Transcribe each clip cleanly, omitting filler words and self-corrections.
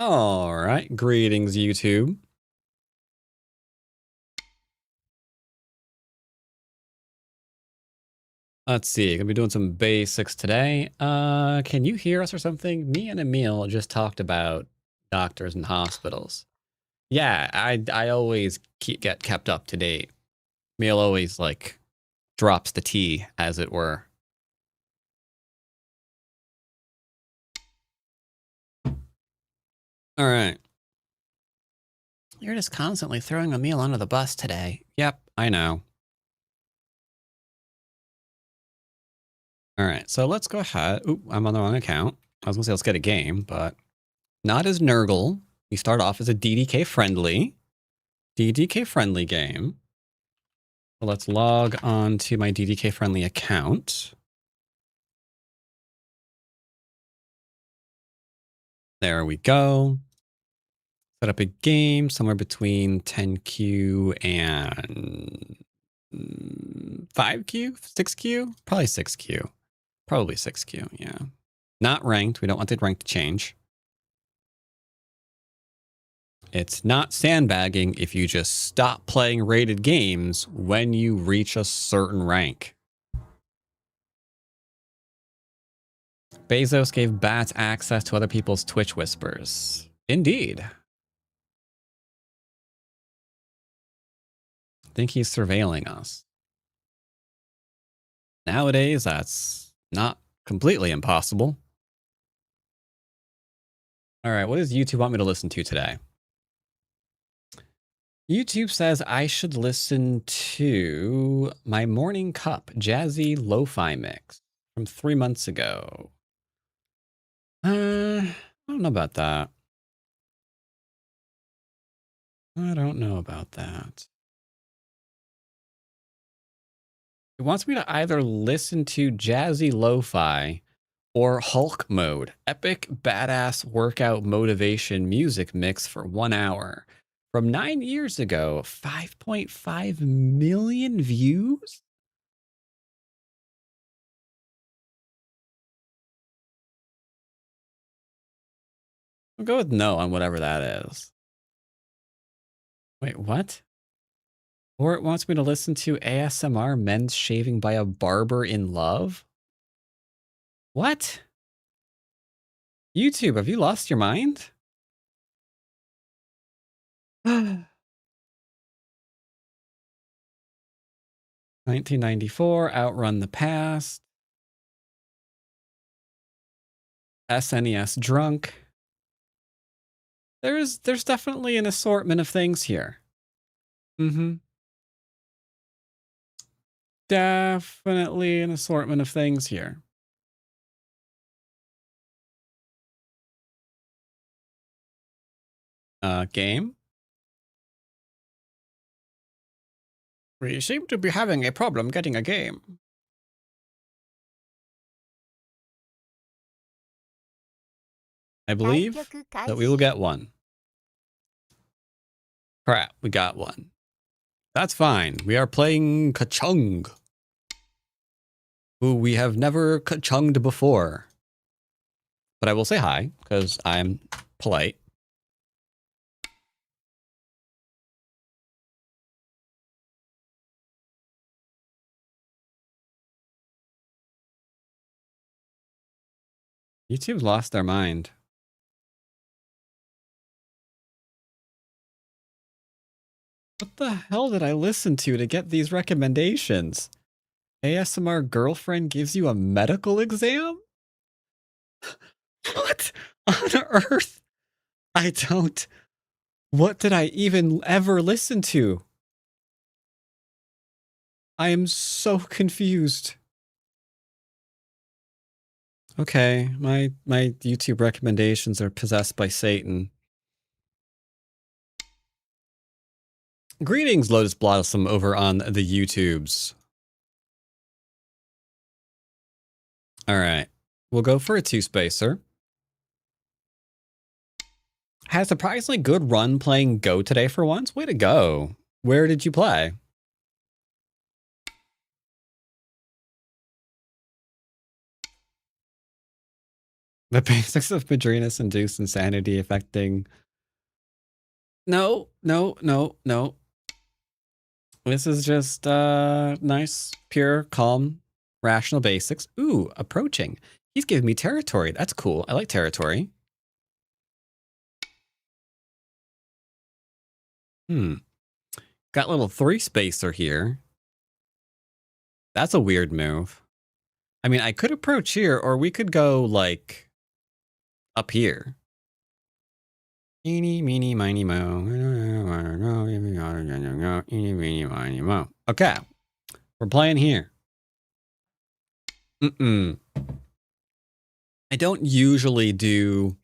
All right. Greetings, YouTube. Let's see. Gonna be doing some basics today. Can you hear us or something? Me and Emil just talked about doctors and hospitals. Yeah, I always get kept up to date. Emil always like drops the tea, as it were. All right. You're just constantly throwing Emil under the bus today. Yep, I know. All right, so let's go ahead. Oop, I'm on the wrong account. I was gonna say let's get a game, but not as Nurgle. We start off as a DDK friendly game. So let's log on to my DDK friendly account. There we go. Set up a game somewhere between 10Q and 5Q, 6Q, probably 6Q. Probably 6Q, yeah. Not ranked. We don't want the rank to change. It's not sandbagging if you just stop playing rated games when you reach a certain rank. Bezos gave bats access to other people's Twitch whispers. Indeed. I think he's surveilling us. Nowadays, that's not completely impossible. All right, what does YouTube want me to listen to today? YouTube says I should listen to my Morning Cup Jazzy Lo-Fi Mix from 3 months ago. I don't know about that. I don't know about that. It wants me to either listen to Jazzy Lo-Fi or Hulk Mode, epic badass workout motivation music mix for 1 hour. From 9 years ago, 5.5 million views? I'll go with no on whatever that is. Wait, what? Or it wants me to listen to ASMR men's shaving by a barber in love? What? YouTube, have you lost your mind? 1994, Outrun the Past. SNES Drunk. There's definitely an assortment of things here. Mm-hmm. Definitely an assortment of things here. Game? We seem to be having a problem getting a game. I believe that we will get one. Crap, we got one. That's fine. We are playing Ka-Chung, who we have never Ka-Chunged before. But I will say hi, because I'm polite. YouTube's lost their mind. What the hell did I listen to get these recommendations? ASMR girlfriend gives you a medical exam? What on earth? I don't. What did I even ever listen to? I am so confused. Okay, my YouTube recommendations are possessed by Satan. Greetings, Lotus Blossom, over on the YouTubes. All right, we'll go for a 2-spacer. Had a surprisingly good run playing Go today for once. Way to go. Where did you play? The basics of Madrinas induce insanity affecting. No, no, no, no. This is just nice, pure, calm, rational basics. Ooh, approaching. He's giving me territory. That's cool. I like territory. Got a little 3-spacer here. That's a weird move. I mean, I could approach here, or we could go, like, up here. Eeny, meeny, miny, mo. Eeny, meeny, miny, mo. Okay. We're playing here. I don't usually do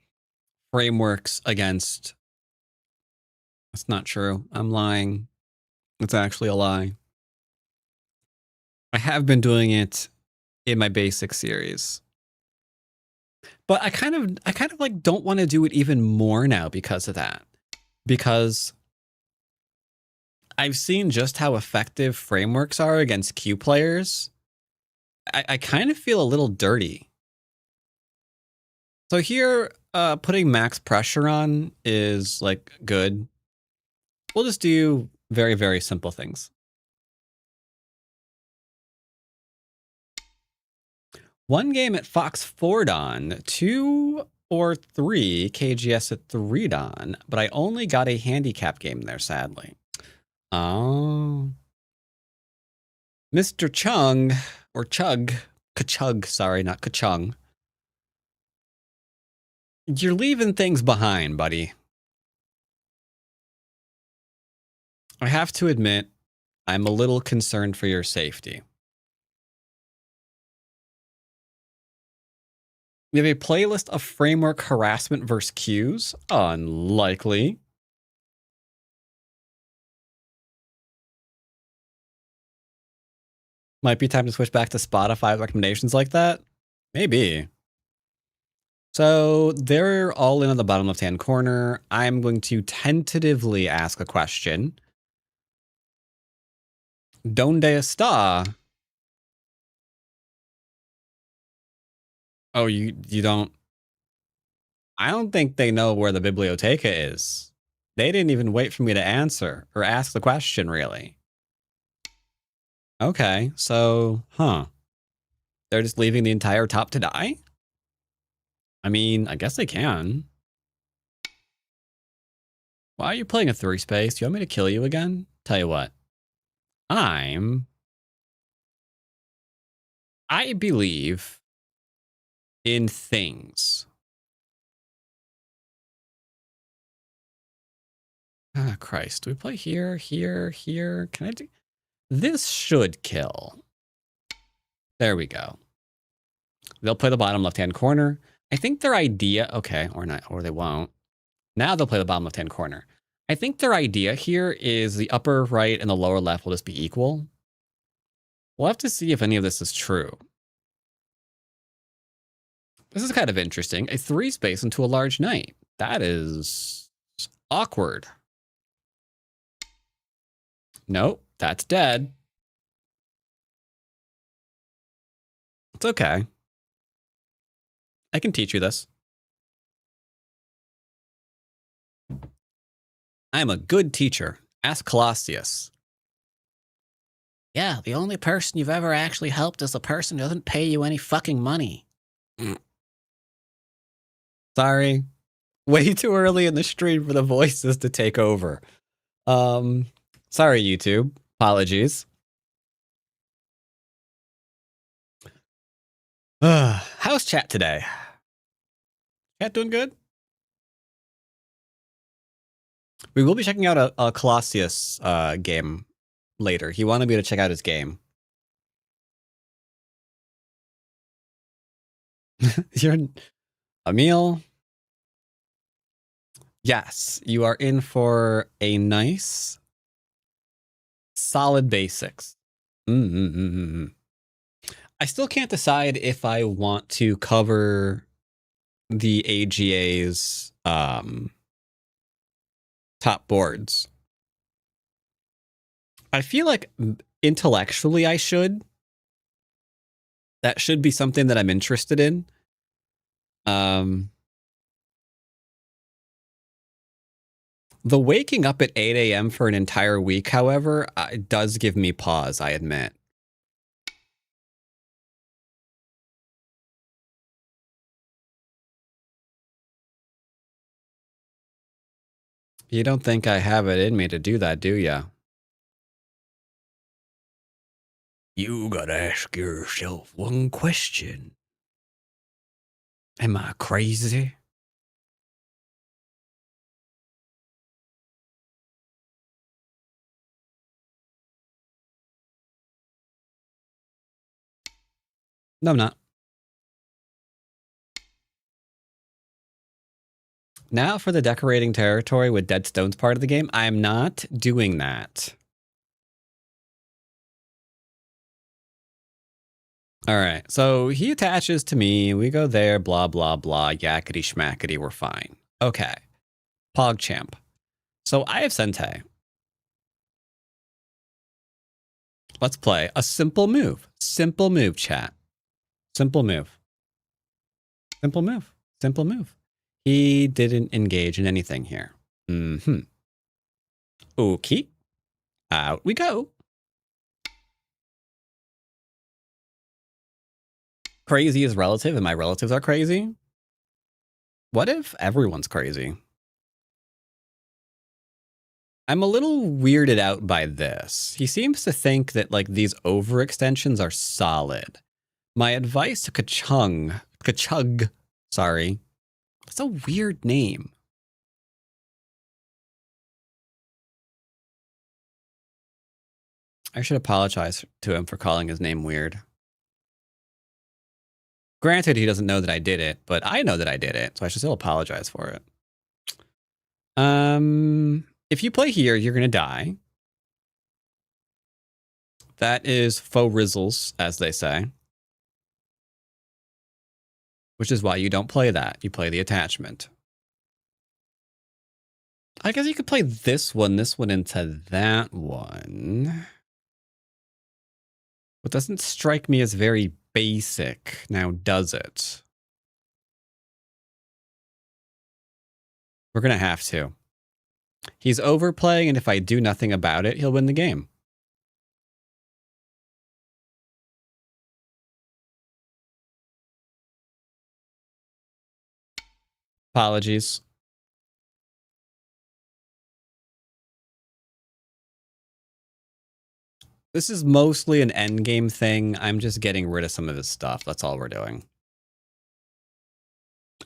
frameworks against... That's not true. I'm lying. It's actually a lie. I have been doing it in my basic series. But I kind of like don't want to do it even more now because of that. Because I've seen just how effective frameworks are against Q players. I kind of feel a little dirty. So here, putting max pressure on is like good. We'll just do very, very simple things. One game at Fox 4 Don, 2 or 3 KGS at 3 Don, but I only got a handicap game there, sadly. Oh. Mr. Chung, or Chug, Kachug, sorry, not Kachung. You're leaving things behind, buddy. I have to admit, I'm a little concerned for your safety. We have a playlist of framework harassment versus Qs. Unlikely. Might be time to switch back to Spotify recommendations like that. Maybe. So they're all in on the bottom left-hand corner. I'm going to tentatively ask a question. Donde está? Oh, you don't... I don't think they know where the biblioteca is. They didn't even wait for me to answer or ask the question, really. Okay, so, they're just leaving the entire top to die? I mean, I guess they can. Why are you playing a 3-space? Do you want me to kill you again? Tell you what. I believe in things. Ah, Christ. Do we play here, here, here? Can I do... This should kill. There we go. They'll play the bottom left-hand corner. I think their idea... Okay, or not, or they won't. Now they'll play the bottom left-hand corner. I think their idea here is the upper right and the lower left will just be equal. We'll have to see if any of this is true. This is kind of interesting. A 3-space into a large knight. That is awkward. Nope, that's dead. It's okay. I can teach you this. I'm a good teacher. Ask Colossius. Yeah, the only person you've ever actually helped is the person who doesn't pay you any fucking money. Sorry. Way too early in the stream for the voices to take over. Sorry, YouTube. Apologies. How's chat today? Chat doing good? We will be checking out a Colossius game later. He wanted me to check out his game. You're Emil. Yes, you are in for a nice, solid basics. I still can't decide if I want to cover the AGA's top boards. I feel like intellectually I should. That should be something that I'm interested in. Um, the waking up at 8 a.m. for an entire week, however, it does give me pause, I admit. You don't think I have it in me to do that, do ya? You gotta ask yourself one question. Am I crazy? No, I'm not. Now for the decorating territory with dead stones part of the game. I am not doing that. All right. So he attaches to me. We go there, blah, blah, blah, yakety schmackety. We're fine. Okay. PogChamp. So I have Sentei. Let's play a simple move. Simple move, chat. Simple move. Simple move. Simple move. He didn't engage in anything here. Mm-hmm. Okay. Out we go. Crazy is relative, and my relatives are crazy. What if everyone's crazy? I'm a little weirded out by this. He seems to think that like these overextensions are solid. My advice to Kachug, sorry. That's a weird name. I should apologize to him for calling his name weird. Granted, he doesn't know that I did it, but I know that I did it, so I should still apologize for it. If you play here, you're gonna die. That is faux rizzles, as they say. Which is why you don't play that. You play the attachment. I guess you could play this one into that one. What doesn't strike me as very basic, now does it? We're going to have to. He's overplaying, and if I do nothing about it, he'll win the game. Apologies. This is mostly an endgame thing. I'm just getting rid of some of his stuff. That's all we're doing.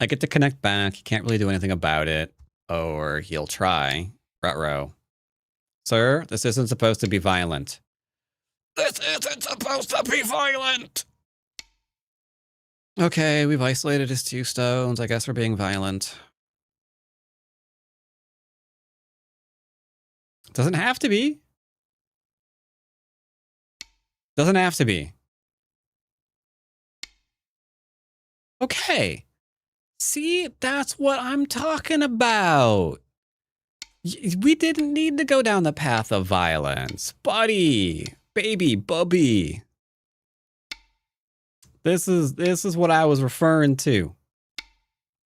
I get to connect back. He can't really do anything about it. Or he'll try. Ruh-roh. Sir, this isn't supposed to be violent. This isn't supposed to be violent! Okay, we've isolated his 2 stones. I guess we're being violent. Doesn't have to be. Doesn't have to be. Okay. See, that's what I'm talking about. We didn't need to go down the path of violence. Buddy, baby, bubby. This is what I was referring to.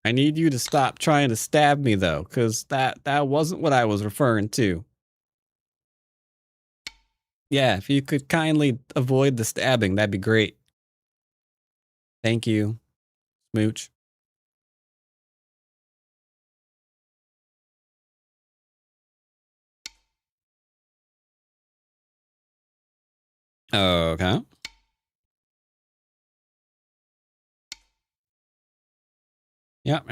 I need you to stop trying to stab me though, because that wasn't what I was referring to. Yeah, if you could kindly avoid the stabbing, that'd be great. Thank you, Smooch. Okay. Yep.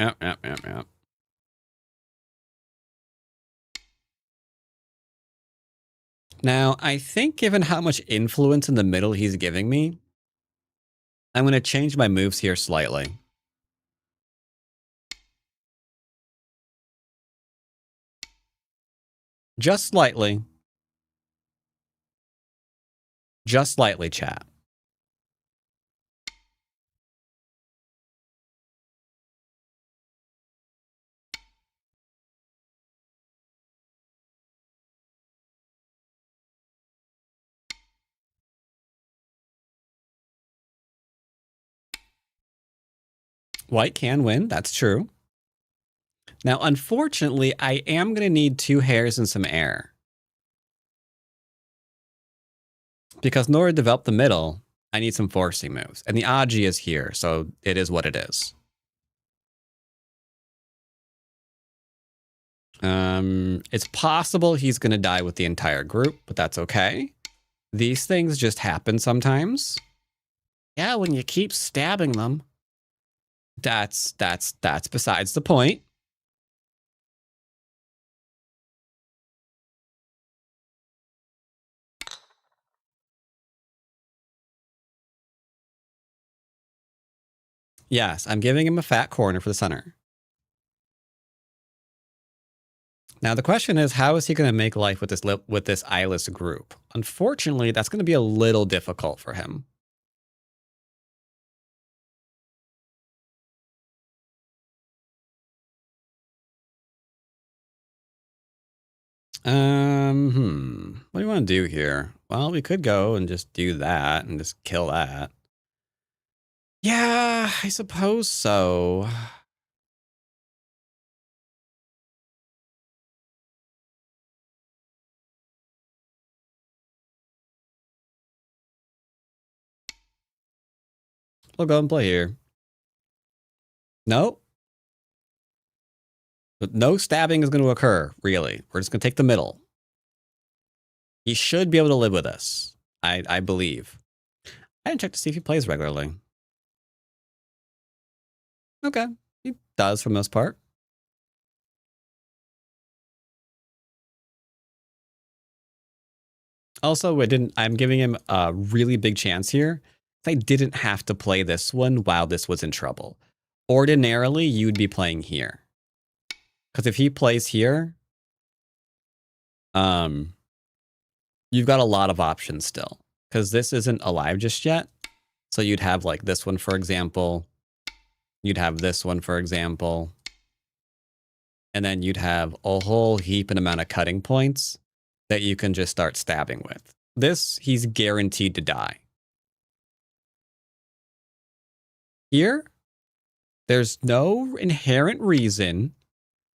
Now, I think given how much influence in the middle he's giving me, I'm going to change my moves here slightly. Just slightly. Just slightly, chat. White can win. That's true. Now, unfortunately, I am going to need 2 hairs and some air. Because in order to develop the middle, I need some forcing moves. And the Aji is here, so it is what it is. It's possible he's going to die with the entire group, but that's okay. These things just happen sometimes. Yeah, when you keep stabbing them. That's besides the point. Yes, I'm giving him a fat corner for the center. Now the question is, how is he going to make life with this eyeless group? Unfortunately, that's going to be a little difficult for him. What do you want to do here? Well, we could go and just do that and just kill that. Yeah, I suppose so. We'll go and play here. Nope. But no stabbing is going to occur, really. We're just going to take the middle. He should be able to live with us, I believe. I didn't check to see if he plays regularly. Okay, he does for the most part. Also, I'm giving him a really big chance here. I didn't have to play this one while this was in trouble. Ordinarily, you'd be playing here. Because if he plays here, you've got a lot of options still. Because this isn't alive just yet. So you'd have like this one, for example. You'd have this one, for example. And then you'd have a whole heap and amount of cutting points that you can just start stabbing with. This, he's guaranteed to die. Here, there's no inherent reason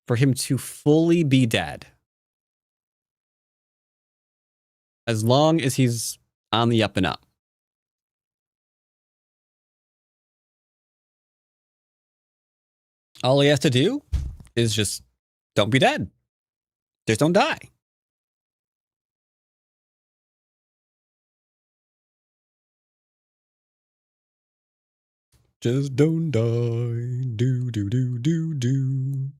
for him to fully be dead. As long as he's on the up and up. All he has to do is just don't be dead. Just don't die. Just don't die. Do, do, do, do, do.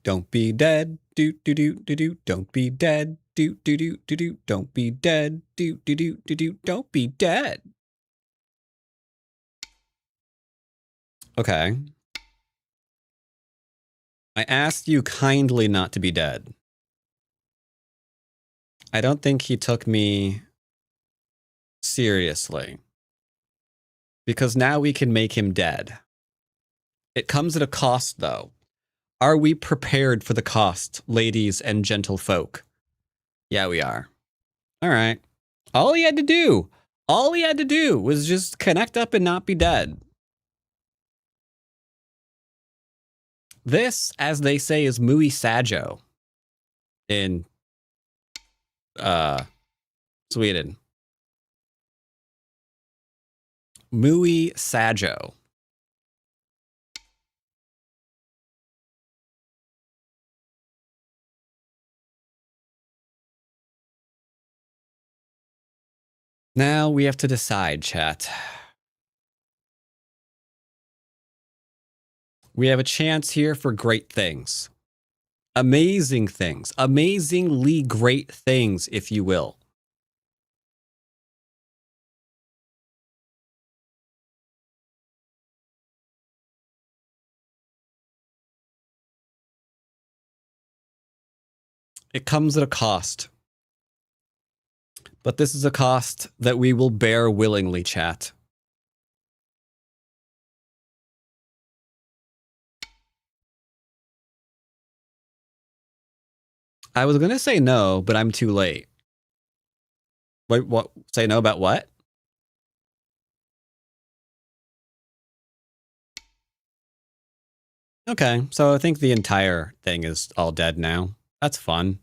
Don't be dead. Do, do, do, do, do. Don't be dead. Do, do, do, do, do. Don't be dead. Do, do, do, do, do. Don't be dead. Okay. I asked you kindly not to be dead. I don't think he took me seriously. Because now we can make him dead. It comes at a cost, though. Are we prepared for the cost, ladies and gentlefolk? Yeah, we are. All right. All he had to do was just connect up and not be dead. This, as they say, is muy sajo in Sweden. Muy sajo. Now we have to decide, chat. We have a chance here for great things. Amazing things. Amazingly great things, if you will. It comes at a cost. But this is a cost that we will bear willingly, chat. I was going to say no, but I'm too late. Wait, what? Say no about what? Okay, so I think the entire thing is all dead now. That's fun.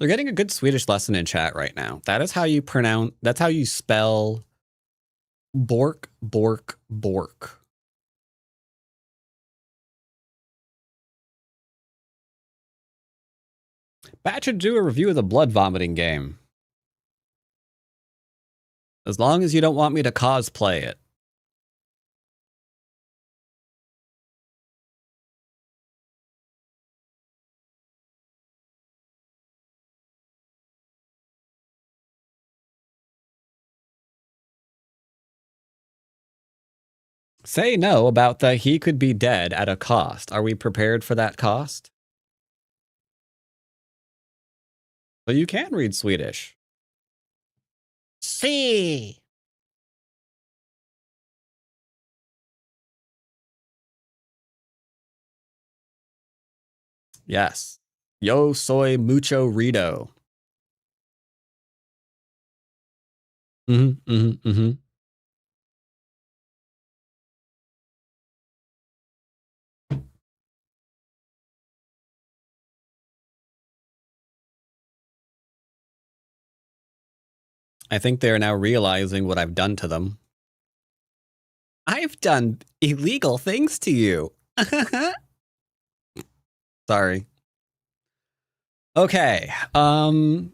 We're getting a good Swedish lesson in chat right now. That is how you pronounce, that's how you spell Bork, Bork, Bork. Bat should do a review of the blood vomiting game. As long as you don't want me to cosplay it. Say no about the he could be dead at a cost. Are we prepared for that cost? So you can read Swedish. See. Yes. Yo soy mucho rido. Mm-hmm, mm-hmm, mm-hmm. I think they're now realizing what I've done to them. I've done illegal things to you. Sorry. Okay. What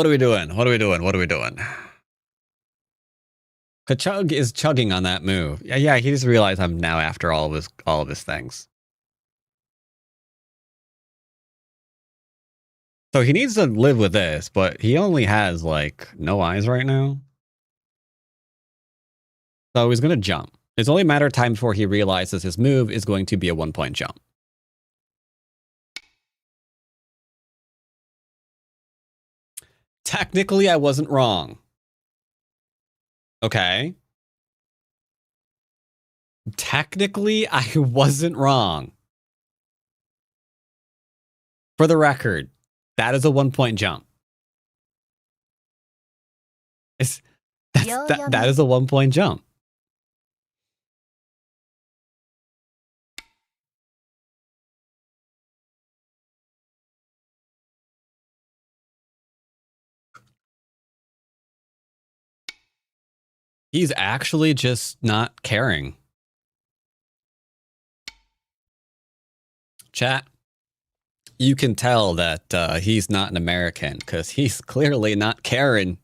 are we doing? What are we doing? What are we doing? Kachug is chugging on that move. Yeah, he just realized I'm now after all of his things. So he needs to live with this, but he only has like no eyes right now. So he's gonna jump. It's only a matter of time before he realizes his move is going to be a 1-point jump. Technically, I wasn't wrong. Okay. Technically, I wasn't wrong. For the record, that is a 1-point jump. That is a 1-point jump. He's actually just not caring. Chat, you can tell that he's not an American because he's clearly not caring.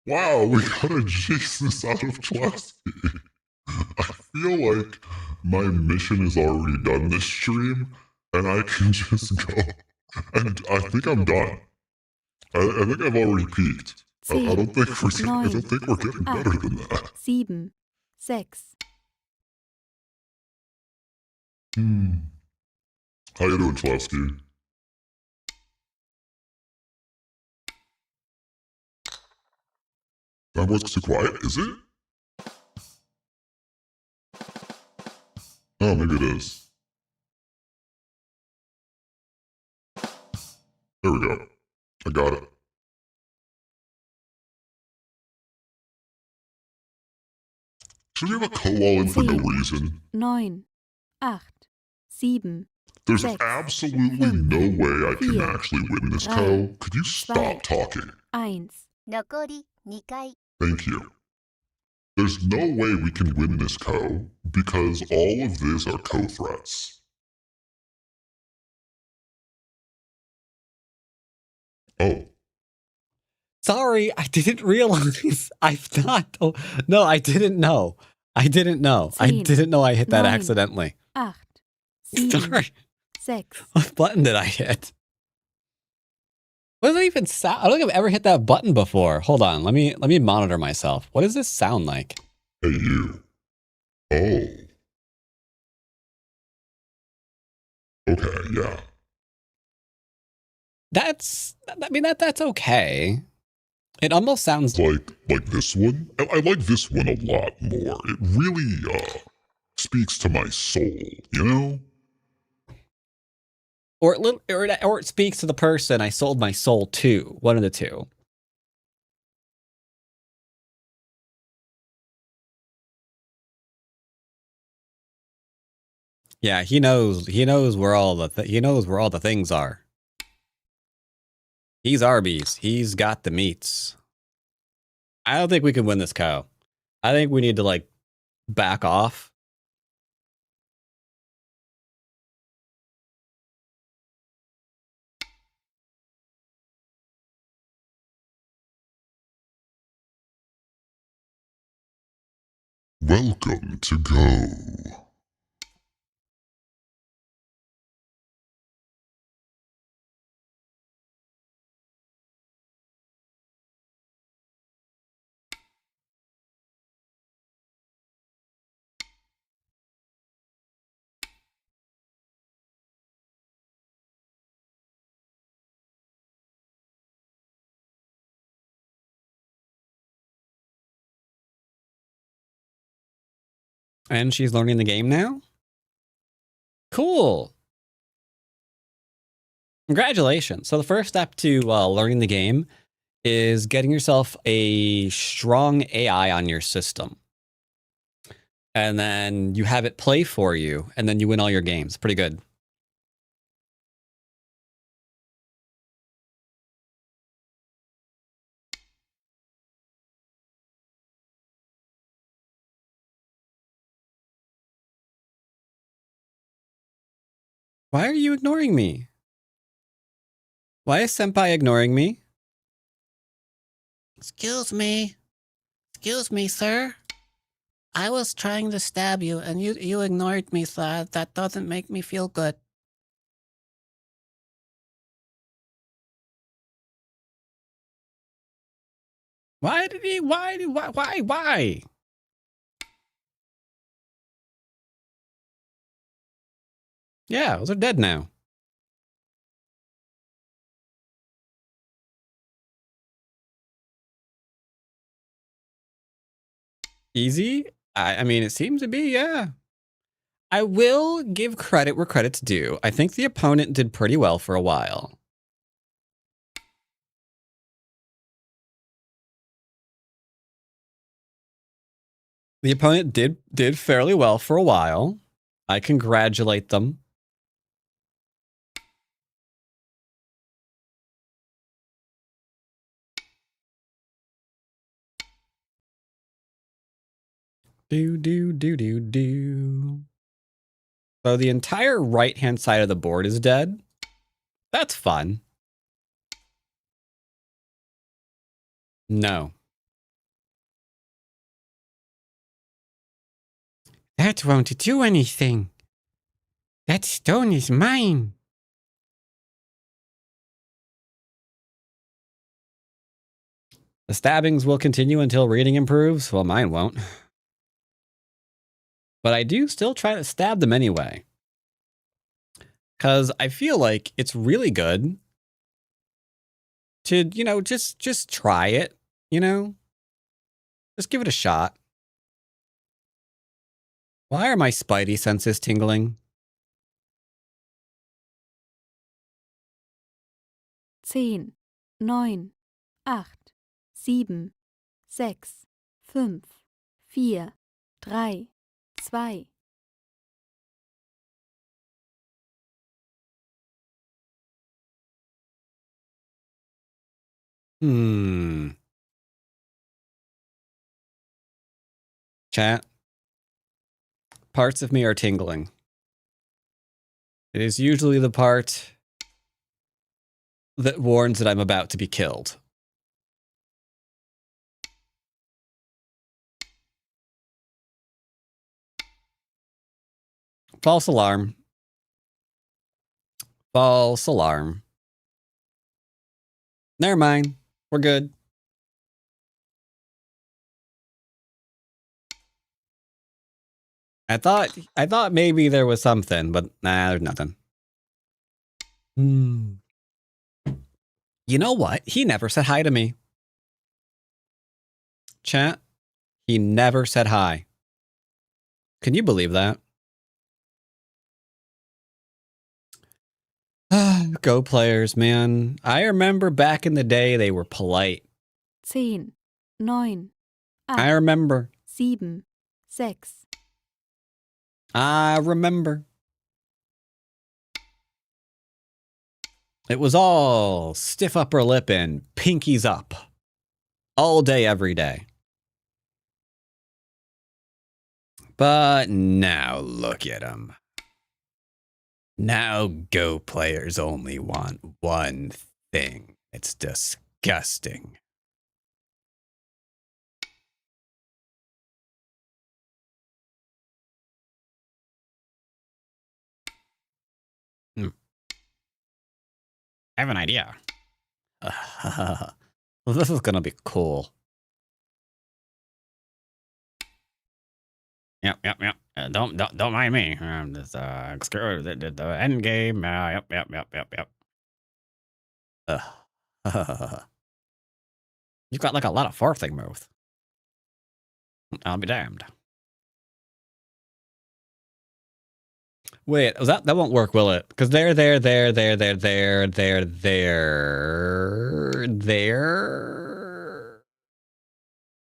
Wow, we gotta chase this out of Classy. I feel like my mission is already done this stream, and I can just go. And I think I'm done. I think I've already peaked. I don't think we're getting better than that. 7, 6. How you doing, Chlowski? That was too quiet, is it? Oh, maybe it is. There we go. I got it. Should we have a co-wall in for no reason? 9, 8, 7. There's absolutely no way I can actually win this co. Could you stop talking? 1. Thank you. There's no way we can win this co because all of these are co-threats. Oh. Sorry, I didn't realize. I've not. Oh, no, I didn't know. I didn't know. I didn't know I hit that accidentally. 8, 7, Sorry. 6. What button did I hit? What does that even sound? I don't think I've ever hit that button before. Hold on. Let me monitor myself. What does this sound like? Hey, you. Oh. Okay, yeah. That's okay. It almost sounds Like this one? I like this one a lot more. It really, speaks to my soul, you know? or it speaks to the person I sold my soul to. One of the two. Yeah, he knows where all the things are. He's Arby's. He's got the meats. I don't think we can win this cow. I think we need to like back off. Welcome to Go. And she's learning the game now? Cool. Congratulations. So the first step to learning the game is getting yourself a strong AI on your system. And then you have it play for you, and then you win all your games. Pretty good. Why are you ignoring me? Why is Senpai ignoring me? Excuse me, sir. I was trying to stab you and you ignored me, so that doesn't make me feel good. Why? Yeah, those are dead now. Easy? I mean, it seems to be, yeah. I will give credit where credit's due. I think the opponent did pretty well for a while. The opponent did fairly well for a while. I congratulate them. Do. So the entire right-hand side of the board is dead. That's fun. No. That won't do anything. That stone is mine. The stabbings will continue until reading improves. Well, mine won't. But I do still try to stab them anyway. Because I feel like it's really good to, just try it, Just give it a shot. Why are my spidey senses tingling? 10, 9, 8, 7, 6, 5, 4, 3, 2. Chat. Parts of me are tingling. It is usually the part that warns that I'm about to be killed. False alarm. False alarm. Never mind. We're good. I thought maybe there was something, but nah, there's nothing. Hmm. You know what? He never said hi to me. Chat, he never said hi. Can you believe that? Go players, man. I remember back in the day they were polite. 10, 9, I 8, remember. 7, 6, I remember. It was all stiff upper lip and pinkies up. All day, every day. But now look at them. Now Go players only want one thing. It's disgusting. I have an idea. Well, this is gonna be cool. Yep. Don't mind me. This the end game. Yep. You've got like a lot of forcing moves. I'll be damned. Wait, that won't work, will it? Because there.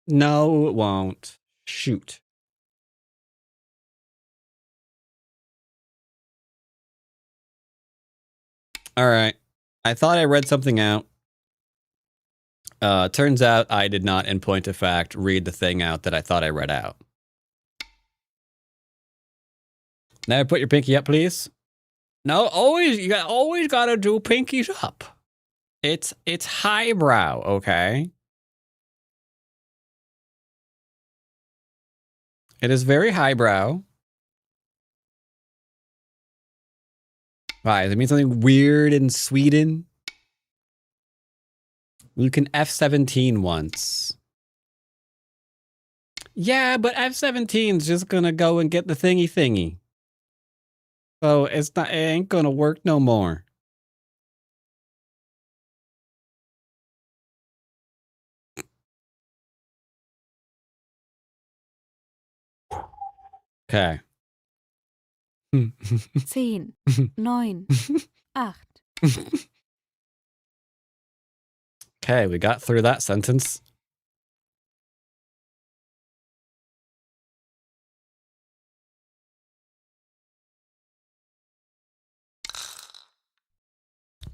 No, it won't. Shoot. All right. I thought I read something out. Turns out I did not, in point of fact, read the thing out that I thought I read out. Now put your pinky up, please. No, you always gotta do pinkies up. It's highbrow, okay? It is very highbrow. Why? Does it mean something weird in Sweden? You can F17 once. Yeah, but F17's just gonna go and get the thingy. So it ain't gonna work no more. Okay. 10, 9, 8, Okay, we got through that sentence.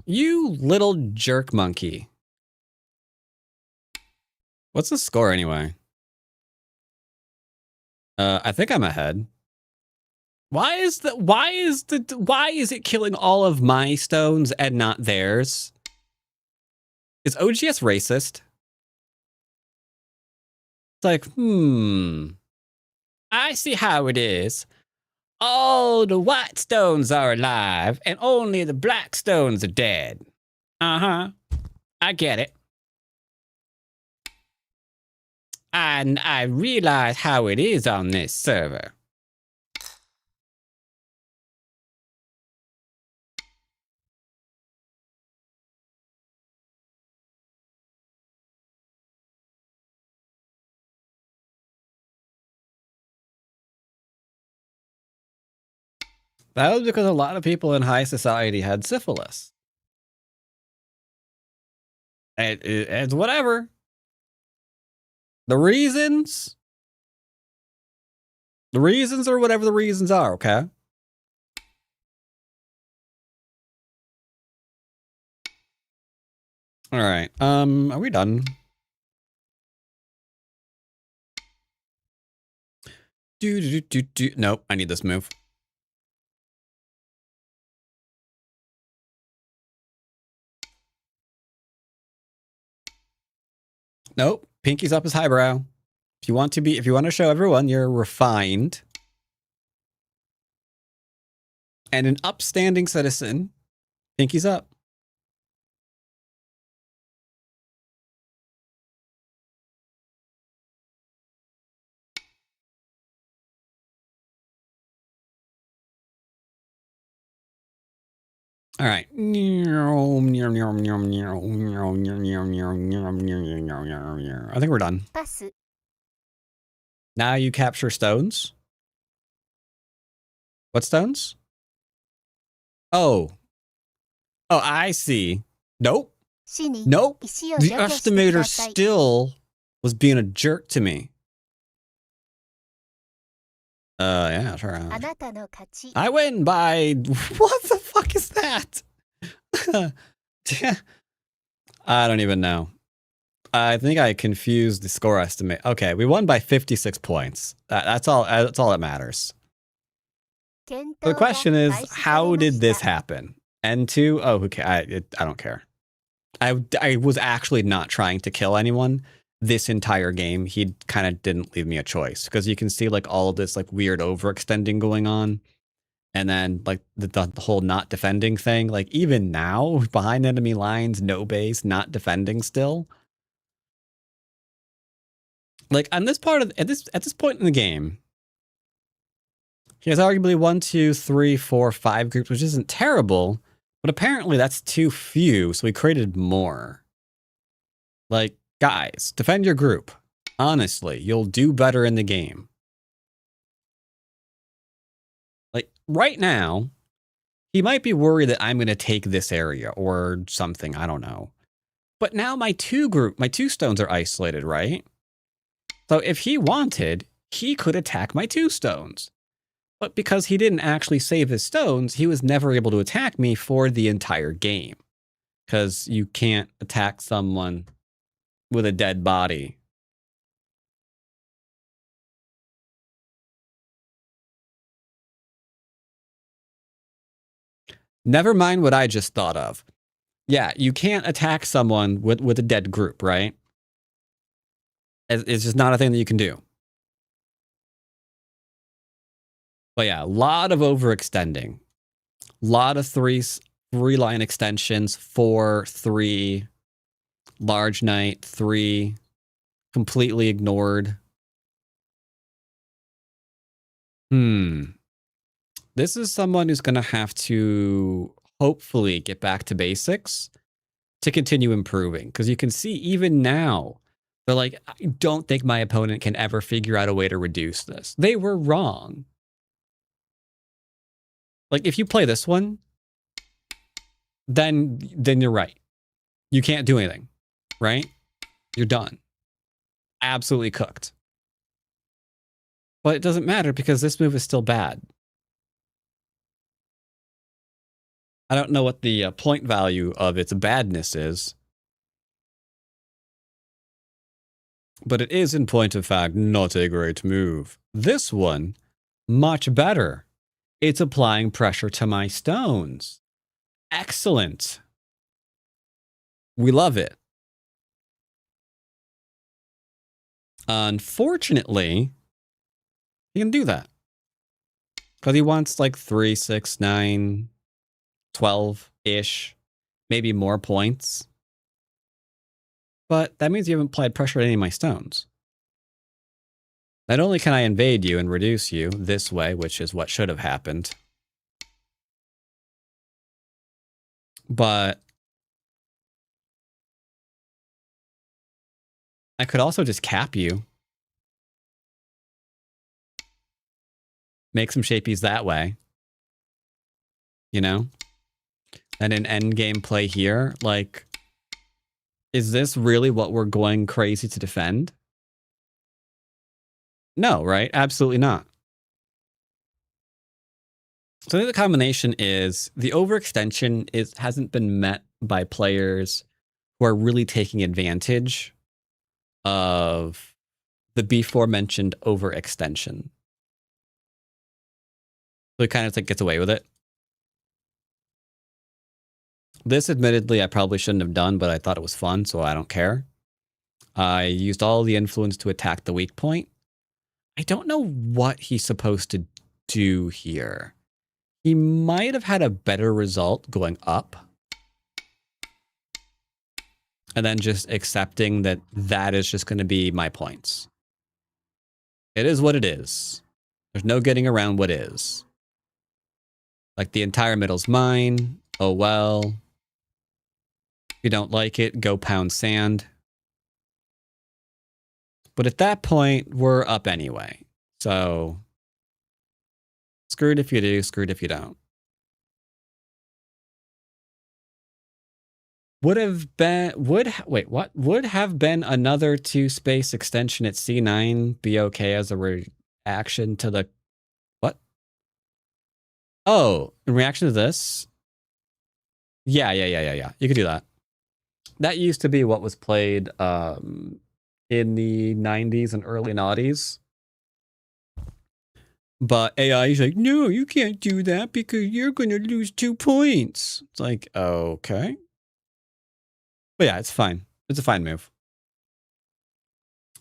You little jerk monkey. What's the score anyway? I think I'm ahead. Why is it killing all of my stones and not theirs? Is OGS racist? It's like, I see how it is. All the white stones are alive and only the black stones are dead. Uh-huh. I get it. And I realize how it is on this server. That was because a lot of people in high society had syphilis. It's whatever. The reasons are whatever the reasons are, okay? All right. Are we done? Nope, I need this move. Nope. Pinky's up his highbrow. If you want to show everyone you're refined and an upstanding citizen, pinky's up. All right. I think we're done. パス、 Now you capture stones. What stones? Oh. Oh, I see. Nope. 死に Nope. 石を The 除去してく estimator ださい。 still was being a jerk to me. Yeah, sure. あなたの勝ち。 I win by... What the fuck is that? I don't even know. I think I confused the score estimate. Okay, we won by 56 points. That's all that matters. 検討 The が question is, 開始され how ま did し this た happen? N2? Oh, who cares? I don't care. I was actually not trying to kill anyone this entire game. He kind of didn't leave me a choice because you can see like all of this like weird overextending going on. And then like the whole not defending thing, like even now behind enemy lines, no base, not defending still. Like on this part of at this point in the game, he has arguably 1, 2, 3, 4, 5 groups, which isn't terrible, but apparently that's too few, so we created more. Like, guys, defend your group. Honestly, you'll do better in the game. Like, right now, he might be worried that I'm going to take this area or something, I don't know. But now my two stones are isolated, right? So if he wanted, he could attack my 2 stones. But because he didn't actually save his stones, he was never able to attack me for the entire game. Because you can't attack someone with a dead body. Never mind what I just thought of. Yeah, you can't attack someone with a dead group, right? It's just not a thing that you can do. But yeah, a lot of overextending. A lot of three line extensions, 4, 3, large knight, 3, completely ignored. This is someone who's going to have to hopefully get back to basics to continue improving. Because you can see even now, they're like, I don't think my opponent can ever figure out a way to reduce this. They were wrong. Like, if you play this one, then you're right. You can't do anything, right? You're done. Absolutely cooked. But it doesn't matter because this move is still bad. I don't know what the point value of its badness is. But it is, in point of fact, not a great move. This one, much better. It's applying pressure to my stones. Excellent. We love it. Unfortunately, he can do that. Because he wants like 3, 6, 9, 12-ish, maybe more points. But that means you haven't applied pressure to any of my stones. Not only can I invade you and reduce you this way, which is what should have happened, but I could also just cap you. Make some shapies that way. You know? And an endgame play here, like, is this really what we're going crazy to defend? No, right? Absolutely not. So I think the combination is the overextension hasn't been met by players who are really taking advantage of the before mentioned overextension. So it kind of like gets away with it. This, admittedly, I probably shouldn't have done, but I thought it was fun, so I don't care. I used all the influence to attack the weak point. I don't know what he's supposed to do here. He might have had a better result going up. And then just accepting that that is just going to be my points. It is what it is. There's no getting around what is. Like, the entire middle's mine. Oh well. If you don't like it, go pound sand. But at that point, we're up anyway. So screwed if you do, screwed if you don't. Would have been would have been another 2-space extension at C9 be okay as a reaction to the what? Oh, in reaction to this? Yeah. You could do that. That used to be what was played in the 90s and early 90s. But AI is like, no, you can't do that because you're going to lose 2 points. It's like, okay. But yeah, it's fine. It's a fine move.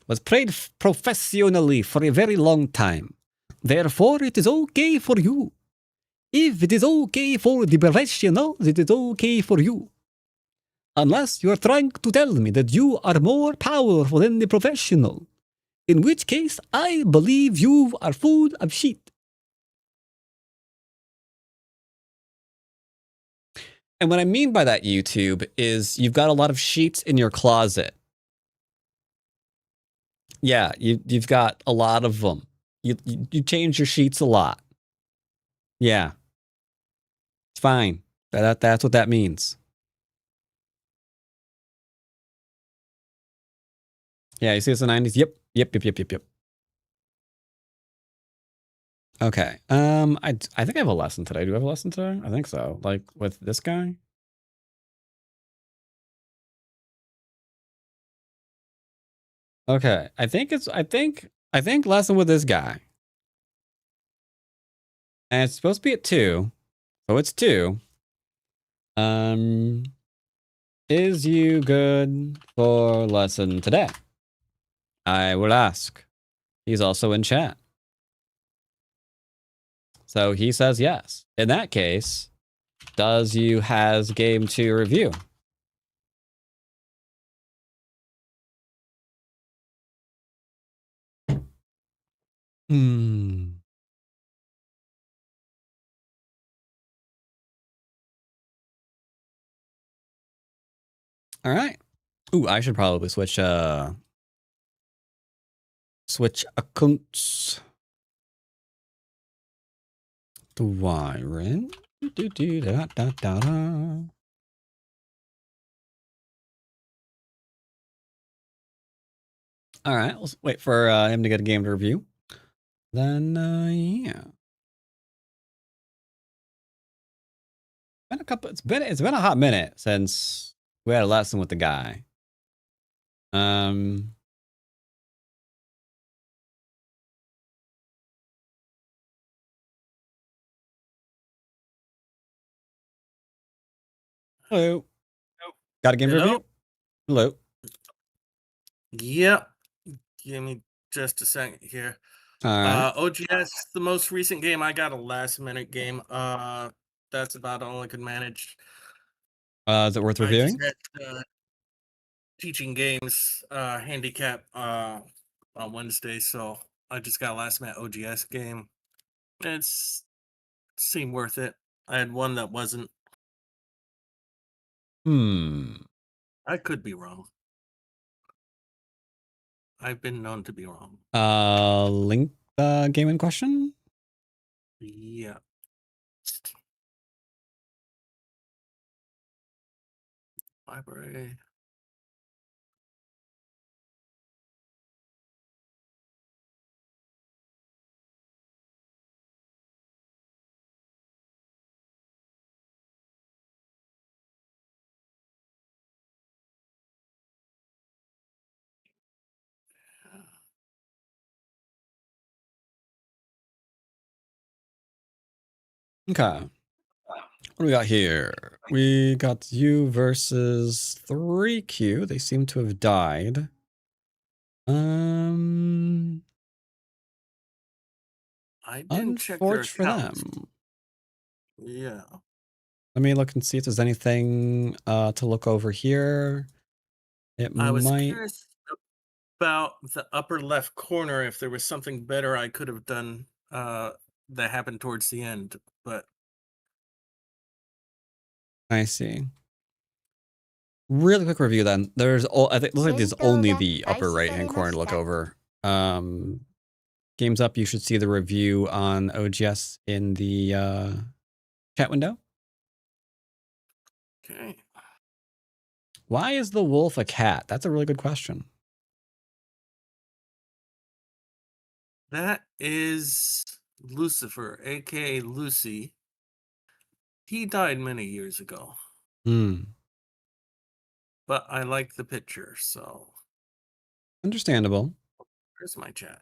Was played professionally for a very long time. Therefore, it is okay for you. If it is okay for the professional, it is okay for you. Unless you are trying to tell me that you are more powerful than the professional. In which case, I believe you are full of shit. And what I mean by that, YouTube, is you've got a lot of sheets in your closet. Yeah, you've got a lot of them. You change your sheets a lot. Yeah. It's fine. That's what that means. Yeah, you see it's the 90s? Yep. Okay. I think I have a lesson today. Do I have a lesson today? I think so. Like with this guy? Okay. I think lesson with this guy. And it's supposed to be at 2. So it's 2. Is you good for lesson today? I will ask. He's also in chat. So he says yes. In that case, does you has game 2 review? All right. Ooh, I should probably switch accounts. Dwyrin. All right, let's wait for him to get a game to review. Then, yeah. It's been a hot minute since we had a lesson with the guy. Hello. Got a game to review? Hello. Yep. Give me just a second here. All right. OGS, the most recent game, I got a last-minute game. That's about all I could manage. Is it worth reviewing? I just had, teaching games handicap on Wednesday, so I just got a last-minute OGS game. It's seemed worth it. I had one that wasn't. I could be wrong. I've been known to be wrong. Link the game in question? Yeah. Library. Okay. What do we got here? We got you versus 3Q. They seem to have died. I didn't check their Unfortunate for accounts. them. Yeah. Let me look and see if there's anything to look over here. I was curious about the upper left corner, if there was something better I could have done that happened towards the end, but I see. Really quick review then. I think looks like there's only the upper right hand corner to look over. Games up, you should see the review on OGS in the chat window. Okay. Why is the wolf a cat? That's a really good question. That is Lucifer, aka Lucy. He died many years ago, but I like the picture, so Understandable. where's my chat?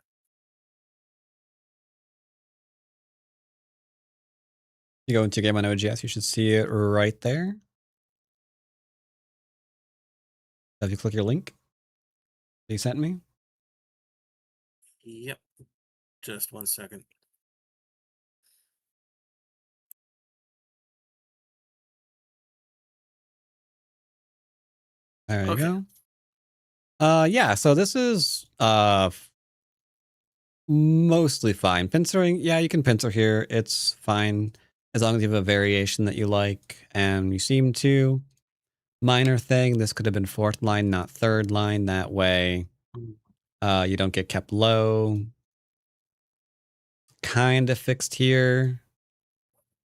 You go into your game on OGS, you should see it right there. If you click your link that you sent me. Yep. Just 1 second. There you Okay. go. Yeah, so this is mostly fine. Pincering, yeah, you can pincer here. It's fine as long as you have a variation that you like, and you seem to. Minor thing, this could have been 4th line, not 3rd line. That way, you don't get kept low. Kind of fixed here.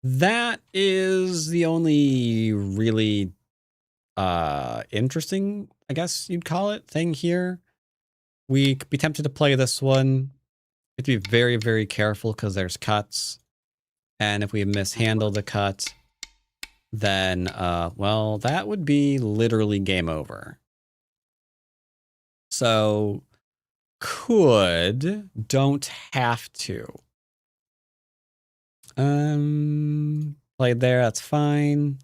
That is the only really interesting, I guess you'd call it, thing here. We could be tempted to play this one. We have to be very, very careful because there's cuts. And if we mishandle the cut, then, well, that would be literally game over. So, don't have to. Played there, that's fine.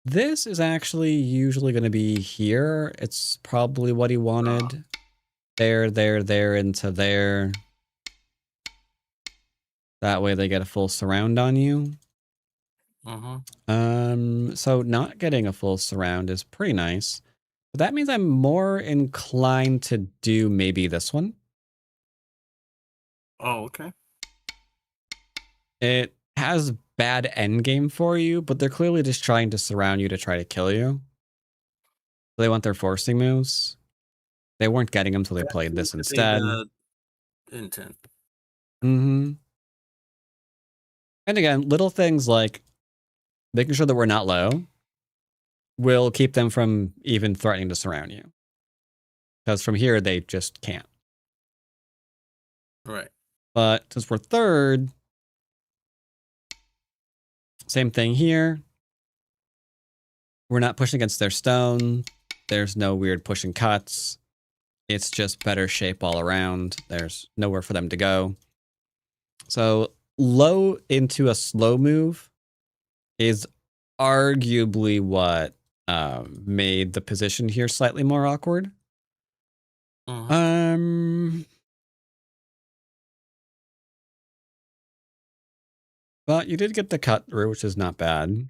This is actually usually going to be here. It's probably what he wanted. There, into there. That way they get a full surround on you. So not getting a full surround is pretty nice. But that means I'm more inclined to do maybe this one. Oh, okay. It has bad endgame for you, but they're clearly just trying to surround you to try to kill you. They want their forcing moves. They weren't getting them, so they played this instead. Intent. And again, little things like making sure that we're not low will keep them from even threatening to surround you. Because from here, they just can't. Right. But since we're 3rd, same thing here. We're not pushing against their stone. There's no weird pushing cuts. It's just better shape all around. There's nowhere for them to go. So low into a slow move is arguably what made the position here slightly more awkward. But you did get the cut through, which is not bad.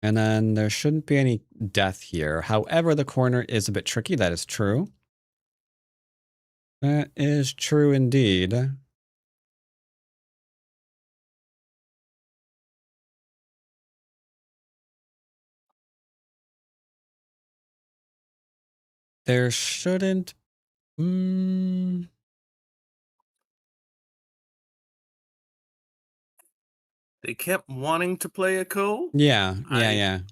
And then there shouldn't be any death here. However, the corner is a bit tricky. That is true. That is true indeed. There shouldn't... They kept wanting to play a co. Yeah.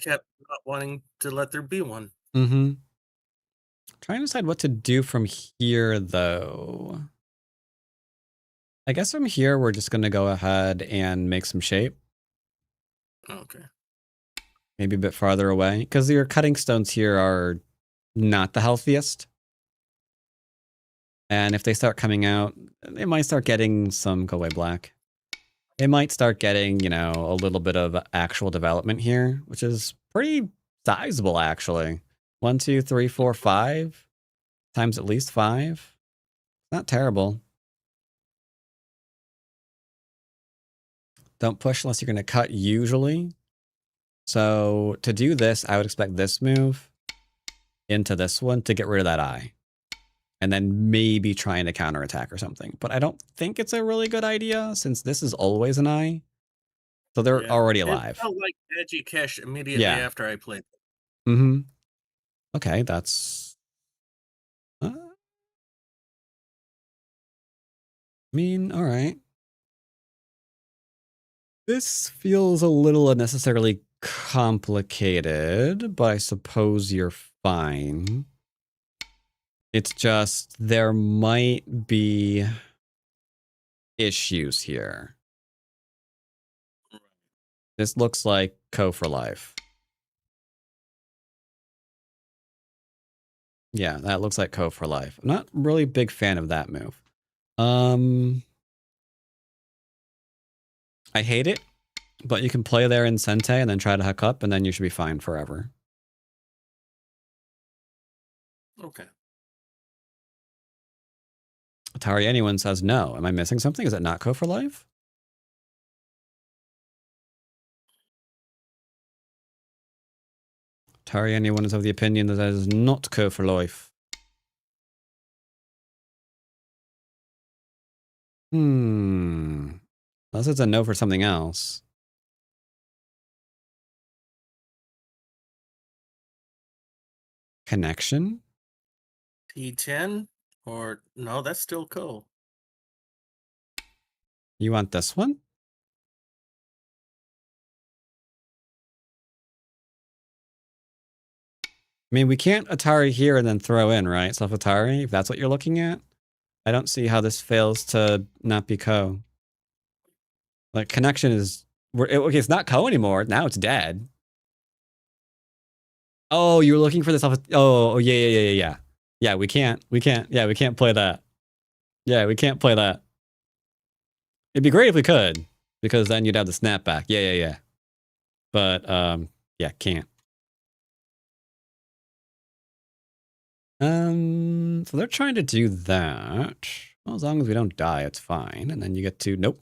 Kept not wanting to let there be one. Trying to decide what to do from here, though. I guess from here, we're just going to go ahead and make some shape. Okay. Maybe a bit farther away. Because your cutting stones here are not the healthiest. And if they start coming out, they might start getting some... Go away, black. They might start getting, you know, a little bit of actual development here, which is pretty sizable, actually. 1, 2, 3, 4, 5 times at least 5. Not terrible. Don't push unless you're going to cut usually. So to do this, I would expect this move into this one to get rid of that eye. And then maybe trying to counterattack or something. But I don't think it's a really good idea since this is always an eye. So they're Yeah. already It alive. felt like Edgy Cash immediately Yeah. after I played. Mm-hmm. Okay, that's... I mean, all right. This feels a little unnecessarily complicated, but I suppose you're fine. It's just there might be issues here. This looks like Co for life. Yeah, that looks like Co for life. I'm not really a big fan of that move. I hate it, but you can play there in Sente and then try to hook up, and then you should be fine forever. Okay. Atari Anyone says no. Am I missing something? Is it not Co for life? Atari Anyone is of the opinion that is not Co for life. Unless it's a no for something else. Connection? T10? Or no, that's still Co. You want this one? I mean, we can't Atari here and then throw in, right? Self Atari, if that's what you're looking at. I don't see how this fails to not be Co. Like, connection is... okay, it's not Co anymore. Now it's dead. Oh, you're looking for the self... Oh, yeah. Yeah, we can't play that. Yeah, we can't play that. It'd be great if we could, because then you'd have the snapback. Yeah. But, yeah, can't. So they're trying to do that. Well, as long as we don't die, it's fine. And then you get to... Nope.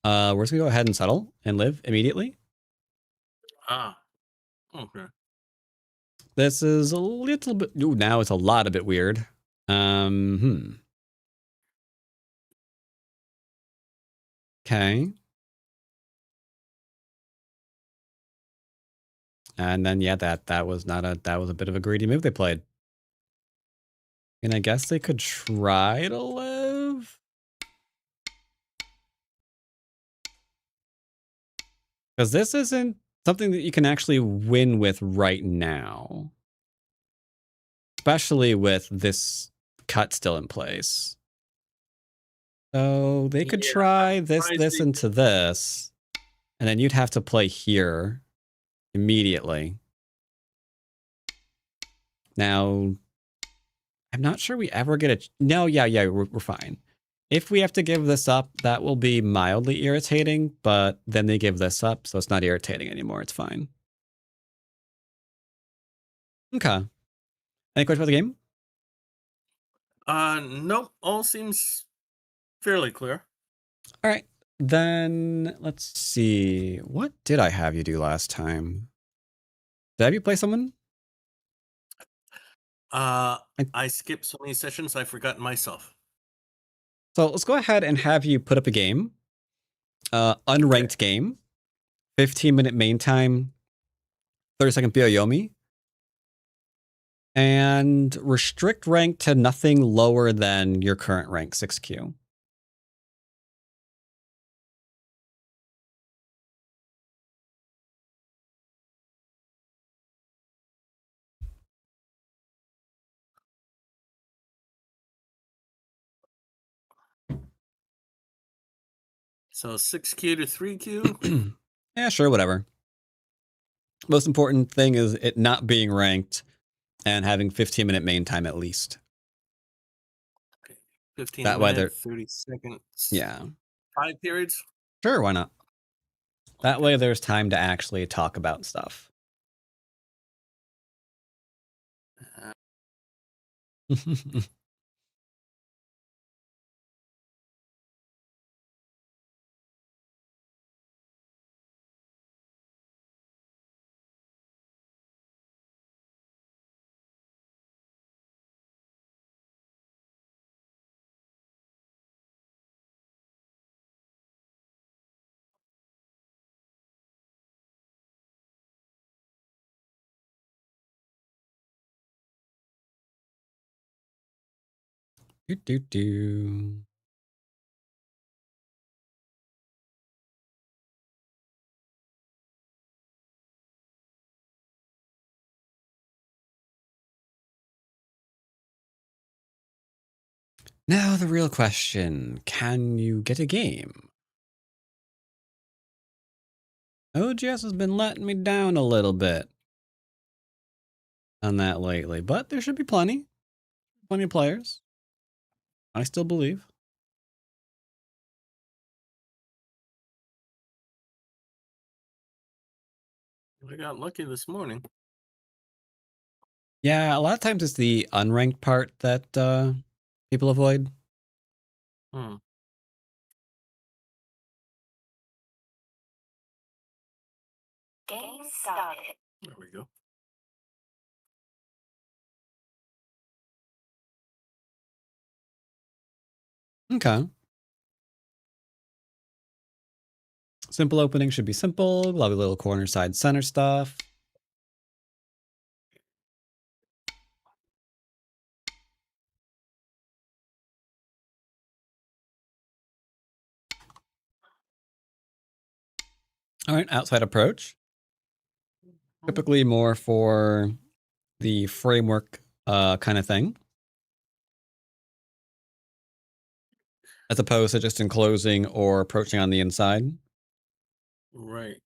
We're just gonna go ahead and settle and live immediately. Ah. Okay. This is a little bit... Ooh, now it's a lot a bit weird. Okay. And then, yeah, that was not a... That was a bit of a greedy move they played. And I guess they could try to live? Because this isn't something that you can actually win with right now. Especially with this cut still in place. So they could Yeah, try this, surprised this, they into this. And then you'd have to play here immediately. Now, I'm not sure we ever get a... No, yeah, we're fine. If we have to give this up, that will be mildly irritating, but then they give this up, so it's not irritating anymore. It's fine. Okay. Any questions about the game? Nope. All seems fairly clear. All right. Then let's see. What did I have you do last time? Did I have you play someone? I skipped so many sessions I forgot myself. So let's go ahead and have you put up a game. Unranked game. 15-minute main time. 30-second Byoyomi. And restrict rank to nothing lower than your current rank, 6Q. So 6Q to 3Q? Yeah, sure, whatever. Most important thing is it not being ranked and having 15-minute main time at least. 15 That way minutes, 30 seconds. Yeah. 5 periods? Sure, why not? That way there's time to actually talk about stuff. Do, do, do. Now the real question, can you get a game? OGS has been letting me down a little bit on that lately, but there should be plenty of players. I still believe. I got lucky this morning. Yeah, a lot of times it's the unranked part that people avoid. Hmm. Game started. There we go. Okay. Simple opening should be simple. Lovely little corner side center stuff. All right, outside approach. Typically more for the framework kind of thing, as opposed to just enclosing or approaching on the inside. Right.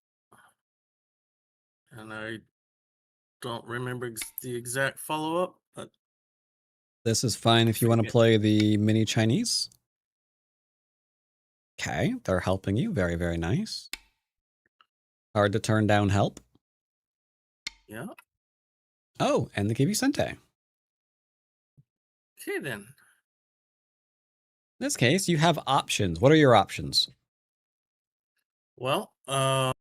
And I don't remember the exact follow up, but This is fine if you want to Forget. play the mini Chinese. Okay, they're helping you. Very, very nice. Hard to turn down help. yeah. Oh, and they give you Sente. Okay then. In this case, you have options. What are your options? Well, it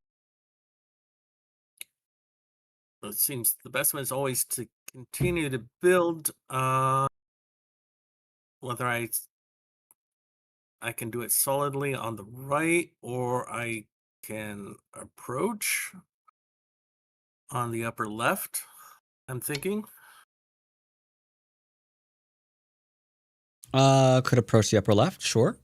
seems the best one is always to continue to build. Whether I can do it solidly on the right, or I can approach on the upper left. I'm thinking. Could approach the upper left, sure.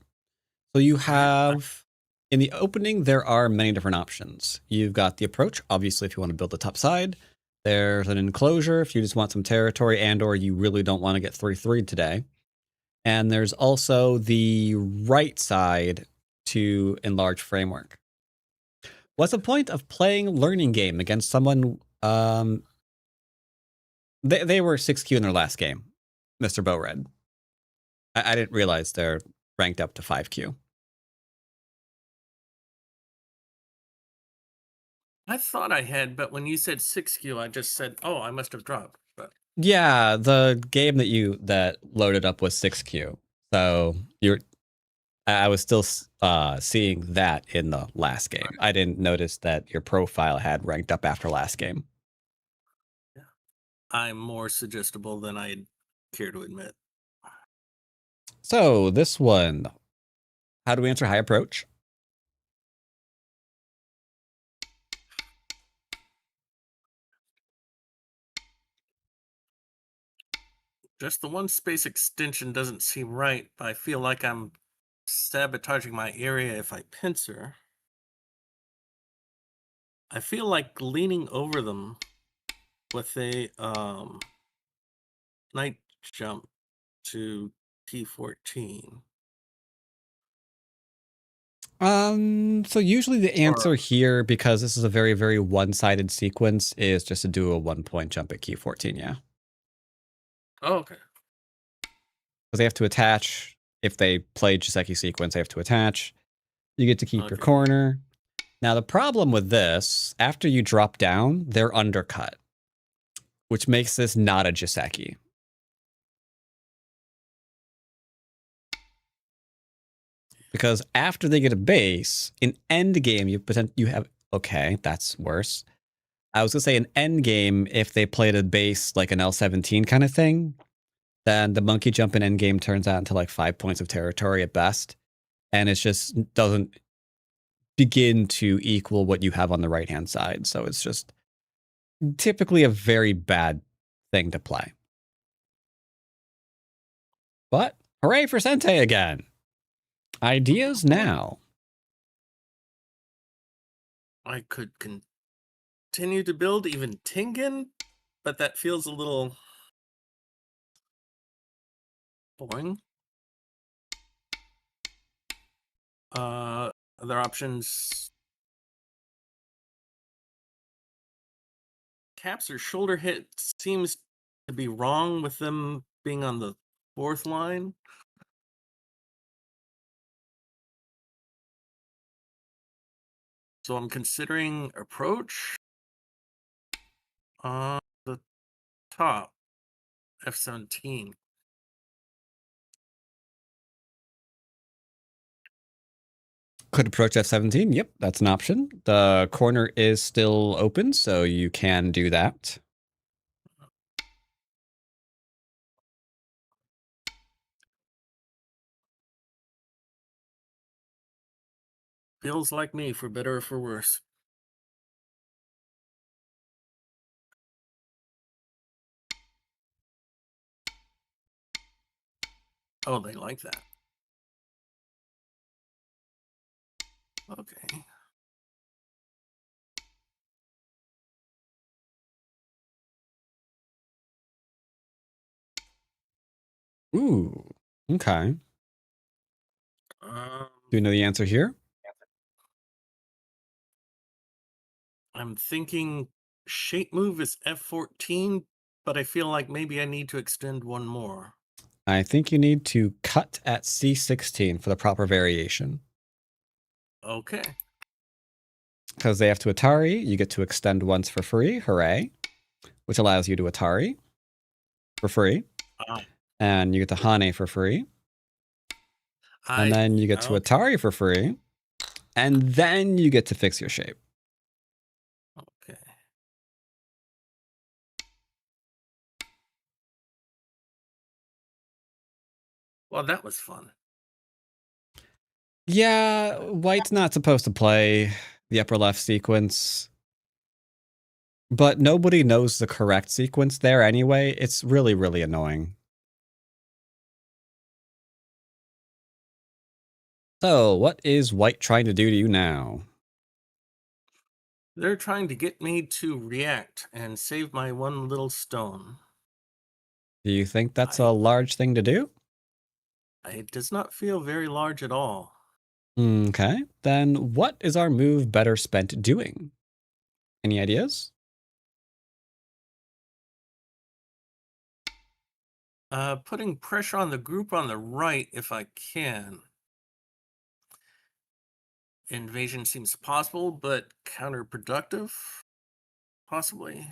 So you have, in the opening, there are many different options. You've got the approach, obviously, if you want to build the top side. There's an enclosure if you just want some territory and or you really don't want to get 3-3 today. And there's also the right side to enlarge framework. What's the point of playing learning game against someone? They were 6Q in their last game, Mr. Bowred. I didn't realize they're ranked up to 5Q. I thought I had, but when you said 6Q, I just said, "Oh, I must have dropped." But Yeah, the game that loaded up was 6Q. So I was still seeing that in the last game. I didn't notice that your profile had ranked up after last game. I'm more suggestible than I care to admit. So this one, how do we answer high approach? Just the one space extension doesn't seem right, but I feel like I'm sabotaging my area if I pincer. I feel like leaning over them with a night jump to T14. So usually the answer here, because this is a very, very one-sided sequence, is just to do a 1-point jump at key 14, yeah. Oh, okay. Because they have to attach. If they play Jiseki sequence, they have to attach. You get to keep your Okay. corner. Now, the problem with this, after you drop down, they're undercut, which makes this not a Jiseki. Because after they get a base, in end game, you have, okay, that's worse. I was going to say in end game, if they played a base like an L17 kind of thing, then the monkey jump in end game turns out into like 5 points of territory at best. And it just doesn't begin to equal what you have on the right-hand side. So it's just typically a very bad thing to play. But Hooray for Sente again. Ideas now. I could continue to build even Tingen, but that feels a little boring. Other options. Caps or shoulder hit seems to be wrong with them being on the 4th line. So I'm considering approach on the top, F-17. Could approach F-17. Yep, that's an option. The corner is still open, so you can do that. Feels like me, for better or for worse. Oh, they like that. Okay. Ooh, okay. Do you know the answer here? I'm thinking shape move is F-14, but I feel like maybe I need to extend one more. I think you need to cut at C16 for the proper variation. Okay. Because they have to Atari, you get to extend once for free. Hooray. Which allows you to Atari for free. And you get to Hane for free. And then you get to Atari for free. And then you get to fix your shape. Okay. Well, that was fun. Yeah, white's not supposed to play the upper left sequence. But nobody knows the correct sequence there anyway. It's really, really annoying. So, what is white trying to do to you now? They're trying to get me to react and save my one little stone. Do you think that's a large thing to do? It does not feel very large at all. Okay, then what is our move better spent doing? Any ideas? Putting pressure on the group on the right if I can. Invasion seems possible, but counterproductive, possibly.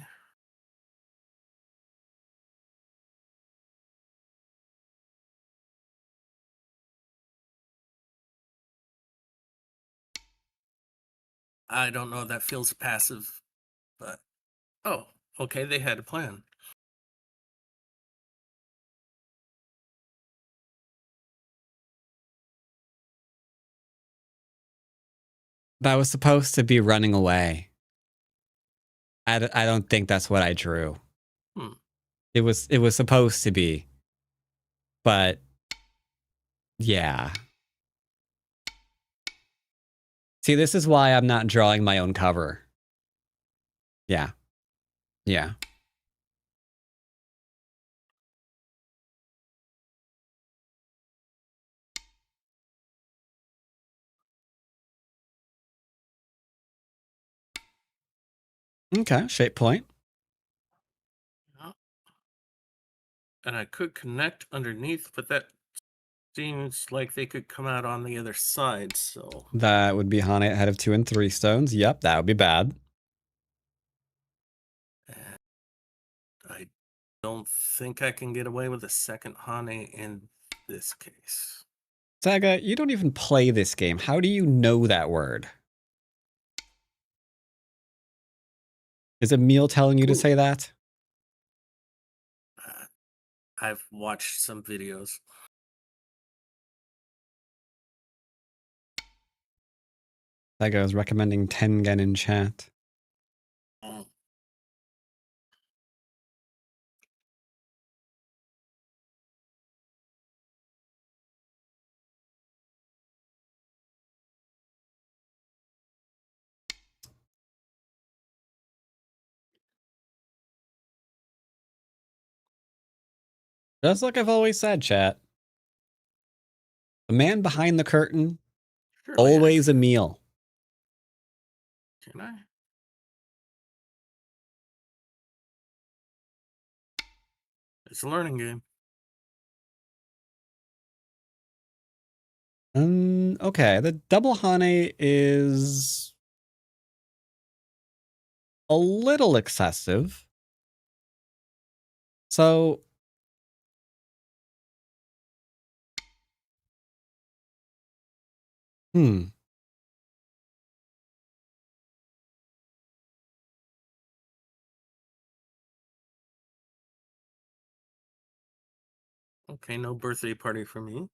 I don't know, that feels passive, but oh, okay, they had a plan. That was supposed to be running away. I don't think that's what I drew. It was supposed to be. But yeah. See, this is why I'm not drawing my own cover. Yeah. Yeah. Okay, shape point. And I could connect underneath, but that seems like they could come out on the other side, so. That would be Hane ahead of 2 and 3 stones. Yep, that would be bad. And I don't think I can get away with a second Hane in this case. Saga, you don't even play this game. How do you know that word? Is Emil telling you to say that? I've watched some videos. Saga is recommending Tengen in chat. Just like I've always said, chat. The man behind the curtain, Surely I always a meal. can I? It's a learning game. Okay. The double honey is a little excessive. So hmm. Okay, no birthday party for me.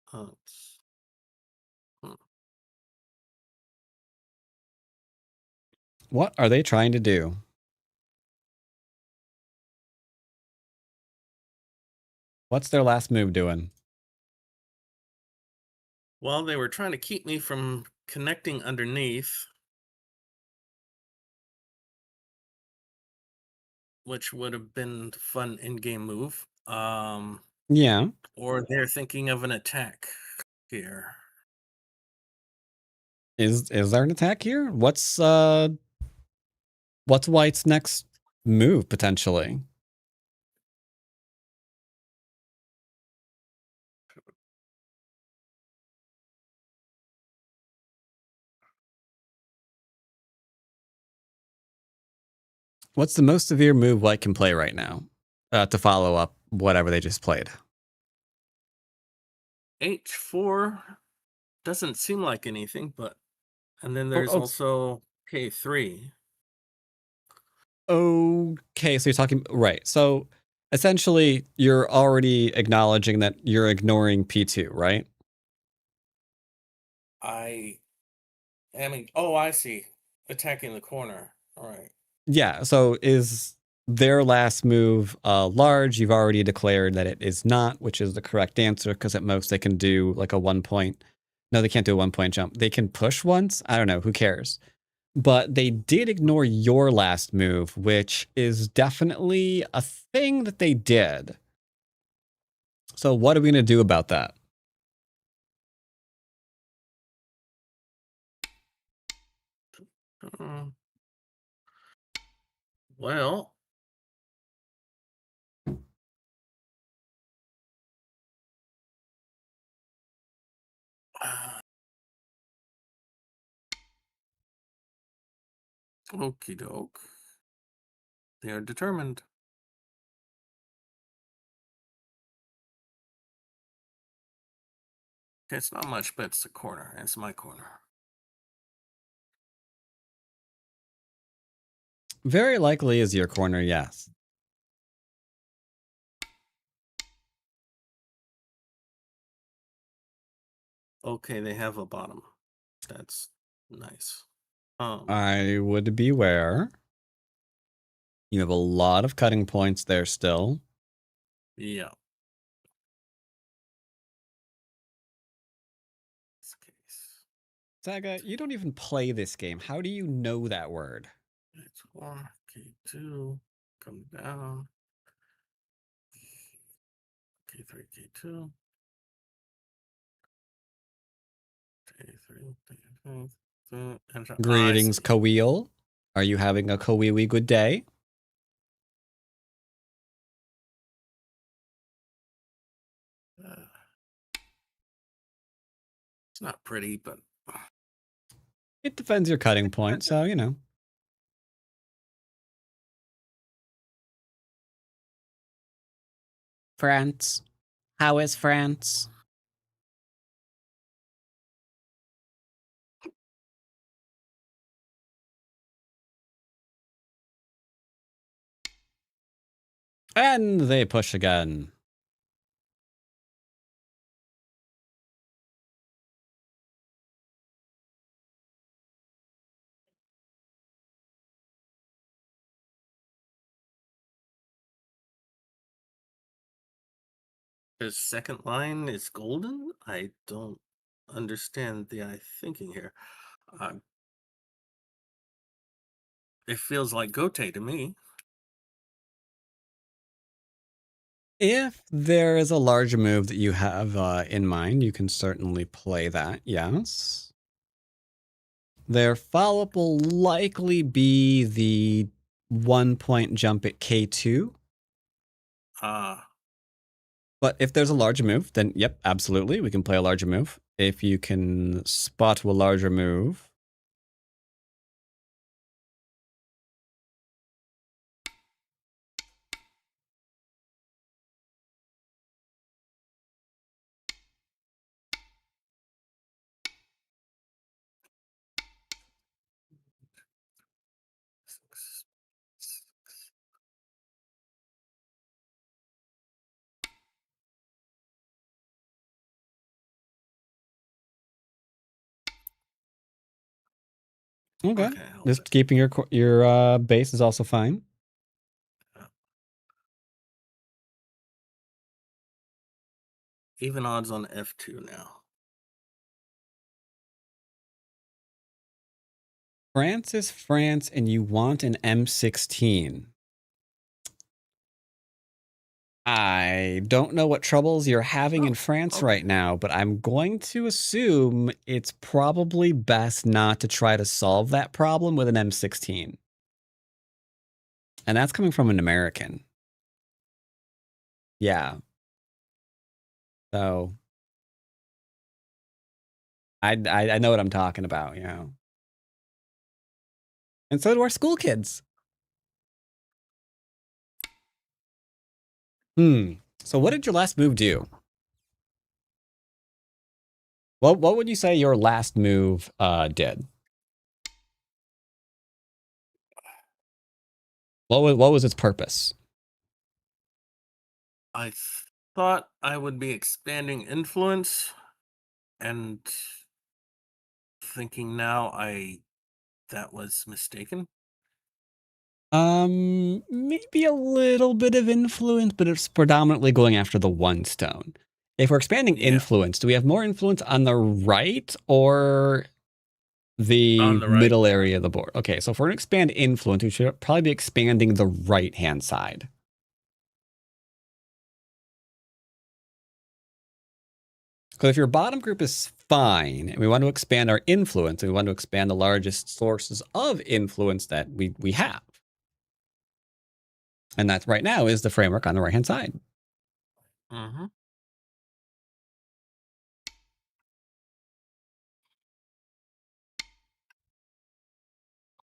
What are they trying to do? What's their last move doing? Well, they were trying to keep me from connecting underneath, which would have been a fun in-game move. Yeah. Or they're thinking of an attack here. Is there an attack here? What's White's next move potentially? What's the most severe move White can play right now to follow up whatever they just played? H4 doesn't seem like anything, but and then there's oh, also K3. Okay, so you're talking right. So essentially, you're already acknowledging that you're ignoring P2, right? I oh, I see. Attacking the corner. All right. Yeah. So is their last move large? You've already declared that it is not, which is the correct answer because at most they can do like a 1 point. No, they can't do a 1 point jump. They can push once. I don't know. Who cares? But they did ignore your last move, which is definitely a thing that they did. So what are we going to do about that? Uh, well, okie doke. They are determined. It's not much, but it's the corner. It's my corner. Very likely is your corner, yes. Okay, they have a bottom. That's nice. I would beware. You have a lot of cutting points there still. Yeah. This case. Saga, you don't even play this game. How do you know that word? H4, K2, come down. K3, K2. K3, K5. Greetings, Kaweel. Are you having a Kaweewee good day? It's not pretty, but It defends your cutting point, so you know. France. How is France? And they push again. his second line is golden. I don't understand the thinking here. It feels like Gote to me. If there is a large move that you have in mind, you can certainly play that, yes. Their follow-up will likely be the 1-point jump at K2. But if there's a larger move, then yep, absolutely, we can play a larger move. If you can spot a larger move. Okay. Just keeping your base is also fine. Even odds on F2 now. France is France, and you want an M16. I don't know what troubles you're having in France right now, but I'm going to assume it's probably best not to try to solve that problem with an M16. And that's coming from an American. Yeah. So I know what I'm talking about, you know. And so do our school kids. So what did your last move do? What would you say your last move did? What was its purpose? I thought I would be expanding influence, and thinking now that was mistaken. Maybe a little bit of influence, but it's predominantly going after the one stone. If we're expanding influence, do we have more influence on the right or the middle area of the board? Okay, so if we're going to expand influence, we should probably be expanding the right-hand side. Because if your bottom group is fine, and we want to expand our influence, and we want to expand the largest sources of influence that we have. And that right now is the framework on the right-hand side. Mm-hmm.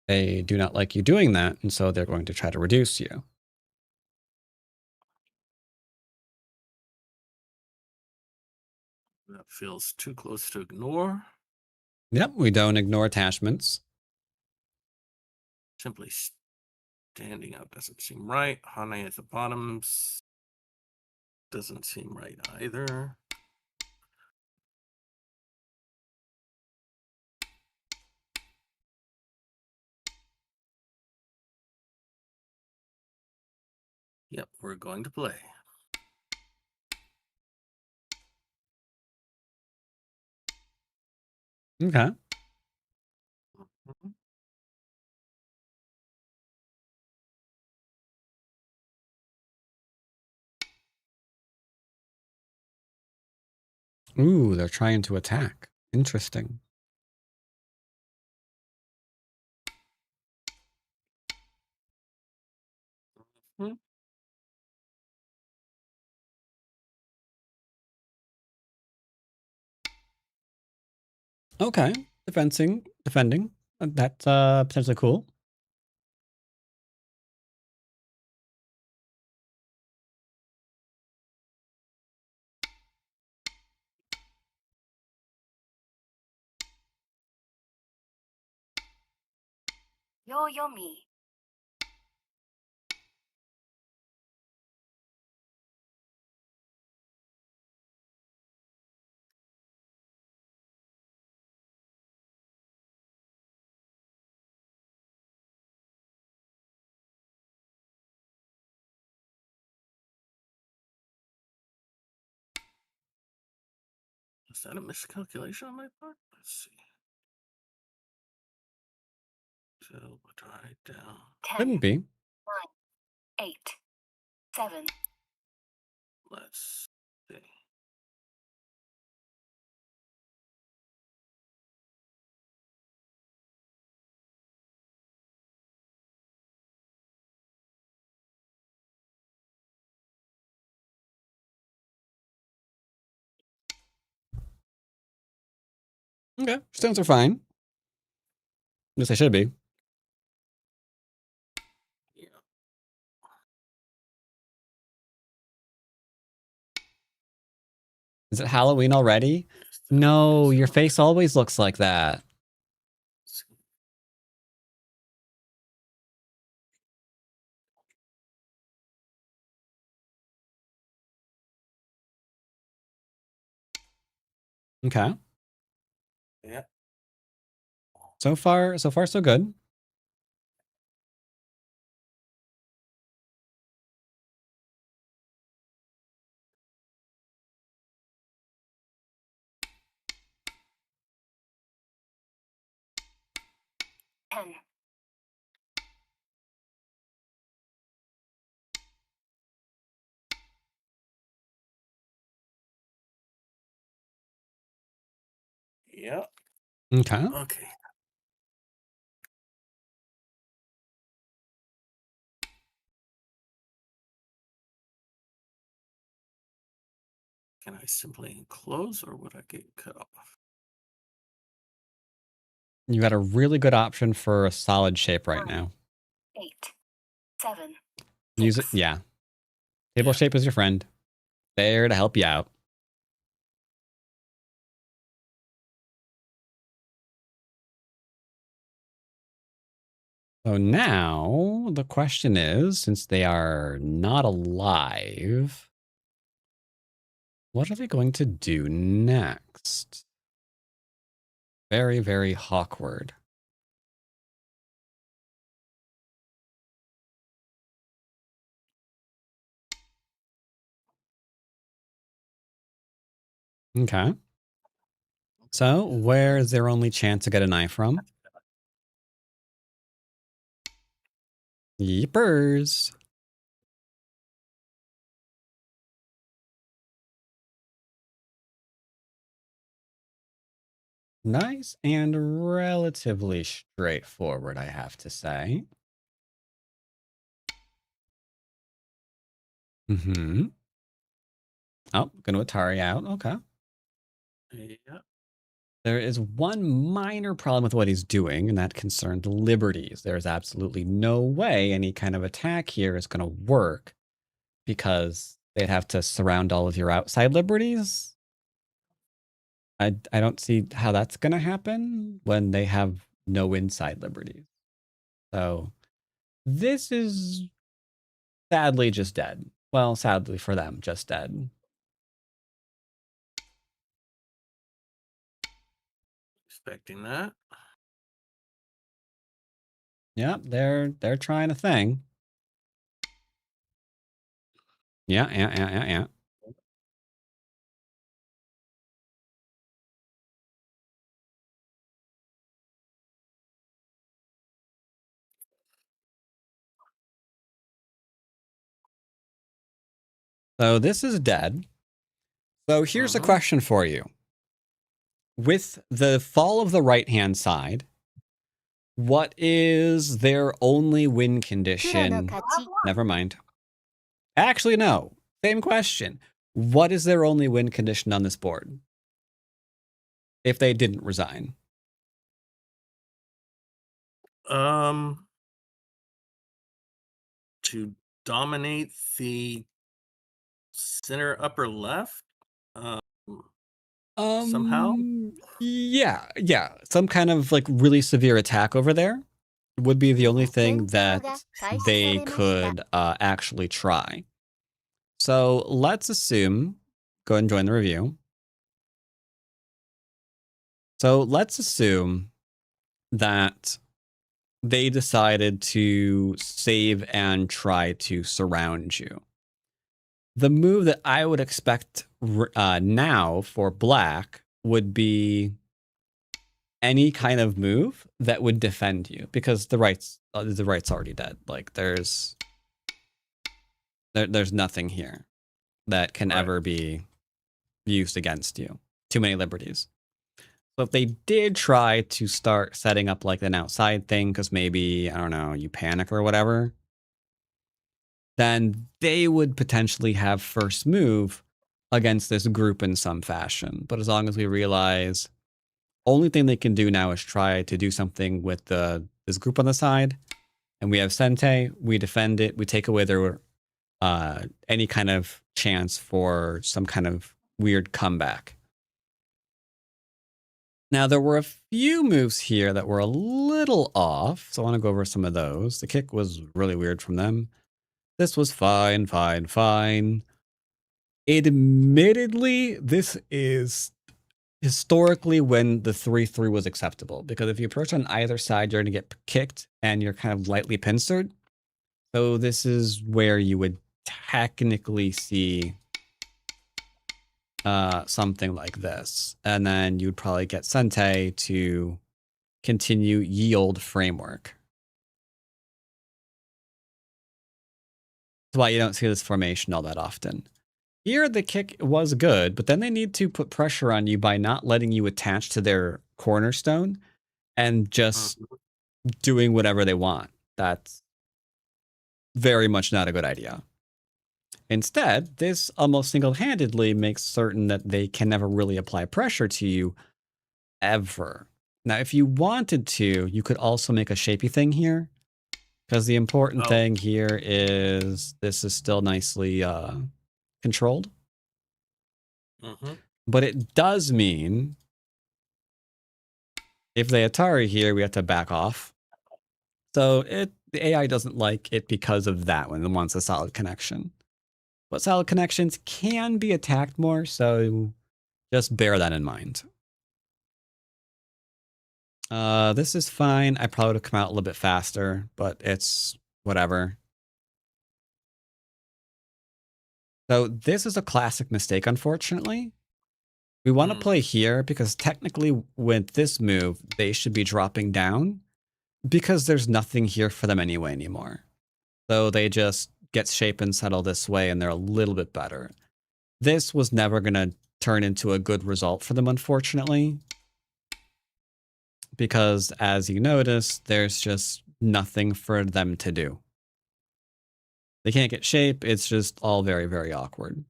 They do not like you doing that, and so they're going to try to reduce you. That feels too close to ignore. Yep, we don't ignore attachments. Simply standing up doesn't seem right. Honey at the bottoms doesn't seem right either. Yep, we're going to play. Okay. Mm-hmm. Ooh, they're trying to attack. Interesting. Mm-hmm. Okay, defending. That's potentially cool. Yo me. Is that a miscalculation on my part? Let's see. So we'll write down. 10, Couldn't be. 9, 8, 7, Let's see. Okay, stones are fine. At least they should be. Yeah. Is it Halloween already? Yes, No, your so- face always looks like that. Okay. Yeah. So far, so good. Ten. Yeah. Okay. Okay. Can I simply enclose or would I get cut off? You got a really good option for a solid shape right now. 8. 7. Use it. 6. Yeah. Table Yeah. shape is your friend. There to help you out. So now the question is, since they are not alive, what are they going to do next? Very, very awkward. Okay. So where is their only chance to get an eye from? Yeepers. Nice and relatively straightforward, I have to say. Mm-hmm. Oh, going to Atari out. Okay. Yeah. There is one minor problem with what he's doing, and that concerns liberties. There's absolutely no way any kind of attack here is going to work because they'd have to surround all of your outside liberties. I don't see how that's going to happen when they have no inside liberties. So this is sadly just dead. Well, sadly for them, just dead. Expecting that. Yeah, they're trying a thing. Yeah. So this is dead. So here's a question for you. With the fall of the right-hand side, what is their only win condition? Never mind. Actually, no. Same question. What is their only win condition on this board? If they didn't resign. To dominate the center upper left. Somehow. Yeah. Some kind of like really severe attack over there would be the only thing that they could actually try. So let's assume, go ahead and join the review. So let's assume that they decided to save and try to surround you. The move that I would expect now for black would be any kind of move that would defend you, because the right's already dead. Like there's nothing here. that can Right. ever be used against you. Too many liberties. So if they did try to start setting up like an outside thing, because maybe, I don't know, you panic or whatever, then they would potentially have first move against this group in some fashion. But as long as we realize only thing they can do now is try to do something with this group on the side, and we have Sente, we defend it, we take away their any kind of chance for some kind of weird comeback. Now, there were a few moves here that were a little off, so I want to go over some of those. The kick was really weird from them. This was fine. Admittedly, this is historically when the 3-3 was acceptable, because if you approach on either side, you're going to get kicked and you're kind of lightly pincered. So this is where you would technically see something like this. And then you'd probably get Sente to continue ye old framework. That's why you don't see this formation all that often. Here, the kick was good, but then they need to put pressure on you by not letting you attach to their cornerstone and just doing whatever they want. That's very much not a good idea. Instead, this almost single-handedly makes certain that they can never really apply pressure to you ever. Now, if you wanted to, you could also make a shapey thing here, because the important thing here is this is still nicely controlled. But it does mean if they Atari here, we have to back off. So the AI doesn't like it because of that one. It wants a solid connection. But solid connections can be attacked more, so just bear that in mind. This is fine. I probably would have come out a little bit faster, but it's whatever. So this is a classic mistake, unfortunately. We want to play here because technically with this move, they should be dropping down because there's nothing here for them anyway anymore. So they just get shape and settle this way and they're a little bit better. This was never going to turn into a good result for them, unfortunately. Because as you notice, there's just nothing for them to do. They can't get shape. It's just all very, very awkward.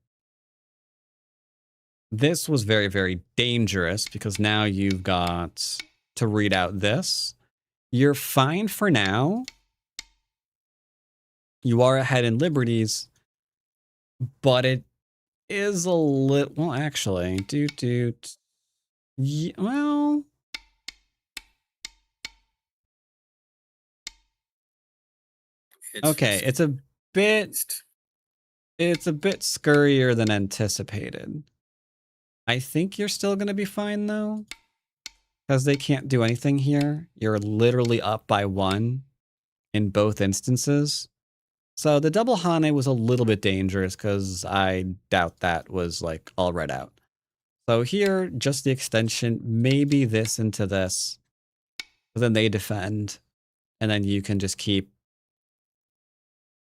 This was very, very dangerous because now you've got to read out this. You're fine for now. You are ahead in liberties, but it is a little, well, actually, yeah, well, okay, it's a bit scurrier than anticipated. I think you're still going to be fine, though, because they can't do anything here. You're literally up by 1 in both instances. So the double Hane was a little bit dangerous because I doubt that was like all read out. So here, just the extension, maybe this into this. But then they defend, and then you can just keep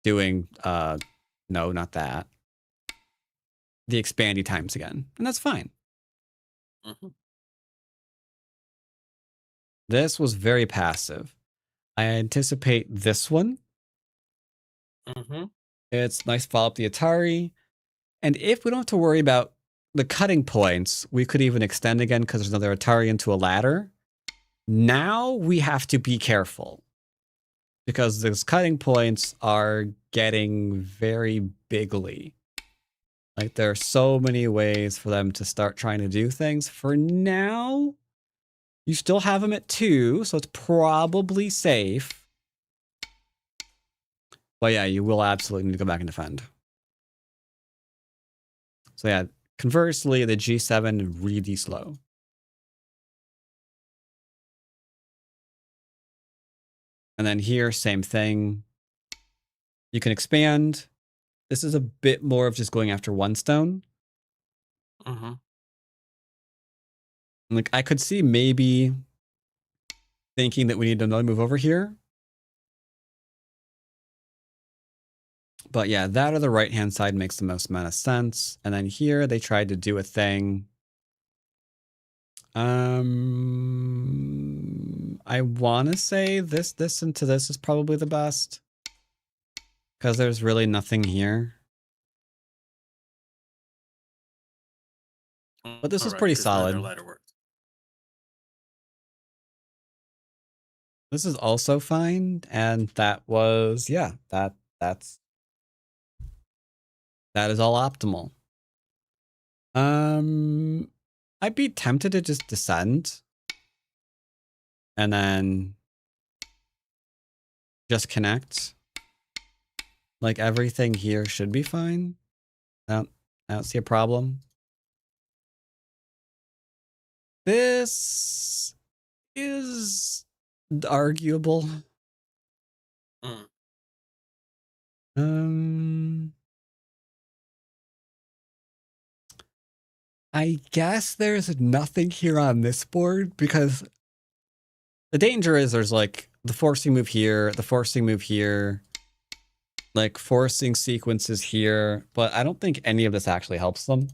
doing, no, not that. The expandy times again, and that's fine. This was very passive. I anticipate this one. It's nice to follow up the Atari. And if we don't have to worry about the cutting points, we could even extend again because there's another Atari into a ladder. Now we have to be careful because those cutting points are getting very bigly. Like there are so many ways for them to start trying to do things. For now, you still have them at 2, so it's probably safe. But yeah, you will absolutely need to go back and defend. So yeah, conversely, the G7 really slow. And then here, same thing. You can expand. This is a bit more of just going after 1 stone. Like I could see maybe thinking that we need another move over here. But yeah, that or the right-hand side makes the most amount of sense. And then here they tried to do a thing. I want to say this into this is probably the best. Because there's really nothing here. But this is Alright, pretty 'cause neither solid. ladder works. This is also fine, and that was that is all optimal. I'd be tempted to just descend and then just connect. Like everything here should be fine. I don't see a problem. This is arguable. I guess there's nothing here on this board because the danger is there's like the forcing move here, the forcing move here, like forcing sequences here, but I don't think any of this actually helps them.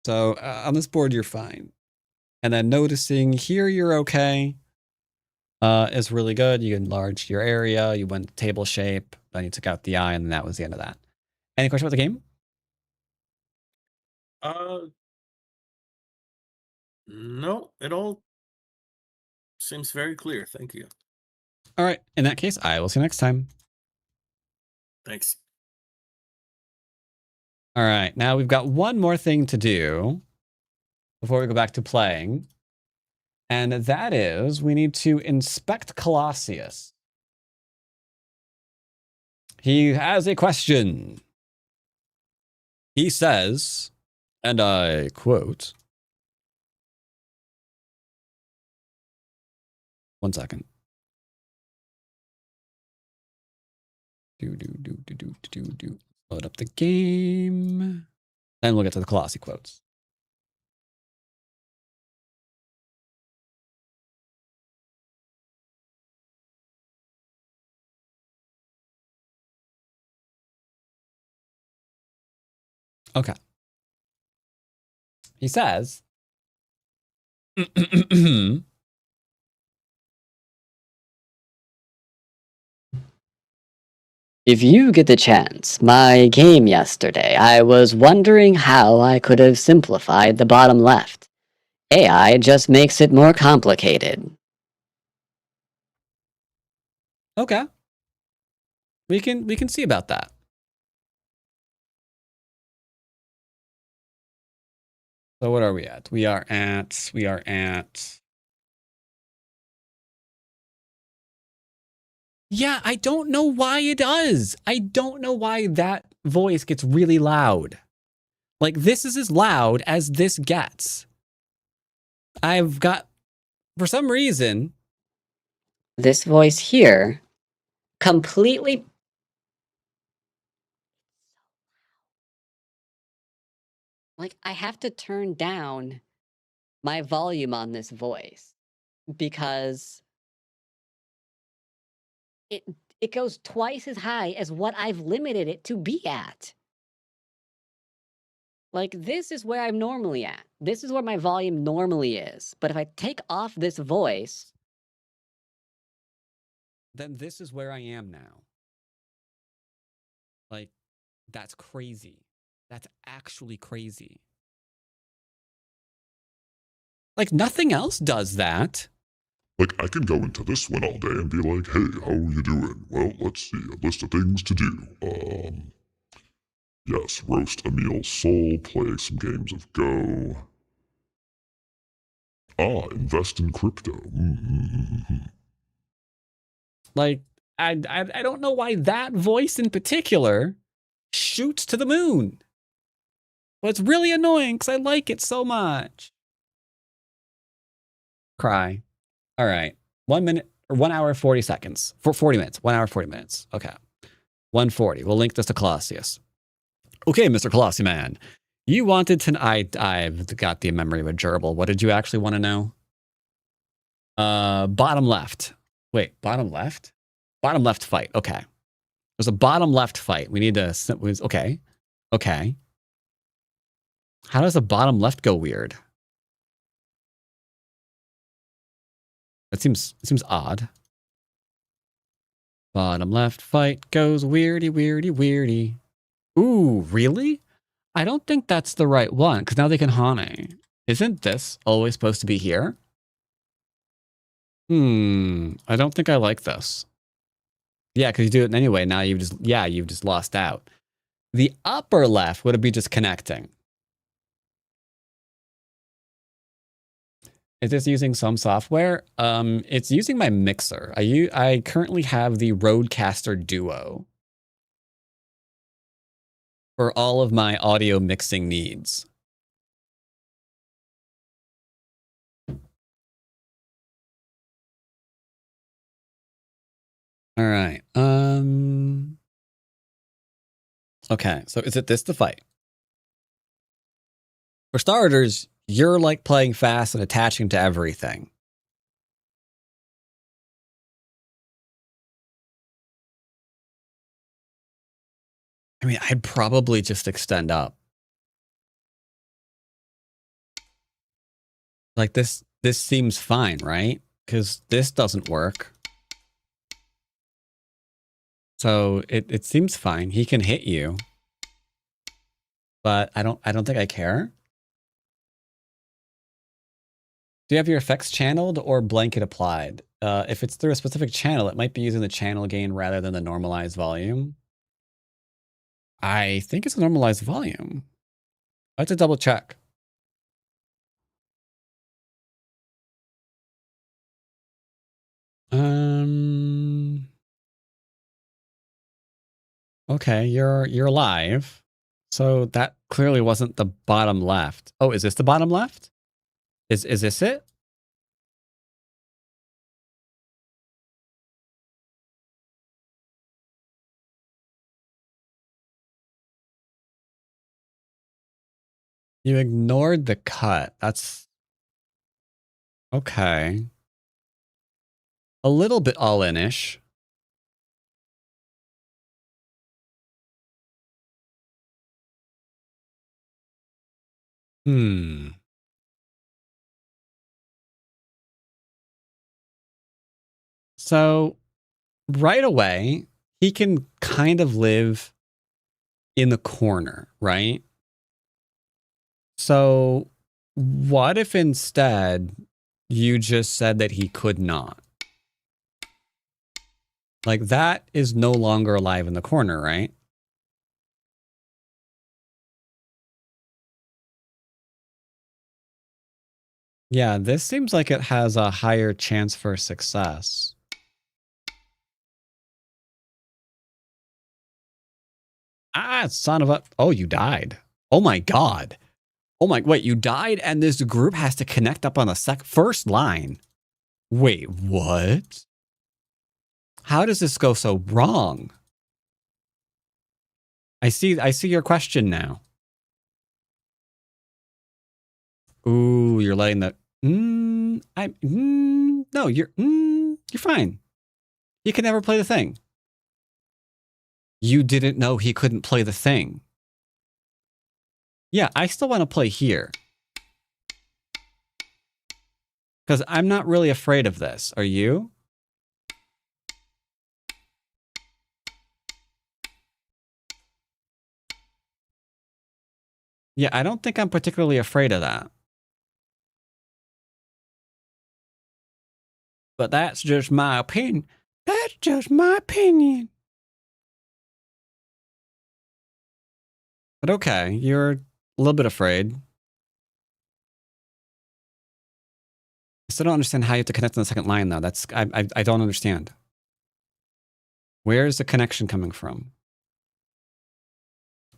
So on this board, you're fine. And then noticing here, you're okay. Is really good. You enlarged your area. You went table shape. Then you took out the eye, and then that was the end of that. Any question about the game? No, it all seems very clear. Thank you. All right. In that case, I will see you next time. Thanks. All right. Now we've got one more thing to do before we go back to playing. And that is we need to inspect Colossus. He has a question. He says, and I quote, one second. Load up the game. Then we'll get to the Colossi quotes. Okay. He says, If you get the chance, my game yesterday, I was wondering how I could have simplified the bottom left. AI just makes it more complicated. okay. We can see about that. So what are we at? We are at Yeah, I don't know why it does. I don't know why that voice gets really loud. Like, this is as loud as this gets. I've got, for some reason... This voice here completely... Like, I have to turn down my volume on this voice because it goes twice as high as what I've limited it to be at. Like, this is where I'm normally at. This is where my volume normally is. But if I take off this voice... Then this is where I am now. Like, that's crazy. That's actually crazy. Like, nothing else does that. Like, I can go into this one all day and be like, hey, how you doing? Well, let's see, a list of things to do. Yes, roast a meal soul, play some games of Go. Invest in crypto. Like, I don't know why that voice in particular shoots to the moon. But it's really annoying because I like it so much. Cry. All right. 1 minute or 1 hour 40 seconds. For 40 minutes. 1 hour 40 minutes. Okay. 140. We'll link this to Colossus. Okay, Mr. Colossi man. You wanted to... I've got the memory of a gerbil. What did you actually want to know? Bottom left. Wait, bottom left? Bottom left fight. Okay. There's a bottom left fight. We need to... Okay. Okay. How does the bottom left go weird? It seems odd. Bottom left fight goes weirdy, weirdy, weirdy. Ooh, really? I don't think that's the right one, because now they can Hane. Isn't this always supposed to be here? I don't think I like this. Yeah, because you do it anyway. Now you've just lost out. The upper left would it be just connecting? Is this using some software? It's using my mixer. I currently have the Rodecaster Duo for all of my audio mixing needs. All right. Okay, so is it this the fight? For starters, you're like playing fast and attaching to everything. I mean, I'd probably just extend up. Like this seems fine, right? Because this doesn't work. So it seems fine. He can hit you. But I don't think I care. Do you have your effects channeled or blanket applied? If it's through a specific channel, it might be using the channel gain rather than the normalized volume. I think it's a normalized volume. I have to double check. Okay, you're alive. So that clearly wasn't the bottom left. Oh, is this the bottom left? Is this it? You ignored the cut. That's okay. A little bit all-in-ish. So right away, he can kind of live in the corner, right? So what if instead you just said that he could not? Like that is no longer alive in the corner, right? Yeah, this seems like it has a higher chance for success. Ah, son of a... Oh, you died. Oh my God. Oh my... Wait, you died and this group has to connect up on the first line. Wait, what? How does this go so wrong? I see your question now. Ooh, you're letting the... no, you're fine. You can never play the thing. You didn't know he couldn't play the thing. Yeah, I still want to play here. Because I'm not really afraid of this. Are you? Yeah, I don't think I'm particularly afraid of that. But that's just my opinion. That's just my opinion. But okay, you're a little bit afraid. I still don't understand how you have to connect on the second line, though. That's I don't understand. Where's the connection coming from?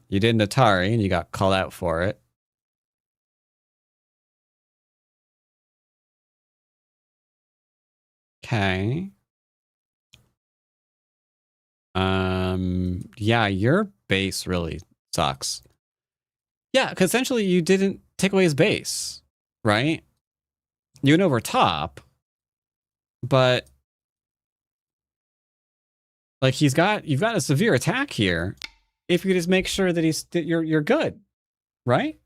You did an Atari, and you got called out for it. Okay. Yeah, your base really sucks. Yeah, because essentially you didn't take away his base, right? You went over top, but Like you've got a severe attack here. If you just make sure that you're good, right?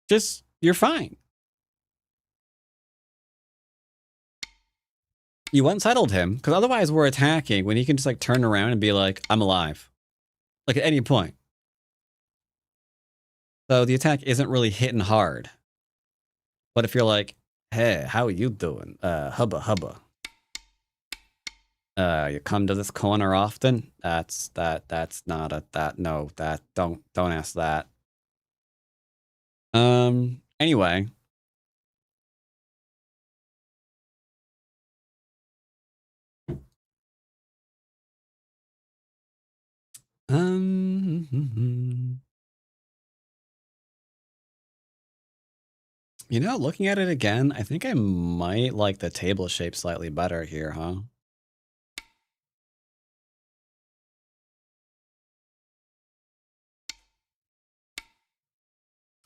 Just you're fine. You unsettled him because otherwise we're attacking when he can just like turn around and be like, I'm alive, like at any point. So the attack isn't really hitting hard. But if you're like, hey, how are you doing? Hubba hubba. You come to this corner often? That's not a no, don't ask that. Anyway. You know, looking at it again, I think I might like the table shape slightly better here, huh?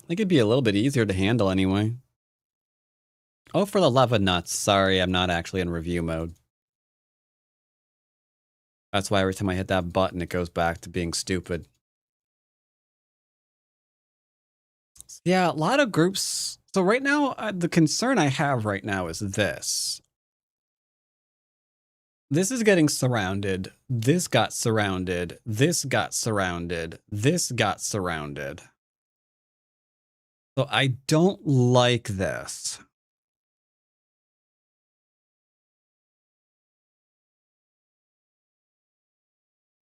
I think it'd be a little bit easier to handle anyway. Oh, for the love of nuts. Sorry, I'm not actually in review mode. That's why every time I hit that button, it goes back to being stupid. Yeah, a lot of groups. So right now, the concern I have right now is this. This is getting surrounded. This got surrounded. This got surrounded. This got surrounded. So I don't like this.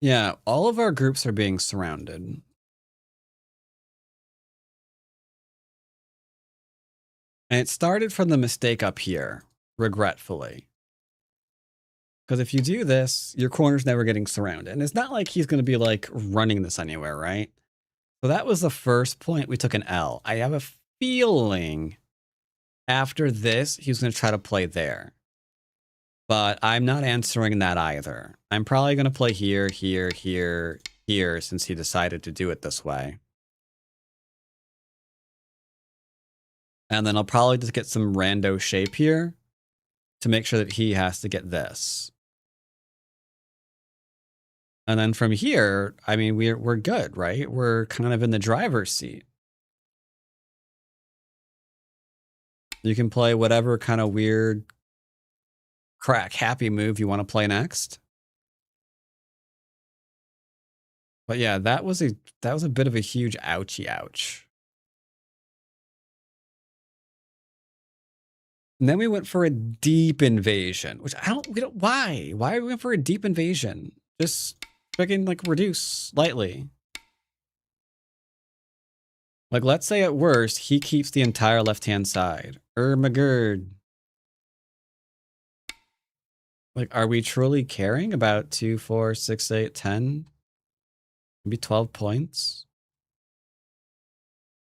Yeah, all of our groups are being surrounded. And it started from the mistake up here, regretfully. Because if you do this, your corner's never getting surrounded. And it's not like he's going to be like running this anywhere, right? So that was the first point. We took an L. I have a feeling after this, he's going to try to play there. But I'm not answering that either. I'm probably going to play here, here, here, here, since he decided to do it this way. And then I'll probably just get some rando shape here to make sure that he has to get this. And then from here, I mean, we're good, right? We're kind of in the driver's seat. You can play whatever kind of weird crack happy move you want to play next. But yeah, that was a bit of a huge ouchie ouch. And then we went for a deep invasion, which why? Why we went for a deep invasion? Just freaking like reduce slightly. Like, let's say at worst, he keeps the entire left-hand side. Magerd. Like, are we truly caring about 2, 4, 6, 8, 10? Maybe 12 points?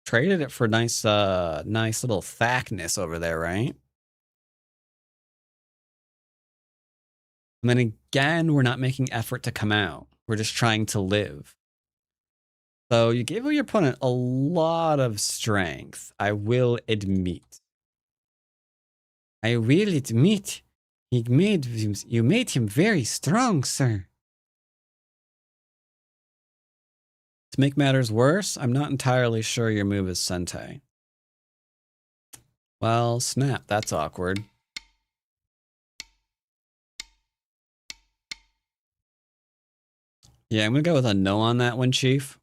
Traded it for nice little thickness over there, right? And then again, we're not making effort to come out. We're just trying to live. So you gave your opponent a lot of strength, I will admit. I will admit, you made him very strong, sir. To make matters worse, I'm not entirely sure your move is Sente. Well, snap, that's awkward. Yeah, I'm gonna go with a no on that one, Chief.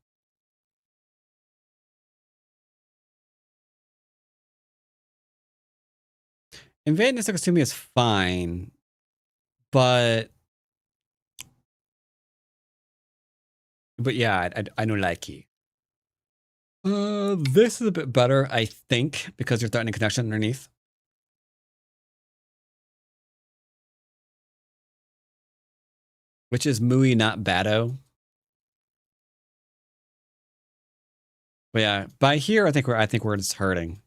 Invading this Akasumi is fine, but yeah, I don't like it. This is a bit better, I think, because you're threatening connection underneath. Which is Mui, not Bado. But yeah, by here, I think we're just hurting.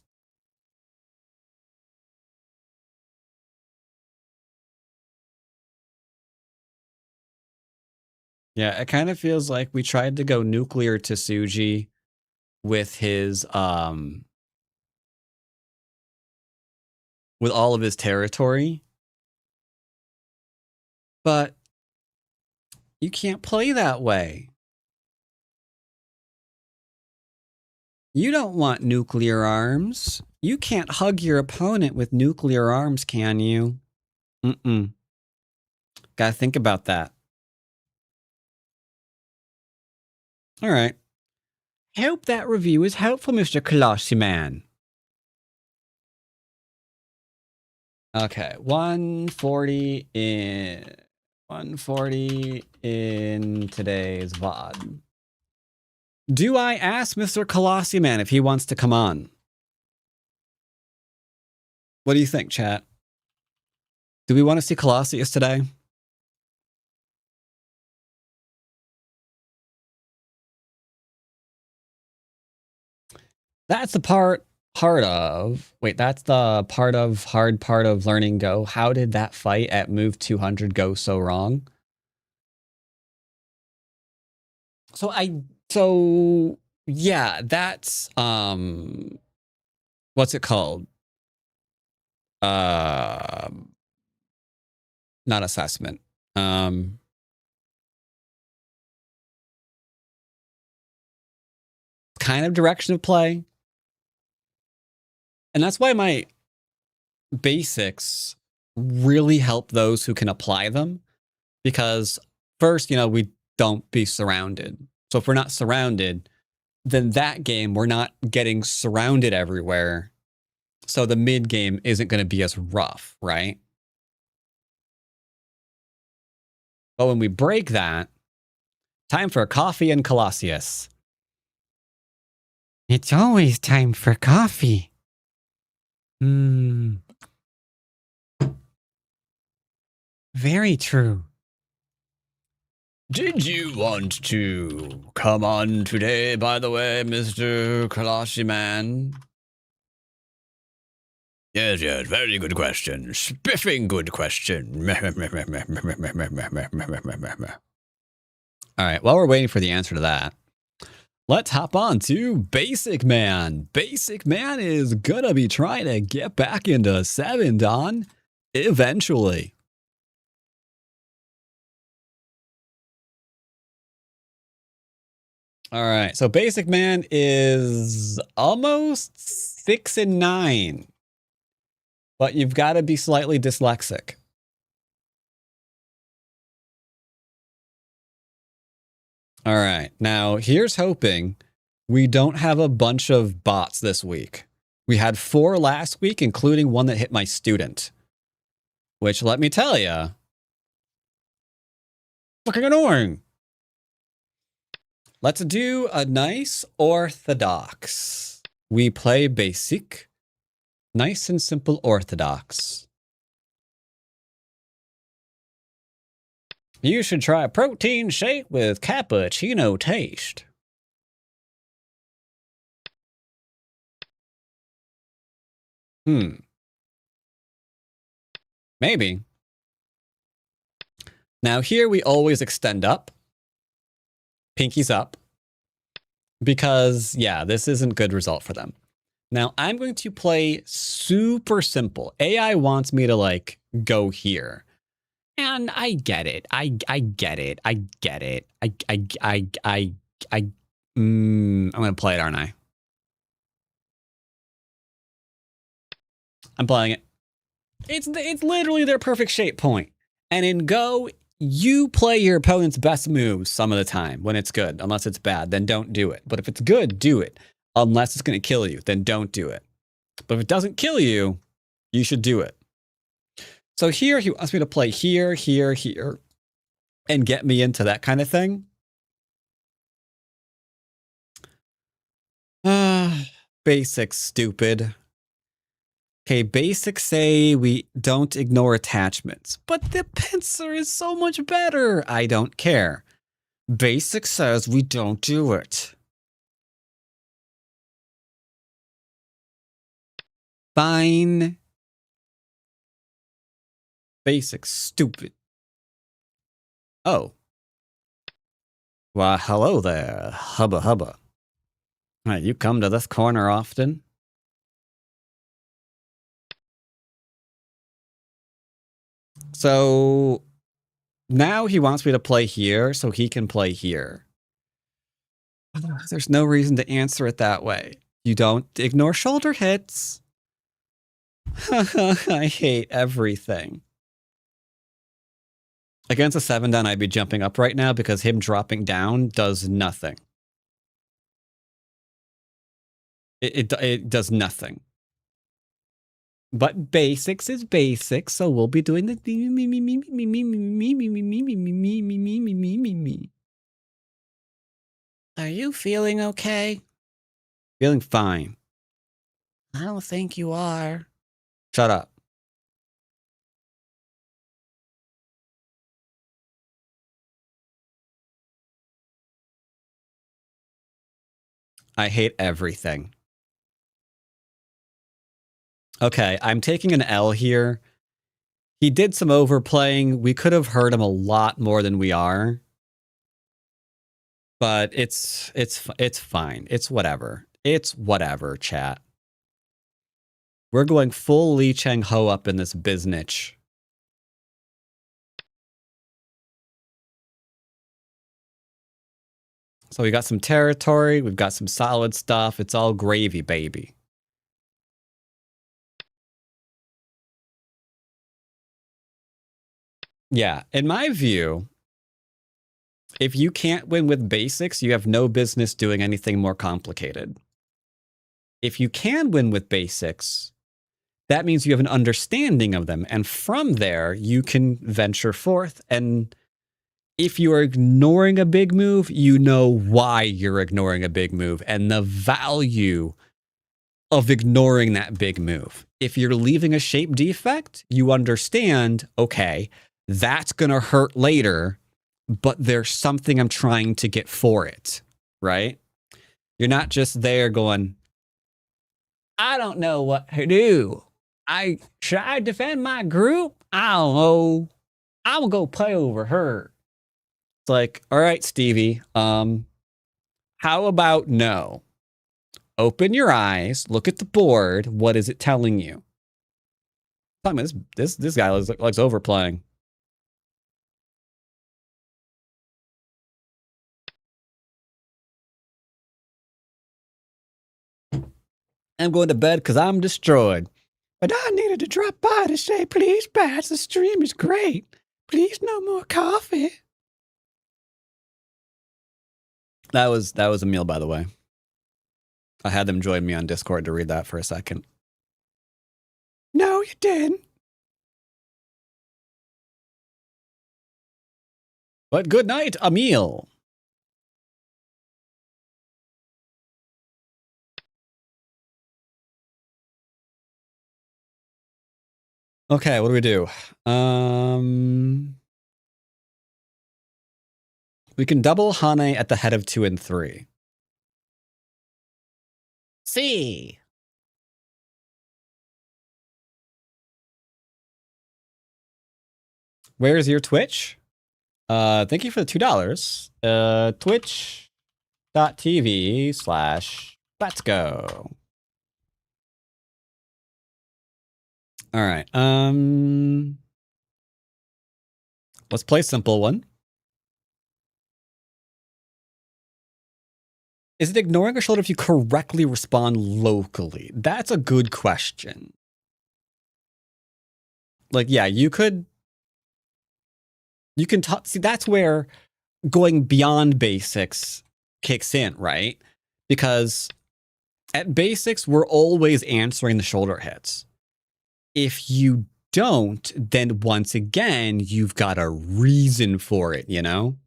Yeah, it kind of feels like we tried to go nuclear to Suji with his with all of his territory. But You can't play that way. You don't want nuclear arms. You can't hug your opponent with nuclear arms, can you? Mm-mm. Gotta think about that. All right. Hope that review is helpful, Mr. Colossi Man. Okay, 140 in today's VOD. Do I ask Mr. Colossi Man if he wants to come on? What do you think, chat? Do we want to see Colossus today? That's the part of... Wait, that's the hard part of learning Go. How did that fight at move 200 go so wrong? So yeah, that's what's it called? Not assessment. Kind of direction of play. And that's why my basics really help those who can apply them. Because first, we don't be surrounded. So if we're not surrounded, then that game, we're not getting surrounded everywhere. So the mid game isn't going to be as rough, right? But when we break that, time for coffee and Colossus. It's always time for coffee. Very true. Did you want to come on today, by the way, Mr. Colossi Man? Yes, very good question. Spiffing good question. All right, while we're waiting for the answer to that, let's hop on to Basic Man. Basic Man is gonna be trying to get back into 7 Dawn eventually. All right, so Basic Man is almost 6 and 9, but you've got to be slightly dyslexic. All right, now here's hoping we don't have a bunch of bots this week. We had 4 last week, including one that hit my student, which, let me tell you, fucking annoying. Let's do a nice orthodox. We play basic. Nice and simple orthodox. You should try a protein shake with cappuccino taste. Maybe. Now here we always extend up. Pinkies up. Because, yeah, this isn't good result for them. Now, I'm going to play super simple. AI wants me to, go here. And I get it. I get it. I'm going to play it, aren't I? I'm playing it. It's literally their perfect shape point. And in Go, you play your opponent's best moves some of the time when it's good. Unless it's bad, then don't do it. But if it's good, do it. Unless it's going to kill you, then don't do it. But if it doesn't kill you, you should do it. So here, he wants me to play here, here, here, and get me into that kind of thing. Basic, stupid. Okay, basics say we don't ignore attachments, but the pincer is so much better. I don't care. Basic says we don't do it. Fine. Basic, stupid. Oh. Why, hello there, hubba hubba. You come to this corner often? So, Now he wants me to play here so he can play here. There's no reason to answer it that way. You don't ignore shoulder hits. I hate everything. Against a 7 down, I'd be jumping up right now because him dropping down does nothing. It does nothing. But basics is basics, so we'll be doing the me. Are you feeling okay? Feeling fine. I don't think you are. Shut up. I hate everything. Okay, I'm taking an L here. He did some overplaying. We could have hurt him a lot more than we are. But it's fine. It's whatever. It's whatever, chat. We're going full Lee Chang Ho up in this biznitch. So we got some territory. We've got some solid stuff. It's all gravy, baby. Yeah, in my view, if you can't win with basics, you have no business doing anything more complicated. If you can win with basics, that means you have an understanding of them. And from there, you can venture forth. And if you are ignoring a big move, you know why you're ignoring a big move and the value of ignoring that big move. If you're leaving a shape defect, you understand, okay, that's going to hurt later, but there's something I'm trying to get for it, right? You're not just there going, I don't know what to do. Should I defend my group? I don't know. I will go play over her. It's like, all right, Stevie, how about no? Open your eyes, look at the board. What is it telling you? I mean, this guy likes overplaying. I'm going to bed because I'm destroyed. But I needed to drop by to say, please, Bats, the stream is great. Please, no more coffee. That was Emil, by the way. I had them join me on Discord to read that for a second. No, you didn't. But good night, Emil. Okay, what do we do? We can double Hane at the head of 2 and 3. See. Where's your Twitch? Thank you for the $2. Twitch.tv/Let's Go. All right. Let's play a simple one. Is it ignoring a shoulder if you correctly respond locally? That's a good question. Like, yeah, you can talk. See, that's where going beyond basics kicks in, right? Because at basics, we're always answering the shoulder hits. If you don't, then once again, you've got a reason for it, you know?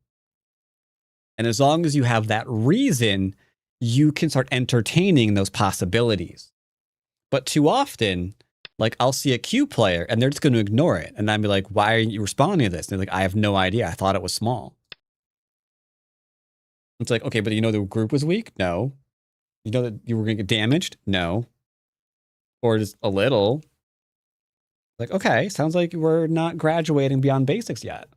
And as long as you have that reason, you can start entertaining those possibilities. But too often, like, I'll see a Q player and they're just going to ignore it. And I'd be like, why are you responding to this? And they're like, I have no idea. I thought it was small. It's like, okay, but you know the group was weak? No. You know that you were going to get damaged? No. Or just a little. Like, okay, sounds like we're not graduating beyond basics yet.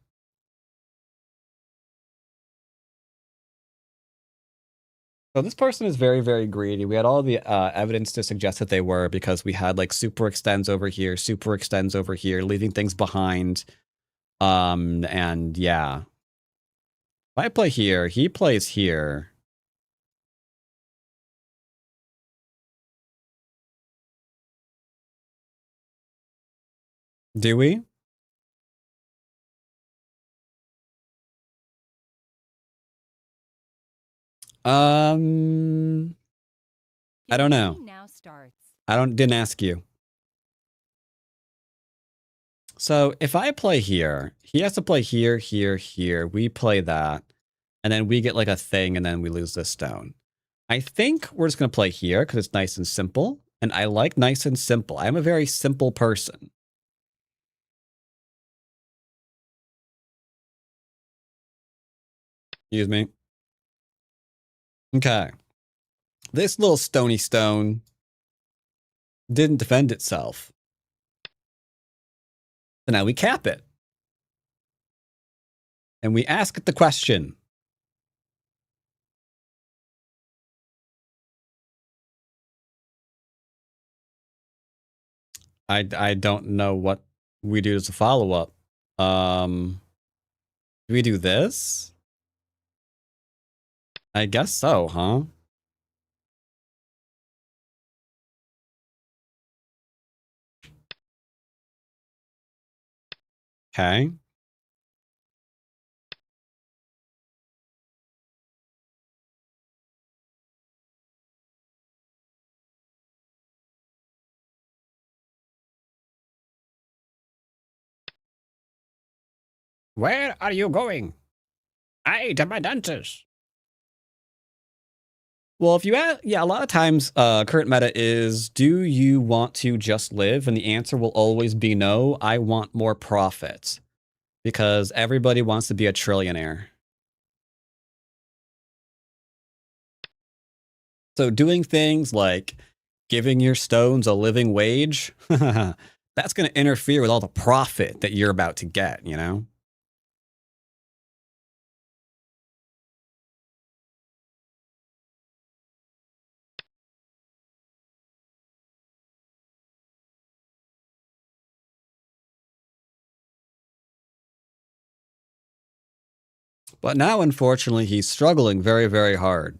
So this person is very, very greedy. We had all the evidence to suggest that they were, because we had like super extends over here, leaving things behind. And yeah. If I play here, he plays here. Do we? I don't know. Now starts. Didn't ask you. So if I play here, he has to play here, here, here. We play that. And then we get like a thing and then we lose this stone. I think we're just going to play here because it's nice and simple. And I like nice and simple. I'm a very simple person. Excuse me. Okay. This little stony stone didn't defend itself. So now we cap it. And we ask it the question. I don't know what we do as a follow-up. Do we do this? I guess so, huh? Okay. Where are you going? To my dentist. Well, if you ask, yeah, a lot of times current meta is, do you want to just live? And the answer will always be no, I want more profits. Because everybody wants to be a trillionaire. So doing things like giving your stones a living wage, that's going to interfere with all the profit that you're about to get, you know? But now, unfortunately, he's struggling very, very hard.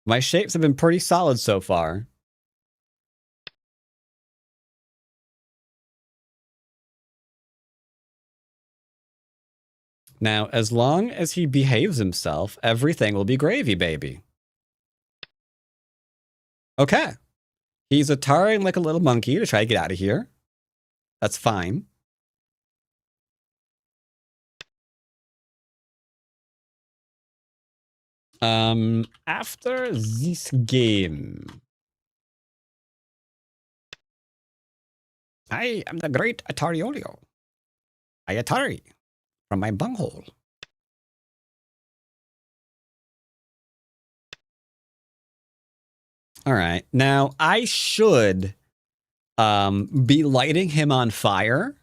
My shapes have been pretty solid so far. Now, as long as he behaves himself, everything will be gravy, baby. Okay. He's Ataring like a little monkey to try to get out of here. That's fine. After this game, I am the great Atariolio. I Atari from my bunghole. all right. Now, I should be lighting him on fire.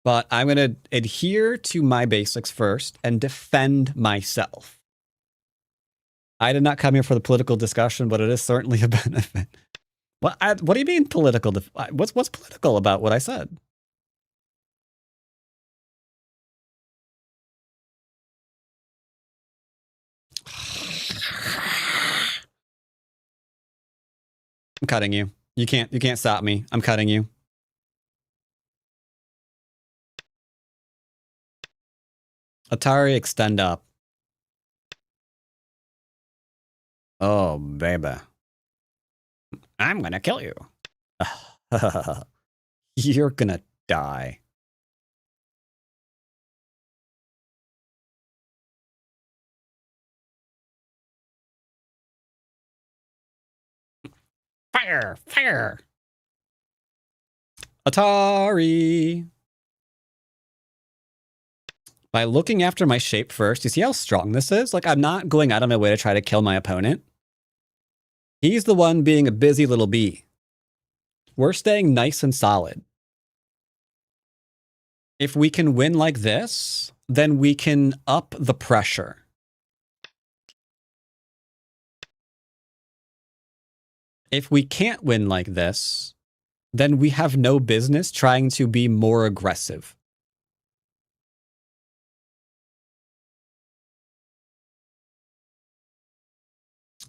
But I'm going to adhere to my basics first and defend myself. I did not come here for the political discussion, but it is certainly a benefit. What do you mean political? What's political about what I said? I'm cutting you. You can't stop me. I'm cutting you. Atari, extend up. Oh, baby. I'm gonna kill you. You're gonna die. Fire! Fire! Atari! By looking after my shape first, you see how strong this is? Like, I'm not going out of my way to try to kill my opponent. He's the one being a busy little bee. We're staying nice and solid. If we can win like this, then we can up the pressure. If we can't win like this, then we have no business trying to be more aggressive.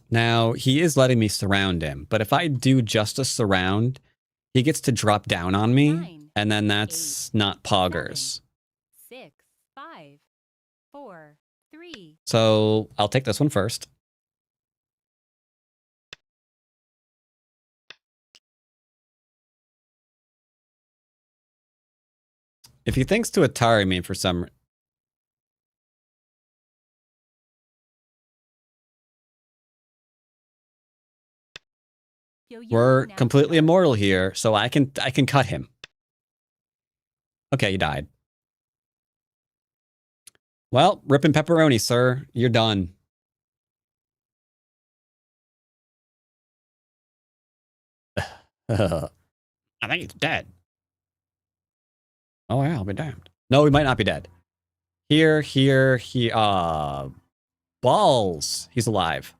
Now, he is letting me surround him, but if I do just a surround, he gets to drop down on me, 9, and then that's 8, not poggers. 6, 5, 4, 3. So I'll take this one first. If he thinks to Atari me for some... We're completely immortal here, so I can cut him. Okay, he died. Well, ripping pepperoni, sir. You're done. I think he's dead. Oh, yeah, I'll be damned. No, he might not be dead. Here, balls. He's alive.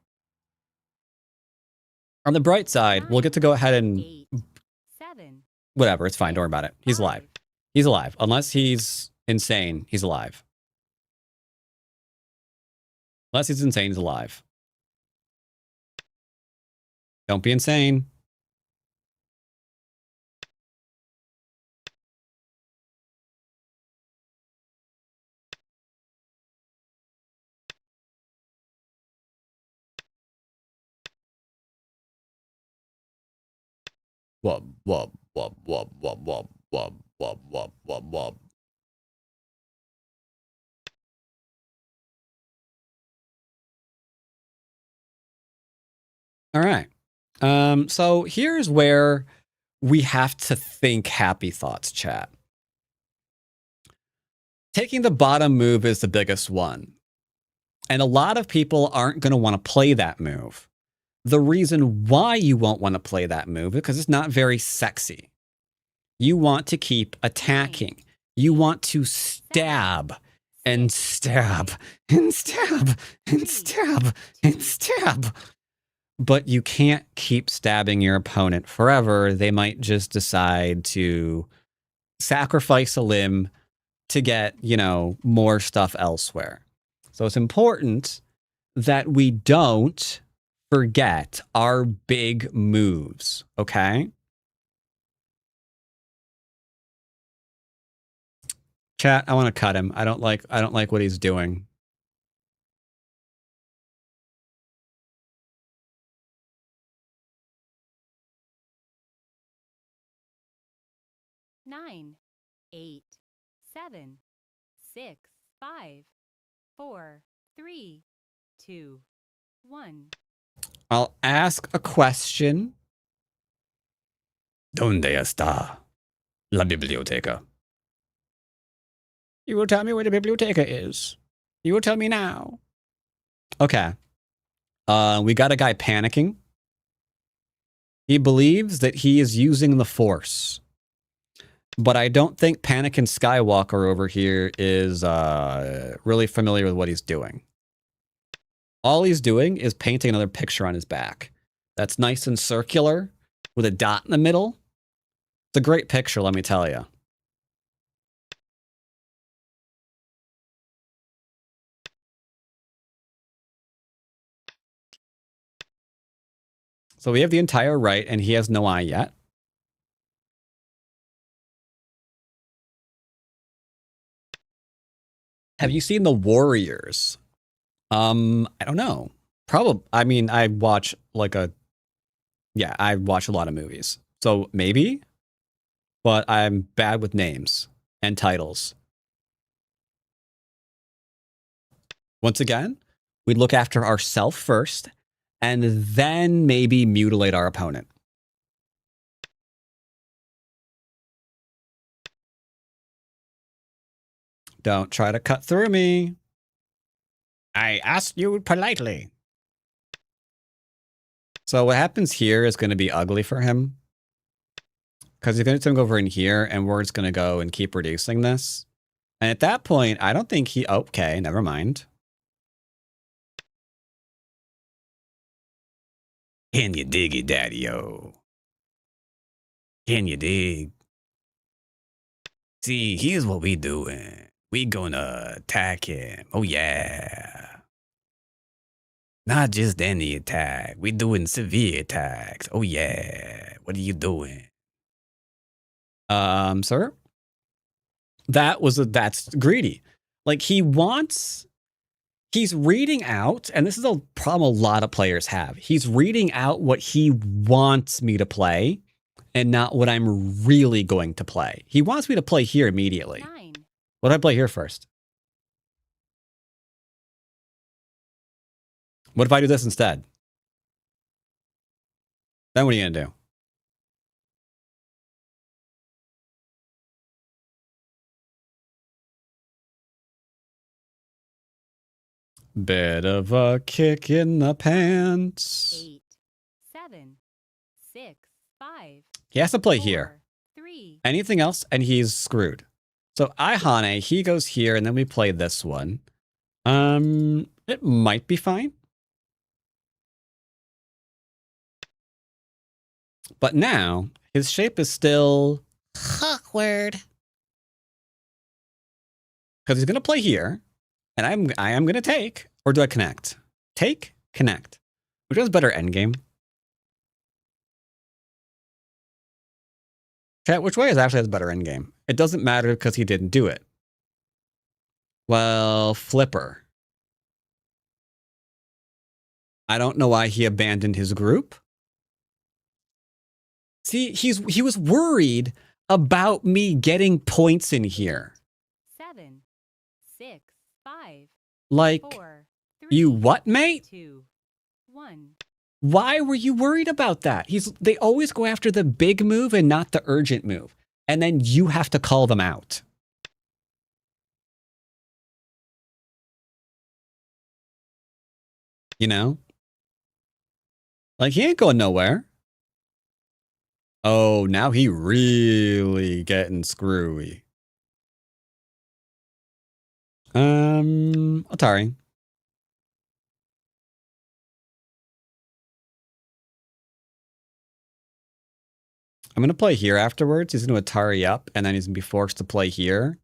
On the bright side, we'll get to go ahead and... 8, 7. Whatever, it's fine. Don't worry about it. He's alive. He's alive. Unless he's insane, he's alive. Unless he's insane, he's alive. Don't be insane. Wub, wub, wub, wub, wub, wub, wub, wub, wub, wub, wub. All right. So here's where we have to think happy thoughts, chat. Taking the bottom move is the biggest one. And a lot of people aren't going to want to play that move. The reason why you won't want to play that move is because it's not very sexy. You want to keep attacking. You want to stab and stab and stab and stab and stab. But you can't keep stabbing your opponent forever. They might just decide to sacrifice a limb to get, more stuff elsewhere. So it's important that we don't forget our big moves, okay? Chat, I want to cut him. I don't like what he's doing. Nine, 8, 7, 6, 5, 4, 3, 2, 1. I'll ask a question. ¿Dónde está la biblioteca? You will tell me where the biblioteca is. You will tell me now. Okay. We got a guy panicking. He believes that he is using the Force. But I don't think Panic and Skywalker over here is really familiar with what he's doing. All he's doing is painting another picture on his back. That's nice and circular with a dot in the middle. It's a great picture, let me tell you. So we have the entire right, and he has no eye yet. Have you seen The Warriors? I don't know. Probably. I mean, I watch I watch a lot of movies. So maybe, but I'm bad with names and titles. Once again, we look after ourselves first and then maybe mutilate our opponent. Don't try to cut through me. I asked you politely. So what happens here is going to be ugly for him. Because he's going to go over in here, and we're just going to go and keep reducing this. And at that point, I don't think he... Okay, never mind. Can you dig it, daddy-o? Can you dig? See, here's what we doing. We gonna attack him. Oh, yeah. Not just any attack. We doing severe attacks. Oh, yeah. What are you doing? Sir? That's greedy. Like, he's reading out, and this is a problem a lot of players have. He's reading out what he wants me to play and not what I'm really going to play. He wants me to play here immediately. 9, What do I play here first? What if I do this instead? Then what are you going to do? Bit of a kick in the pants. 8, 7, 6, 5. He has to play here. 3. Anything else, and he's screwed. So Ihane, he goes here, and then we play this one. It might be fine. But now, his shape is still Awkward. because he's going to play here, and I am going to take, or do I connect? Take, connect. Which has better endgame? Chat, which way is actually has better endgame? It doesn't matter because he didn't do it. Well, Flipper. I don't know why he abandoned his group. See, he was worried about me getting points in here. 7, 6, 5, Like, 4, 3, you what, mate? 2, 1. Why were you worried about that? They always go after the big move and not the urgent move. And then you have to call them out. You know? Like, he ain't going nowhere. Oh, now he really getting screwy. Atari. I'm going to play here afterwards. He's going to Atari up, and then he's going to be forced to play here.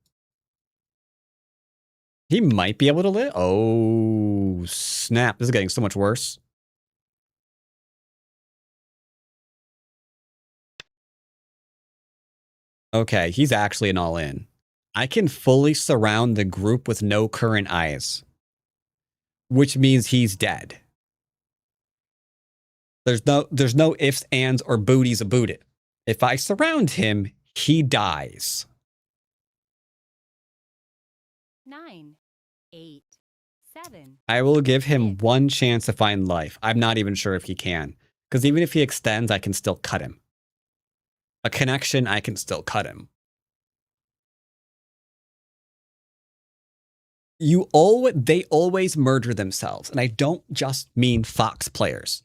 He might be able to live. Oh, snap. This is getting so much worse. Okay, he's actually an all-in. I can fully surround the group with no current eyes, which means he's dead. There's no ifs, ands, or booties about it. If I surround him, he dies. 9, 8, 7. I will give him one chance to find life. I'm not even sure if he can. Because even if he extends, I can still cut him. A connection, I can still cut him. They always murder themselves. And I don't just mean Fox players.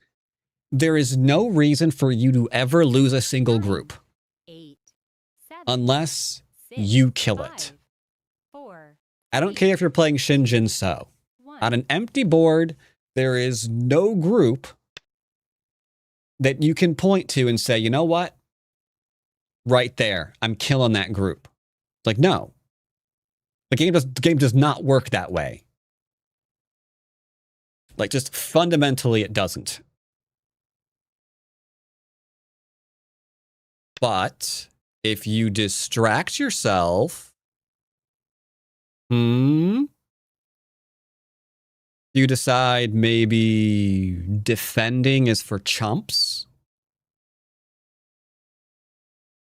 There is no reason for you to ever lose a single group. 8, 7, Unless 6, you kill 5, it. 4, I don't care if you're playing Shinjin So. 1. On an empty board, there is no group that you can point to and say, you know what? Right there, I'm killing that group. It's like, no. The game does not work that way. Like, just fundamentally, it doesn't. But if you distract yourself, you decide maybe defending is for chumps,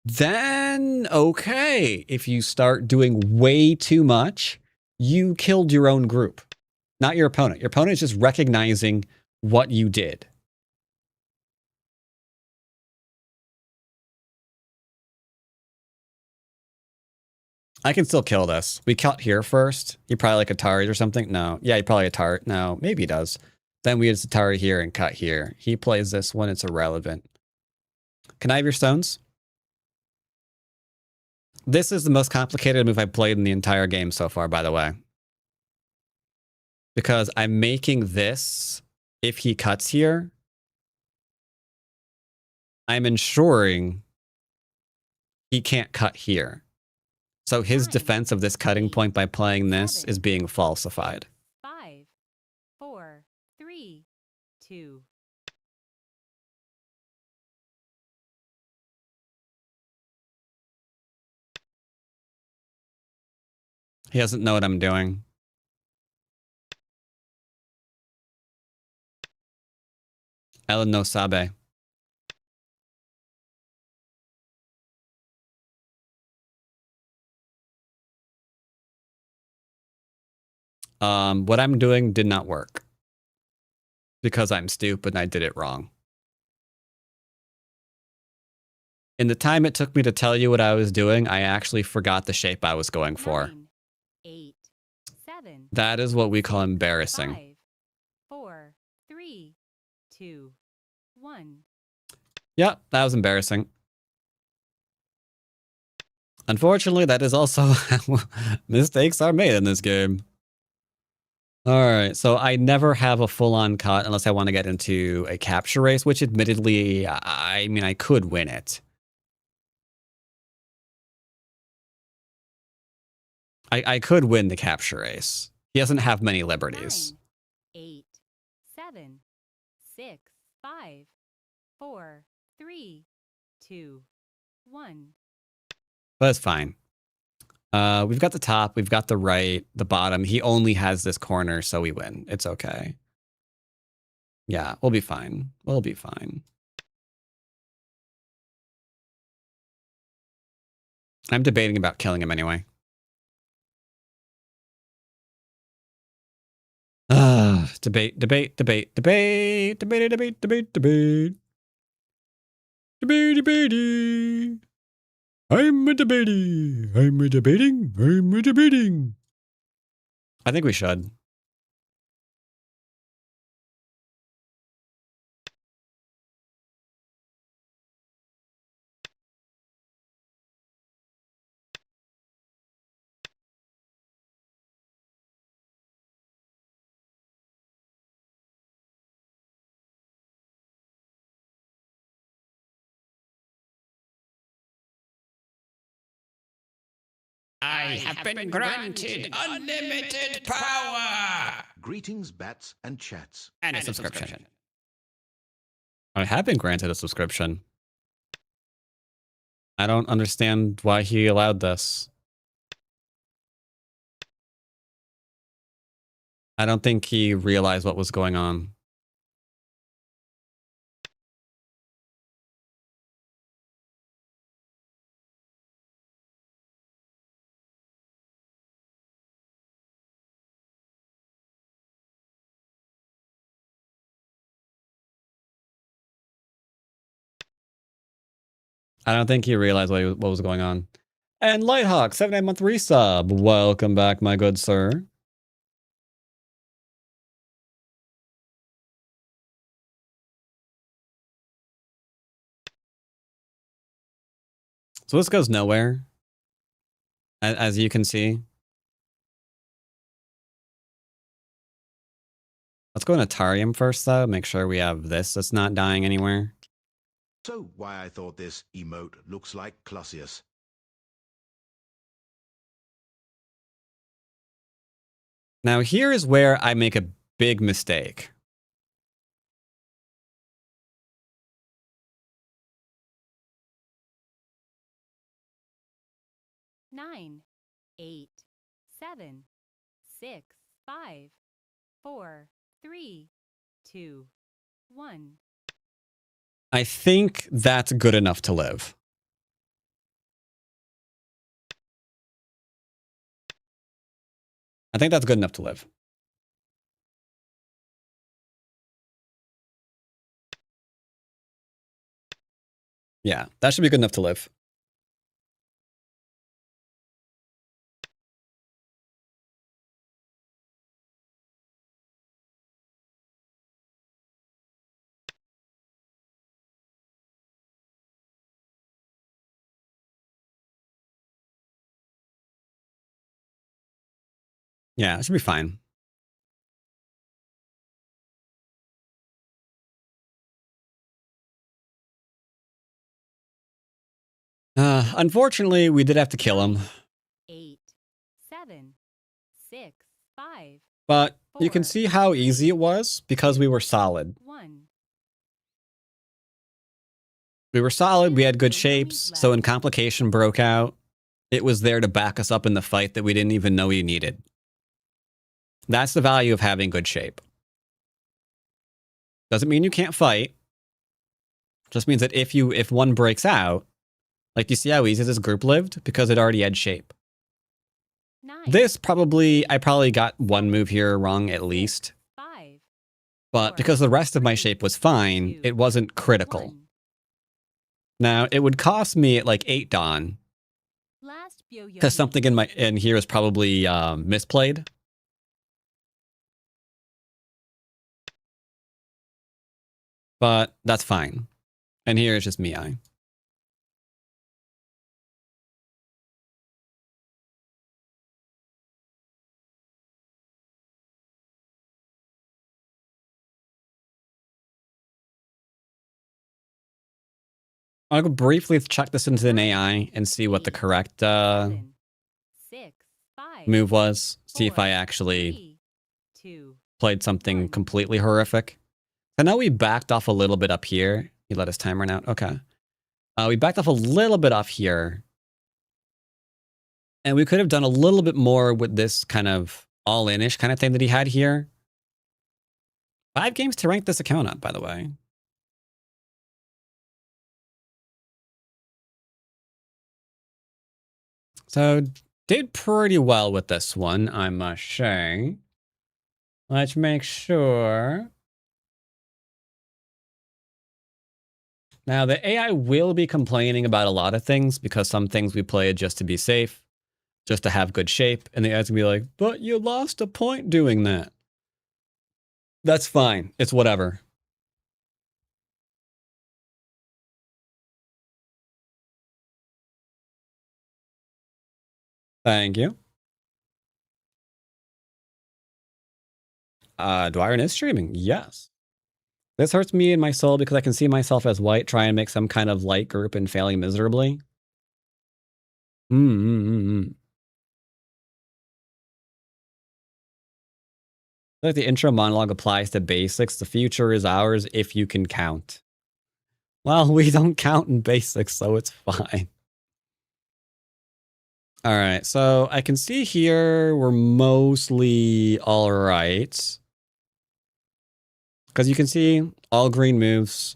then okay. If you start doing way too much, you killed your own group, not your opponent. Your opponent is just recognizing what you did. I can still kill this. We cut here first. He probably like Atari or something. No. Yeah, he probably Atari. No, maybe he does. Then we just Atari here and cut here. He plays this one. It's irrelevant. Can I have your stones? This is the most complicated move I've played in the entire game so far, by the way. Because I'm making this, if he cuts here, I'm ensuring he can't cut here. So his 9, defense of this cutting 8, point by playing this 7, is being falsified. 5, 4, 3, 2. He doesn't know what I'm doing. Ellen no sabe. What I'm doing did not work. Because I'm stupid and I did it wrong. In the time it took me to tell you what I was doing, I actually forgot the shape I was going for. 9, 8, 7, That is what we call embarrassing. 5, 4, 3, 2, 1. Yep, that was embarrassing. Unfortunately, that is also how mistakes are made in this game. Alright, so I never have a full-on cut unless I want to get into a capture race, which admittedly, I mean, I could win it. I could win the capture race. He doesn't have many liberties. 9, 8, 7, 6, 5, 4, 3, 2, 1. But it's fine. We've got the top, we've got the right, the bottom. He only has this corner, so we win. It's okay. Yeah, we'll be fine. We'll be fine. I'm debating about killing him anyway. Debate, debate, debate, debate, debate, debate, debate, debate. Debate, debating. I'm a debating. I'm a debating. I'm a debating. I think we should. I have been granted unlimited power. Greetings, bats and chats. And a subscription. I have been granted a subscription. I don't understand why he allowed this. I don't think he realized what was going on. I don't think he realized what was going on. And Lighthawk, 7-month resub. Welcome back, my good sir. So this goes nowhere, as you can see. Let's go into Tarium first, though. Make sure we have this that's not dying anywhere. So why I thought this emote looks like Clusius. Now, here is where I make a big mistake. Nine, 8, 7, 6, 5, 4, 3, 2, 1. I think that's good enough to live. I think that's good enough to live. Yeah, that should be good enough to live. Yeah, it should be fine. unfortunately, we did have to kill him. 8, 7, 6, 5, But you can 4, see how easy it was because we were solid. 1. We were solid, we had good Zero dummies shapes, left. so when complication broke out, it was there to back us up in the fight that we didn't even know we needed. That's the value of having good shape. Doesn't mean you can't fight. Just means that if one breaks out, like you see how easy this group lived because it already had shape. 9, This I probably got one move here wrong at least, 5, but 4, because the rest of my 3, shape was fine, 2, it wasn't critical. 1. Now, it would cost me at like 8 Dawn, Last yo-yo. because something in here is probably misplayed. But that's fine. And here is just Miai. I'll go briefly check this into an AI and see what the correct 7, 6, 5, move was. See if 4, I actually 3, 2. played something 1. completely horrific. I know we backed off a little bit up here. You let his timer run out? Okay. We backed off a little bit off here. And we could have done a little bit more with this kind of all-in-ish kind of thing that he had here. 5 games to rank this account up, by the way. So, did pretty well with this one, I must say. Let's make sure. Now, the AI will be complaining about a lot of things because some things we played just to be safe, just to have good shape. And the AI's gonna be like, but you lost a point doing that. That's fine. It's whatever. Thank you. Dwyrin is streaming. Yes. This hurts me in my soul because I can see myself as white trying to make some kind of light group and failing miserably. Like the intro monologue applies to basics. The future is ours if you can count. Well, we don't count in basics, so it's fine. All right, so I can see here we're mostly all right. Because you can see all green moves.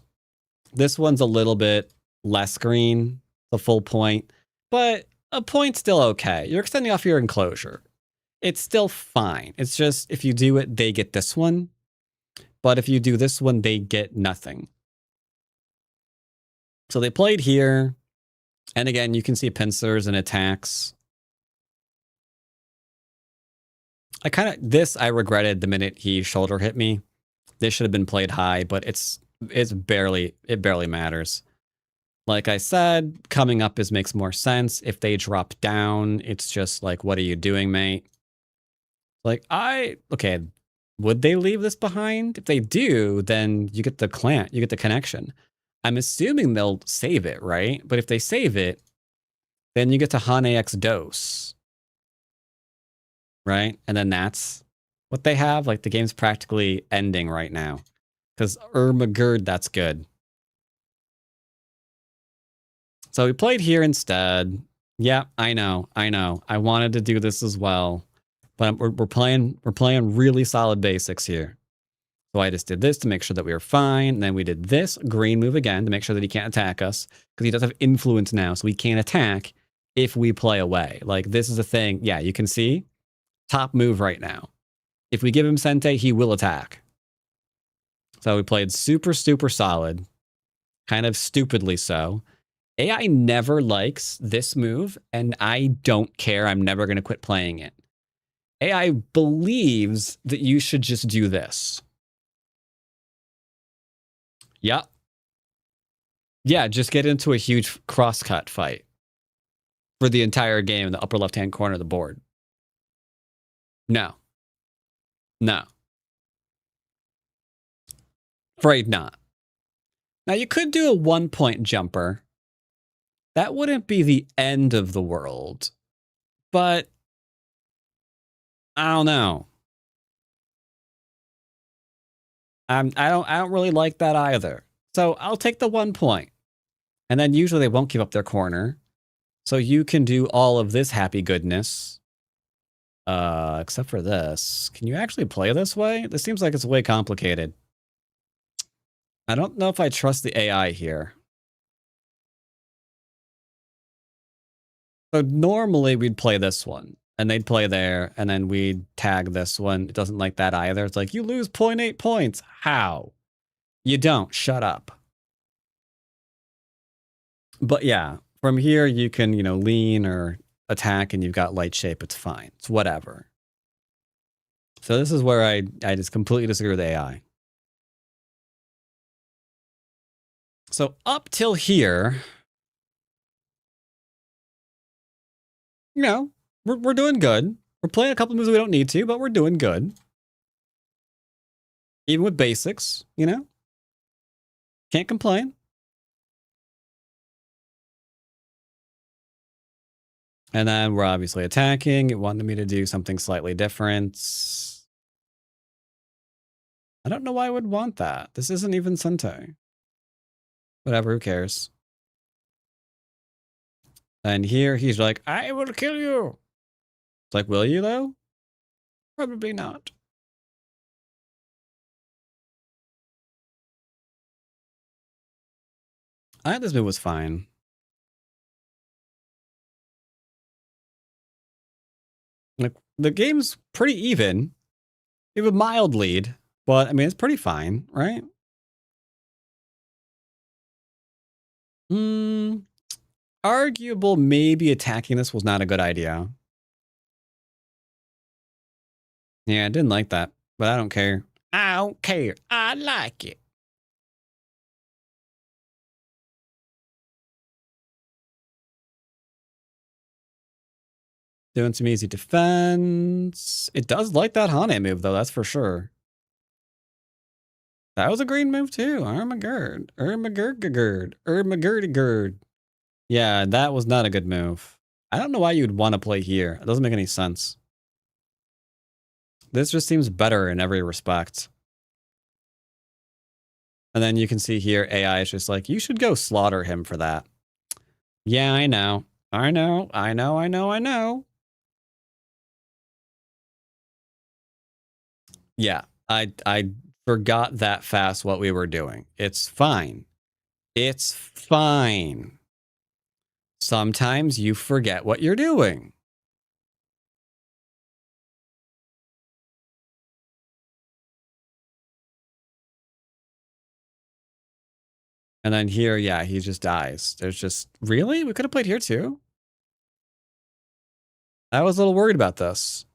This one's a little bit less green, the full point, but a point's still okay. You're extending off your enclosure. It's still fine. It's just if you do it, they get this one. But if you do this one, they get nothing. So they played here. And again, you can see pincers and attacks. I regretted the minute he shoulder hit me. This should have been played high, but it barely matters. Like I said, coming up makes more sense. If they drop down, it's just like, what are you doing, mate? Like, okay, would they leave this behind? If they do, then you get the connection. I'm assuming they'll save it, right? But if they save it, then you get to Han AX dose. Right? And then that's what they have. Like, the game's practically ending right now. Because Ermagerd, that's good. So we played here instead. Yeah, I know. I wanted to do this as well. But we're playing really solid basics here. So I just did this to make sure that we were fine. And then we did this green move again to make sure that he can't attack us. Because he does have influence now, so he can't attack if we play away. Like, this is a thing. Yeah, you can see. Top move right now. If we give him Sente, he will attack. So we played super solid. Kind of stupidly so. AI never likes this move, and I don't care. I'm never going to quit playing it. AI believes that you should just do this. Yep. Yeah, just get into a huge crosscut fight for the entire game in the upper left-hand corner of the board. No. Afraid not. Now, you could do a 1-point jumper that wouldn't be the end of the world. But I don't know. I don't really like that either. So I'll take the 1 point. And then usually they won't give up their corner. So you can do all of this happy goodness. Except for this. Can you actually play this way? This seems like it's way complicated. I don't know if I trust the AI here. So normally we'd play this one. And they'd play there, and then we'd tag this one. It doesn't like that either. It's like, you lose 0.8 points. How? You don't. Shut up. But yeah, from here you can, you know, lean or attack, and you've got light shape. It's fine. It's whatever. So this is where I just completely disagree with AI. So up till here, you know, we're doing good. We're playing a couple moves we don't need to, but we're doing good. Even with basics, you know? Can't complain. And then we're obviously attacking. It wanted me to do something slightly different. I don't know why I would want that. This isn't even Sente. Whatever, who cares? And here he's like, I will kill you. It's like, will you though? Probably not. I thought this move was fine. Like, the game's pretty even. You have a mild lead, but I mean, it's pretty fine, right? Arguable, maybe attacking this was not a good idea. Yeah, I didn't like that, but I don't care. I don't care. I like it. Doing some easy defense. It does like that Hane move, though, that's for sure. That was a green move, too. Armagerd. Ermagurdigurd. Yeah, that was not a good move. I don't know why you'd want to play here. It doesn't make any sense. This just seems better in every respect. And then you can see here, AI is just like, you should go slaughter him for that. Yeah, I know. I know. Yeah, I forgot that fast what we were doing. It's fine. It's fine. Sometimes you forget what you're doing. And then here, yeah, he just dies. There's just, really? We could have played here too? I was a little worried about this.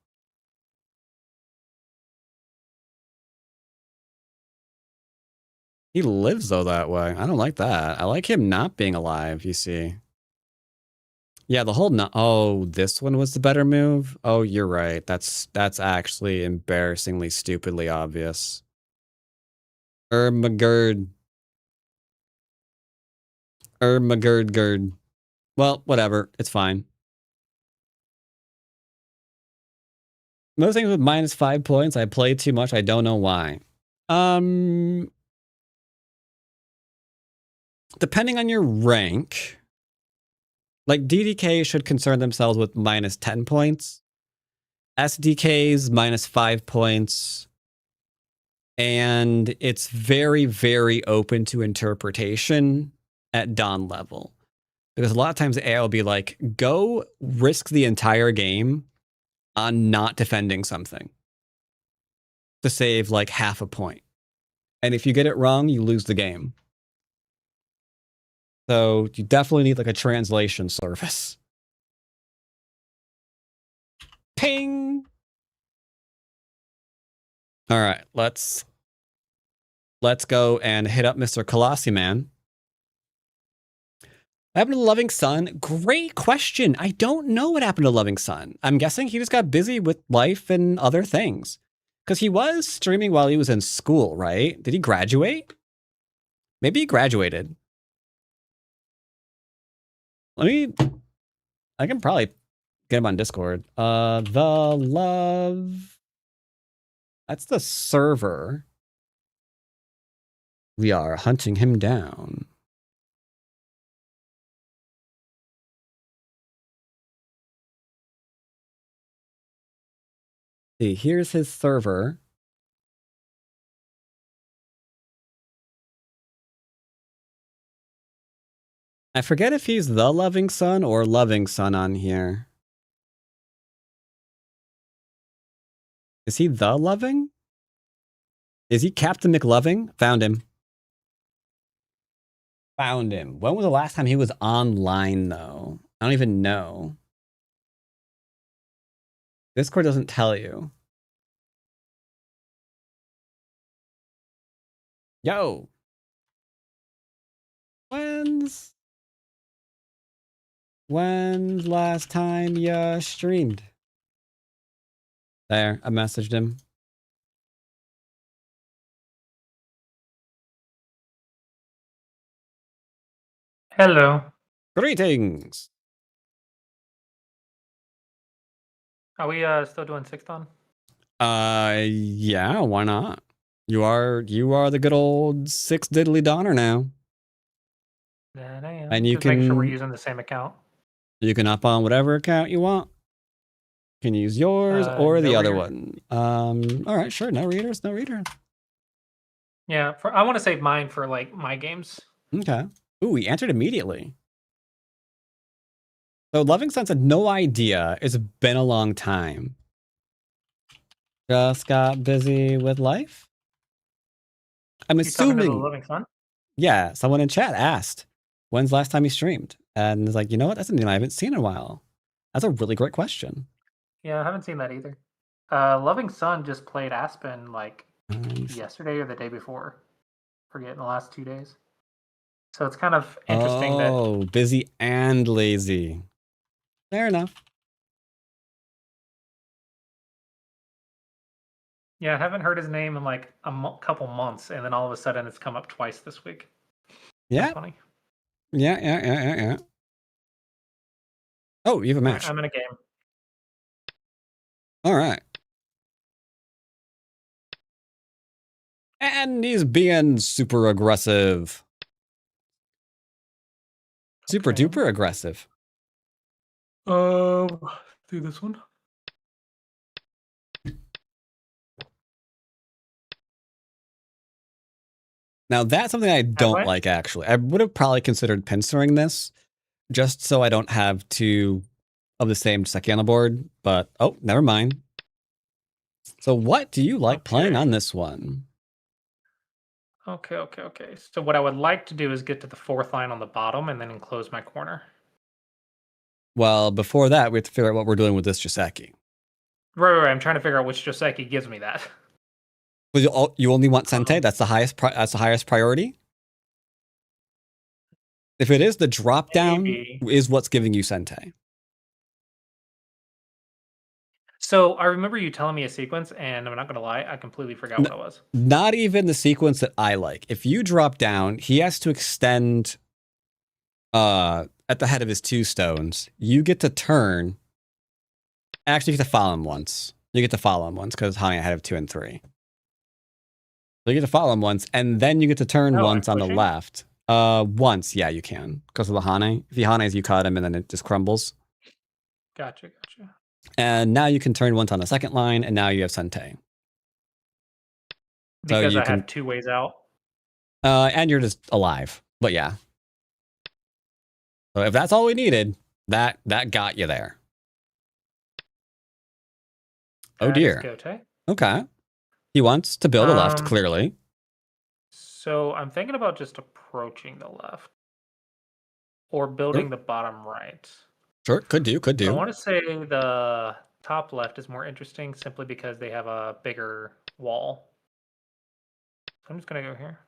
He lives, though, that way. I don't like that. I like him not being alive, you see. Yeah, the whole oh, this one was the better move? Oh, you're right. That's actually embarrassingly stupidly obvious. Ermagerd. Well, whatever. It's fine. Most things with -5 points. I played too much. I don't know why. Depending on your rank, like DDK should concern themselves with -10 points. SDKs -5 points. And it's very, very open to interpretation at Dawn level. Because a lot of times the AI will be like, go risk the entire game on not defending something to save like half a point. And if you get it wrong, you lose the game. So you definitely need like a translation service. Ping! All right, let's go and hit up Mr. Colossi Man. What happened to Loving Sun? Great question. I don't know what happened to Loving Sun. I'm guessing he just got busy with life and other things. Because he was streaming while he was in school, right? Did he graduate? Maybe he graduated. I can probably get him on Discord. The love. That's the server. We are hunting him down. See, here's his server. I forget if he's the loving son or loving son on here. Is he the loving? Is he Captain McLoving? Found him. Found him. When was the last time he was online, though? I don't even know. Discord doesn't tell you. Yo. When's last time you streamed? There, I messaged him. Hello. Greetings. Are we still doing sixth on? Yeah, why not? You are the good old 6 diddly donner now. That I am. And you Just make sure we're can- using the same account. You can hop on whatever account you want. You can use yours or the no other readers. one. All right, sure. No readers, no reader. Yeah, I want to save mine for like my games. Okay. Ooh, he answered immediately. So Loving Sense had no idea. It's been a long time. Just got busy with life. I'm You talking to the assuming. Living Sun? Yeah, someone in chat asked, when's the last time he streamed? And it's like, you know what? That's something I haven't seen in a while. That's a really great question. Yeah, I haven't seen that either. Loving Sun just played Aspen like Um, yesterday or the day before. Forget, in the last 2 days. So it's kind of interesting that Oh, busy and lazy. Fair enough. yeah, I haven't heard his name in like a couple months, and then all of a sudden it's come up twice this week. Yeah. That's funny. Yeah. Oh, you have a All match. right, I'm in a game. All right. And he's being super aggressive. Super Okay. duper aggressive. Do this one. Now, that's something I don't like, actually. I would have probably considered pinstering this just so I don't have two of the same Seki on the board. But, oh, never mind. So what do you like playing on this one? Okay. So what I would like to do is get to the fourth line on the bottom and then enclose my corner. Well, before that, we have to figure out what we're doing with this Joseki. Right. I'm trying to figure out which Joseki gives me that. Well, you only want Sente? That's the highest. That's the highest priority. If it is, the drop down is what's giving you Sente. So I remember you telling me a sequence, and I'm not gonna lie, I completely forgot what it was. Not even the sequence that I like. If you drop down, he has to extend at the head of his 2 stones. You get to turn. Actually, you get to follow him once. You get to follow him once because Honey ahead of 2 and 3. So you get to follow him once, and then you get to turn once on the left. Once, yeah, you can. Because of the Hane. If he Hanes, you cut him, and then it just crumbles. Gotcha. And now you can turn once on the second line, and now you have Sente. Because I have 2 ways out. And you're just alive. But yeah. So if that's all we needed, that got you there. Oh dear. Okay. He wants to build a left, clearly. So I'm thinking about just approaching the left. Or building the bottom right. Sure, could do. I want to say the top left is more interesting simply because they have a bigger wall. So I'm just going to go here.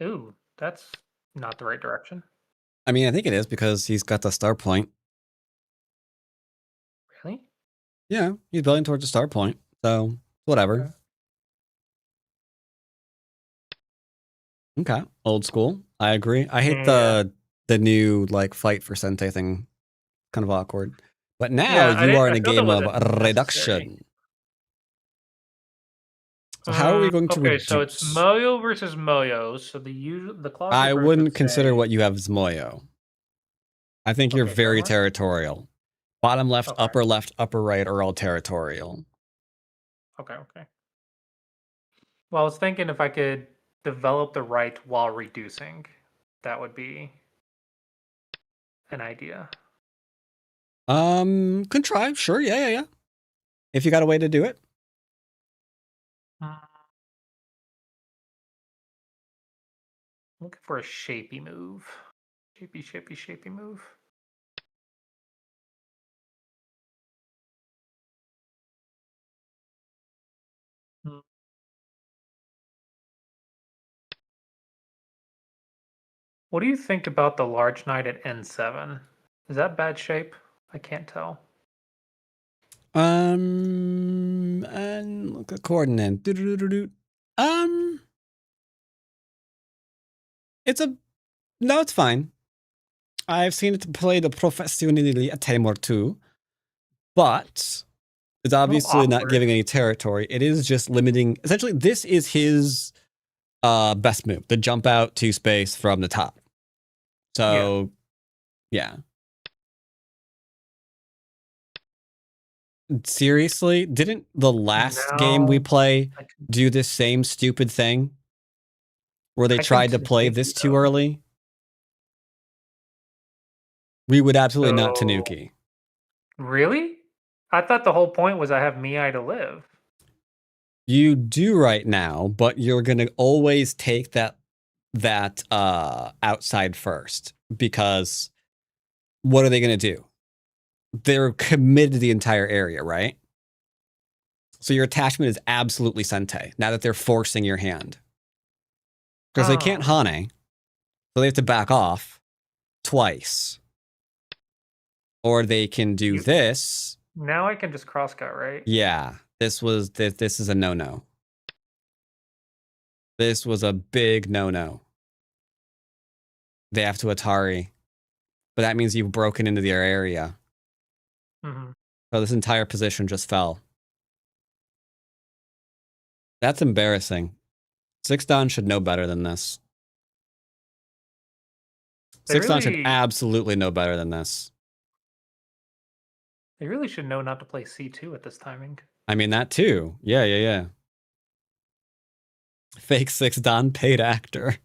Ooh, that's not the right direction. I mean, I think it is because he's got the star point. Really? Yeah, he's building towards a start point. So whatever. Okay. Old school. I agree. I hate Yeah. the new like fight for Sente thing. Kind of awkward. But now Yeah, you are in I a felt that game of wasn't necessary. reduction. So how are we going to Okay, so it's reduce? Moyo versus Moyo. So the clause I approach wouldn't would consider say, what you have as Moyo. I think you're okay, very framework? territorial. Bottom left, Okay. upper right are all territorial. Okay. Well, I was thinking if I could develop the right while reducing, that would be an idea. Contrive, sure, yeah. If you got a way to do it. Looking for a shapy move. Shapy move. Hmm. What do you think about the large knight at N7? Is that bad shape? I can't tell. And look at coordinate. It's fine. I've seen it played professionally a time or two, but it's obviously not giving any territory. It is just limiting. Essentially, this is his best move: the jump out to space from the top. So, yeah. Seriously, didn't the last game we play do this same stupid thing? Where they tried to play this too early? We would absolutely not Tanuki. Really? I thought the whole point was I have Miai to live. You do right now, but you're gonna always take that outside first, because what are they gonna do? They're committed to the entire area, right? So your attachment is absolutely Sente, now that they're forcing your hand. Because they can't Hane, so they have to back off twice. Or they can do this. Now I can just crosscut, right? Yeah, this is a no-no. This was a big no-no. They have to Atari. But that means you've broken into their area. So this entire position just fell. That's embarrassing. 6-Dan should know better than this. 6-Dan should absolutely know better than this. They really should know not to play C2 at this timing. I mean, that too. Yeah. Fake 6-Dan paid actor.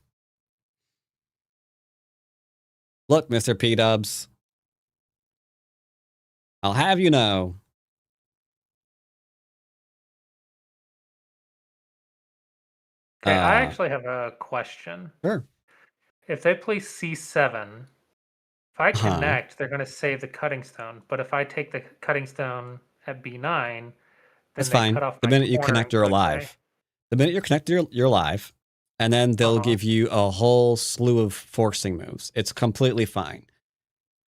Look, Mr. P-Dubs. I'll have you know. Okay, I actually have a question. Sure. If they play C7, if I connect, they're going to save the cutting stone. But if I take the cutting stone at B9, then that's they fine. cut off The minute you connect, you're alive. The minute you're connected, you're alive. And then they'll give you a whole slew of forcing moves. It's completely fine.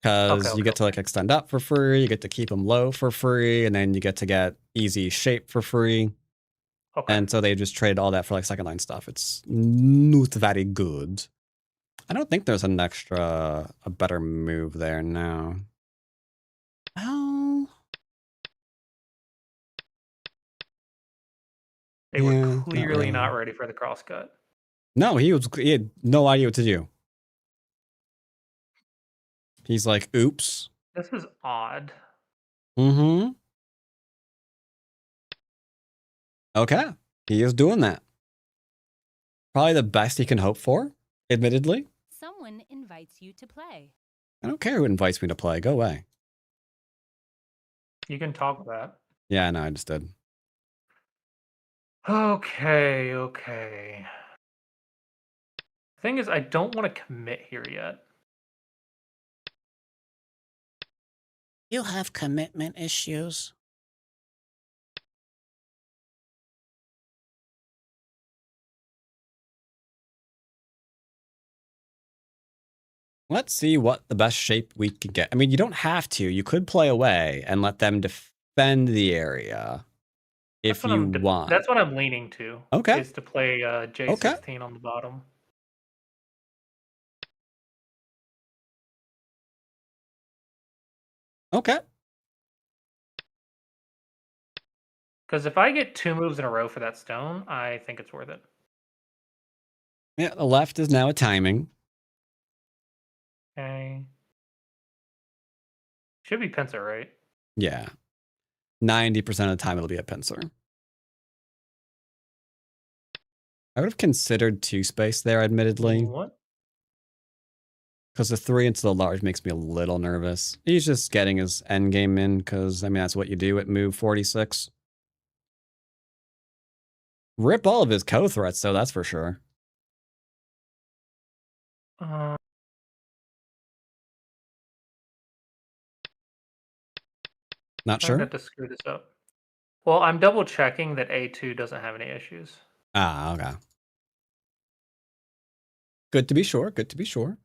Because you get to like extend up for free, you get to keep them low for free, and then you get to get easy shape for free. And so they just trade all that for like second line stuff. It's not very good. I don't think there's a better move there now. Oh. They were clearly not ready for the crosscut. No, he had no idea what to do. He's like, oops. This is odd. Okay. He is doing that. Probably the best he can hope for, admittedly. Someone invites you to play. I don't care who invites me to play. Go away. You can talk that. Yeah, no, I just did. Okay. Thing is, I don't want to commit here yet. You have commitment issues. Let's see what the best shape we can get. I mean, you don't have to. You could play away and let them defend defend the area if you want. That's what I'm leaning to. Okay. Is to play J16 on the bottom. Okay. Because if I get 2 moves in a row for that stone, I think it's worth it. Yeah, the left is now a timing. Okay. Should be pincer, right? Yeah. 90% of the time it'll be a pincer. I would have considered 2 space there, admittedly. What? Because the 3 into the large makes me a little nervous. He's just getting his endgame in, because, I mean, that's what you do at move 46. Rip all of his co-threats, though, that's for sure. Not sure? I have to screw this up. Well, I'm double checking that A2 doesn't have any issues. Ah, okay. Good to be sure. Good to be sure.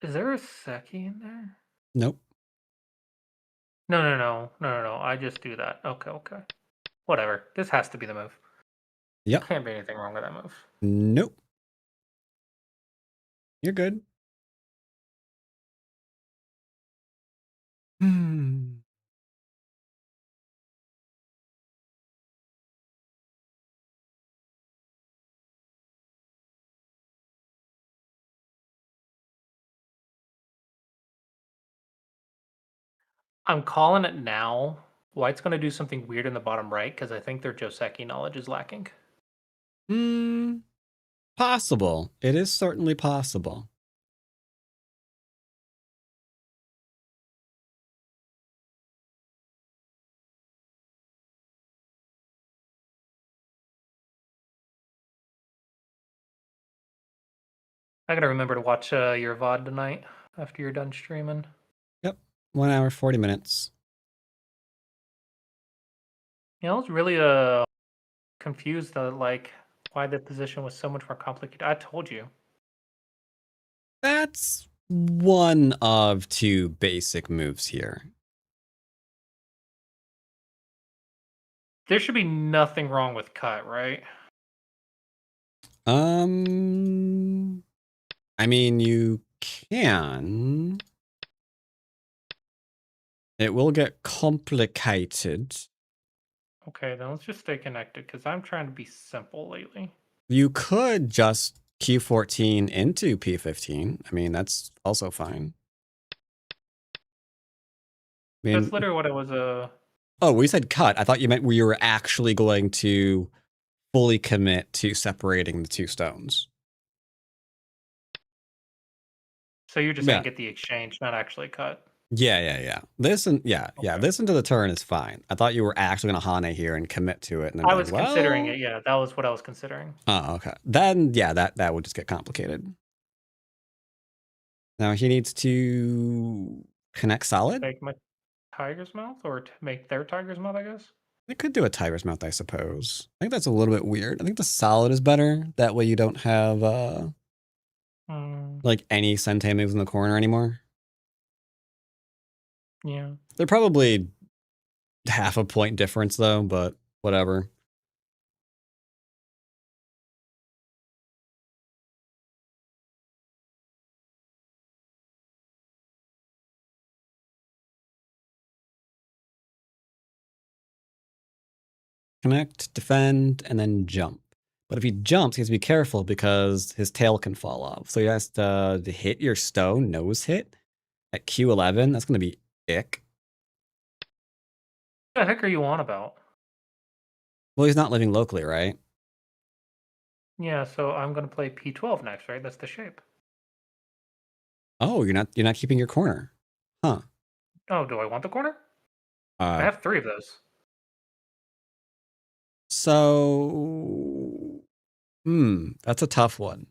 Is there a Seki in there? Nope. No. I just do that. Okay. Whatever. This has to be the move. Yep. Can't be anything wrong with that move. Nope. You're good. I'm calling it now. White's going to do something weird in the bottom right because I think their Joseki knowledge is lacking. Possible. It is certainly possible. I gotta remember to watch your VOD tonight after you're done streaming. Yep. 1 hour, 40 minutes. I was really confused like why the position was so much more complicated. I told you. That's one of 2 basic moves here. There should be nothing wrong with cut, right? I mean, you can. It will get complicated. Okay, then let's just stay connected because I'm trying to be simple lately. You could just Q14 into P15. I mean, that's also fine. I mean, That's literally what it was. Oh, we said cut. I thought you meant we were actually going to fully commit to separating the 2 stones. So you're just gonna get the exchange, not actually cut. Yeah. This and this into the turn is fine. I thought you were actually gonna Hane here and commit to it. And then I was considering it. Yeah, that was what I was considering. Oh, okay. Then yeah, that would just get complicated. Now he needs to connect solid. Make my tiger's mouth, or to make their tiger's mouth, I guess. They could do a tiger's mouth, I suppose. I think that's a little bit weird. I think the solid is better. That way you don't have like any Sente moves in the corner anymore. Yeah. They're probably half a point difference though, but whatever. Connect, defend, and then jump. But if he jumps, he has to be careful because his tail can fall off. So he has to hit your stone, nose hit, at Q11. That's going to be ick. What the heck are you on about? Well, he's not living locally, right? Yeah, so I'm going to play P12 next, right? That's the shape. Oh, you're not keeping your corner. Huh. Oh, do I want the corner? I have 3 of those. So, that's a tough one.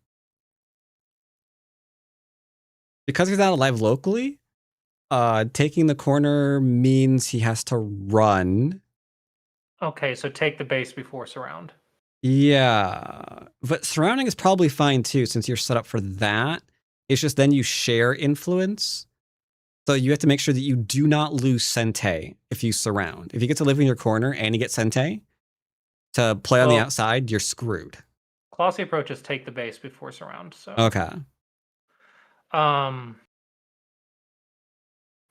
Because he's not alive locally, taking the corner means he has to run. Okay, so take the base before surround. Yeah, but surrounding is probably fine too, since you're set up for that. It's just then you share influence. So you have to make sure that you do not lose Sente if you surround. If you get to live in your corner and you get Sente to play on the Well- outside, you're screwed. Classy approaches take the base before surround. So Okay.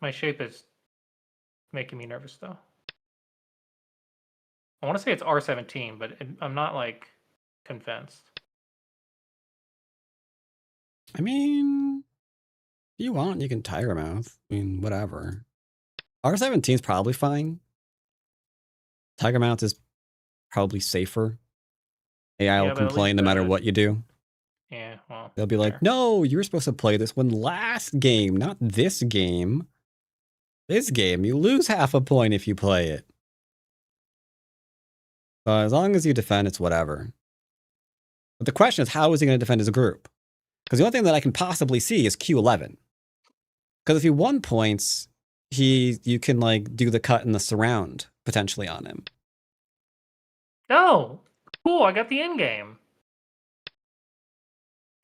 my shape is making me nervous though. I want to say it's R17, but I'm not like convinced. I mean, if you want, you can Tiger Mouth. I mean, whatever. R17 is probably fine. Tiger Mouth is probably safer. AI will Yeah, but at complain least no matter what you do. Yeah, well, They'll be like, fair. no, you were supposed to play this one last game, not this game. This game, you lose half a point if you play it. So as long as you defend, it's whatever. But the question is, how is he going to defend as a group? Because the only thing that I can possibly see is Q11. Because if he won points, you can like do the cut and the surround potentially on him. Oh, cool! I got the end game.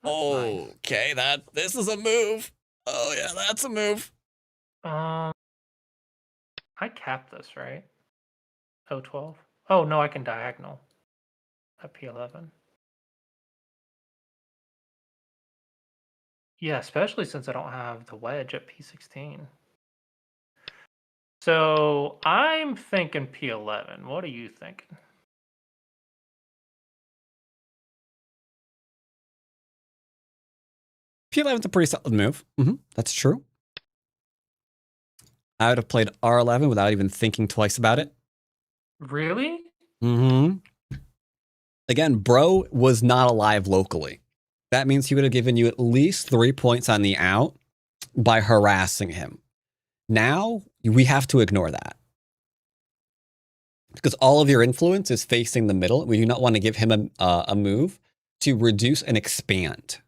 That's nice. Okay, this is a move. Oh yeah, that's a move. I capped this, right? O12. Oh no, I can diagonal at P11. Yeah, especially since I don't have the wedge at P16. So I'm thinking P11. What are you thinking? P11's a pretty solid move. That's true. I would have played R11 without even thinking twice about it. Really? Again, bro was not alive locally. That means he would have given you at least 3 points on the out by harassing him. Now, we have to ignore that. Because all of your influence is facing the middle. We do not want to give him a move to reduce and expand,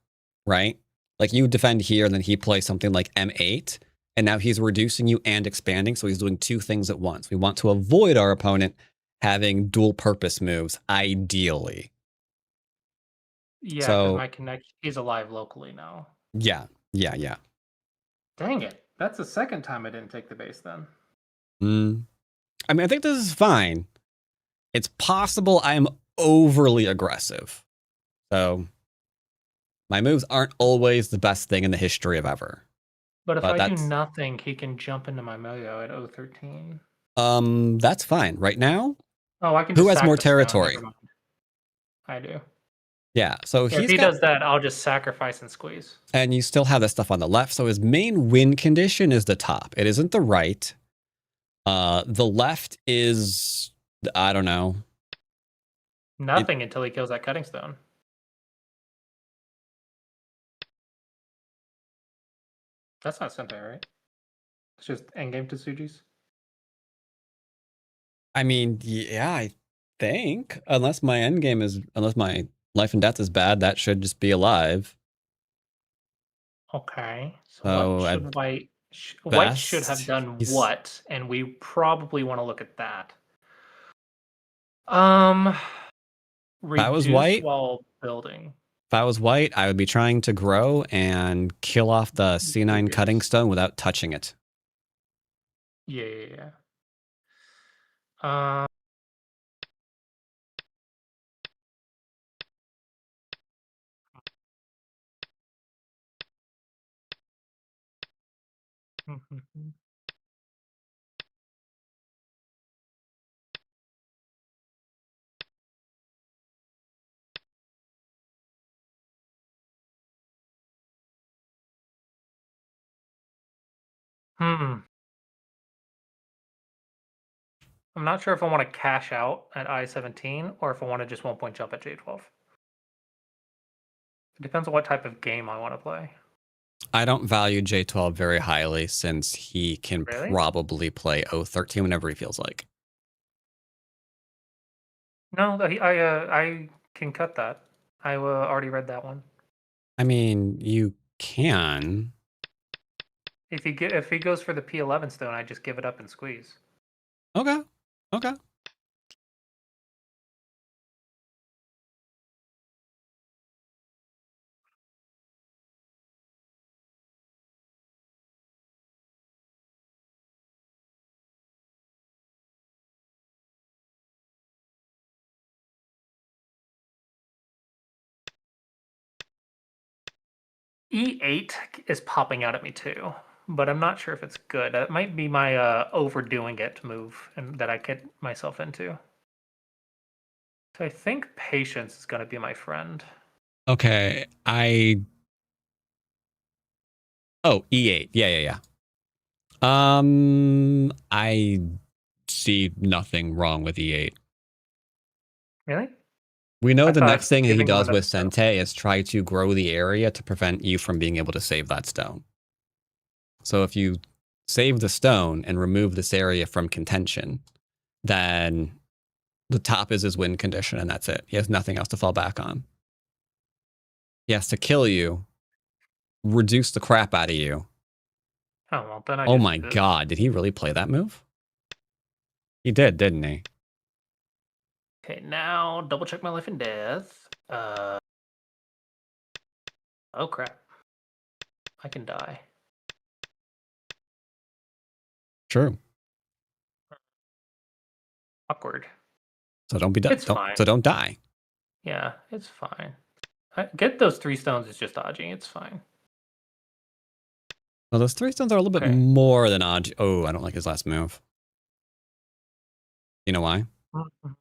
right? Like you defend here, and then he plays something like M8, and now he's reducing you and expanding, so he's doing two things at once. We want to avoid our opponent having dual purpose moves, ideally. Yeah, because So, my connection is alive locally now. yeah. Dang it. That's the second time I didn't take the base then. I mean, I think this is fine. It's possible I'm overly aggressive. So, my moves aren't always the best thing in the history of ever. But if I do nothing, he can jump into my Moyo at 013. That's fine. Right now, Oh, I can who just has sack more the stone, territory? never mind. I do. Yeah, so If he does that, I'll just sacrifice and squeeze. And you still have that stuff on the left. So his main win condition is the top. It isn't the right. The left is, I don't know. Nothing until he kills that cutting stone. That's not Sentai, right? It's just endgame Tsuji's. I mean, yeah, I think unless my life and death is bad, that should just be alive. Okay. So So what should White should have done what? And we probably want to look at that. I was Reduce white while building. If I was white, I would be trying to grow and kill off the C9 cutting stone without touching it. Yeah. I'm not sure if I want to cash out at I-17 or if I want to just 1 point jump at J12. It depends on what type of game I want to play. I don't value J12 very highly since he can probably play 013 whenever he feels like. No, I can cut that. I already read that one. I mean, you can. If he goes for the P11 stone, I just give it up and squeeze. Okay. E8 is popping out at me too, but I'm not sure if it's good. That might be my overdoing it move and that I get myself into. So I think patience is going to be my friend. Okay, Oh, E8. Yeah. I see nothing wrong with E8. Really? We know I the thought next thing that he giving him does another with Sente is try to grow the area to prevent you from being able to save that stone. So if you save the stone and remove this area from contention, then the top is his win condition and that's it. He has nothing else to fall back on. He has to kill you, reduce the crap out of you. Oh, well, then I Oh just my do this. god, did he really play that move? He did, didn't he? Okay, now double check my life and death. Oh crap. I can die. True. Awkward. So don't be It's fine. So don't die. Yeah, it's fine. Get those 3 stones is just dodging. It's fine. Well, those 3 stones are a little bit Okay. more than odd. Oh, I don't like his last move. You know why? Mhm.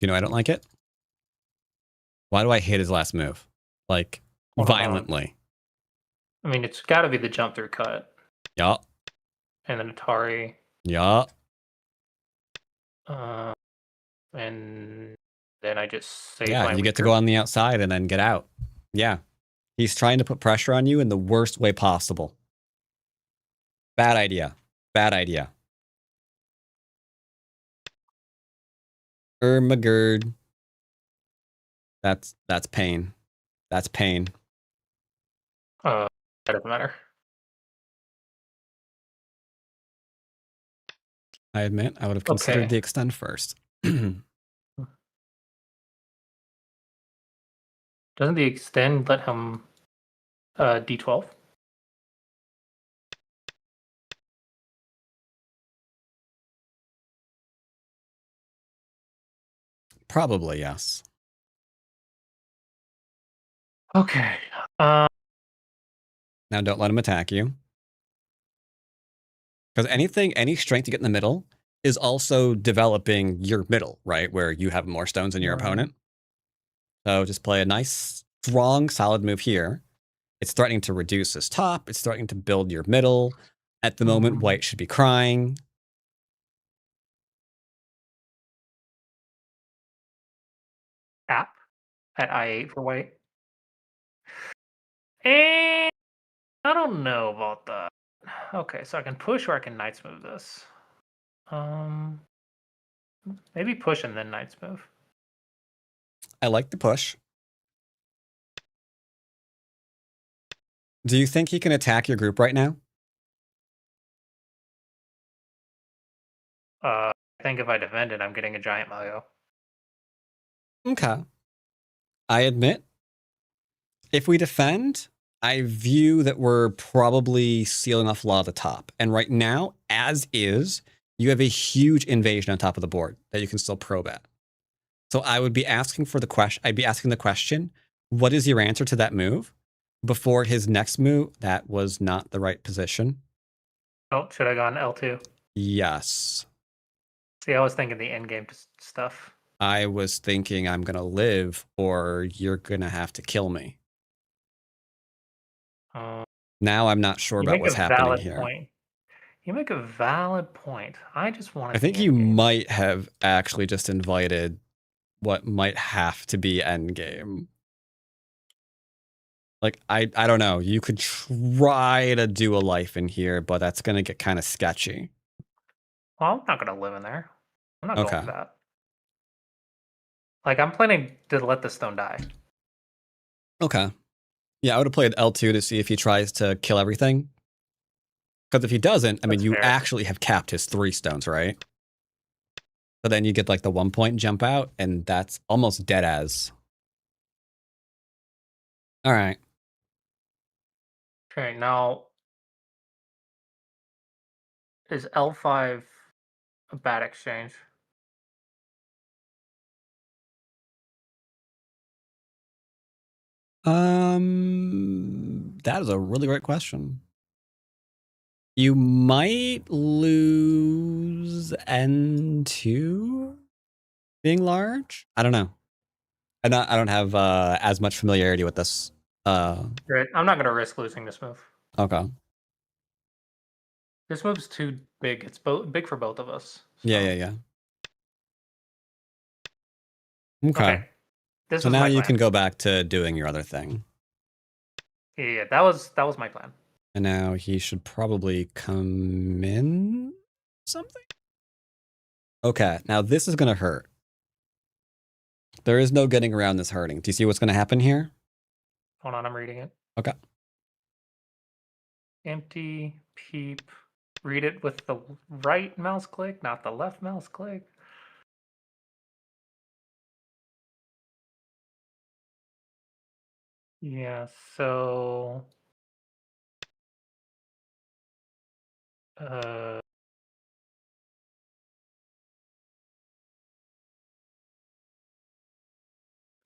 You know I don't like it? Why do I hate his last move? Like, Hold on. violently. I mean, it's got to be the jump through cut. Yeah. And then Atari. Yeah. And then I just save Yeah, my you get to weaker. go on the outside and then get out. Yeah. He's trying to put pressure on you in the worst way possible. Bad idea. Bad idea. Ermagerd. That's pain. That's pain. That doesn't matter. I admit, I would have considered Okay. the extend first. Doesn't the extend let him D12? Probably, yes. Okay. Now don't let him attack you. Because any strength you get in the middle is also developing your middle, right? Where you have more stones than your opponent. So just play a nice, strong, solid move here. It's threatening to reduce his top. It's threatening to build your middle. At the moment, white should be crying. App at I8 for white. And I don't know about that. Okay, so I can push or I can knights move this. Maybe push and then knights move. I like the push. Do you think he can attack your group right now? I think if I defend it, I'm getting a giant Mario. Okay. I admit, if we defend, I view that we're probably sealing off a lot of the top. And right now, as is, you have a huge invasion on top of the board that you can still probe at. So I would be asking for the question. I'd be asking the question, what is your answer to that move? Before his next move, that was not the right position. Oh, should I go on L2? Yes. See, I was thinking the end game stuff. I was thinking I'm going to live or you're going to have to kill me. Now I'm not sure about what's happening here. Point. You make a valid point. I just want to. I think you might have actually just invited what might have to be endgame. Like, I don't know. You could try to do a life in here, but that's going to get kind of sketchy. Well, I'm not going to live in there. I'm not Okay. going for that. Like, I'm planning to let the stone die. Okay. Yeah, I would have played L2 to see if he tries to kill everything. Because if he doesn't, I mean, you actually have capped his 3 stones, right? So then you get like the 1 point jump out, and that's almost dead as. All right. Okay, now is L5 a bad exchange? That is a really great question. You might lose N2 being large. I don't know. I don't have as much familiarity with this. Great. I'm not gonna risk losing this move. Okay. This move's too big. It's big for both of us. Yeah. Okay. This So was now my you plan. can go back to doing your other thing. Yeah, that was my plan. And now he should probably come in something. Okay, now this is gonna hurt. There is no getting around this hurting. Do you see what's gonna happen here? Hold on, I'm reading it. Okay. Empty, peep. Read it with the right mouse click, not the left mouse click. Yeah, so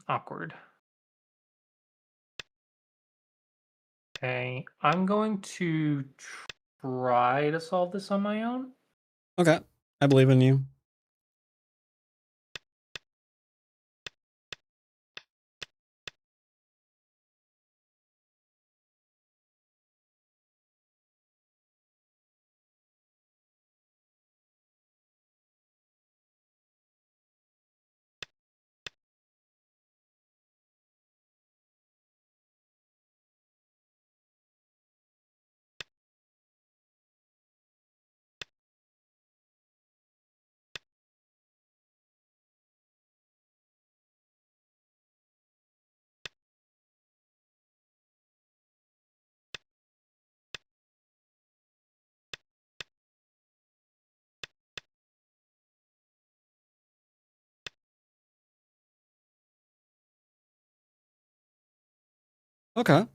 awkward. Okay, I'm going to try to solve this on my own. Okay, I believe in you. Okay.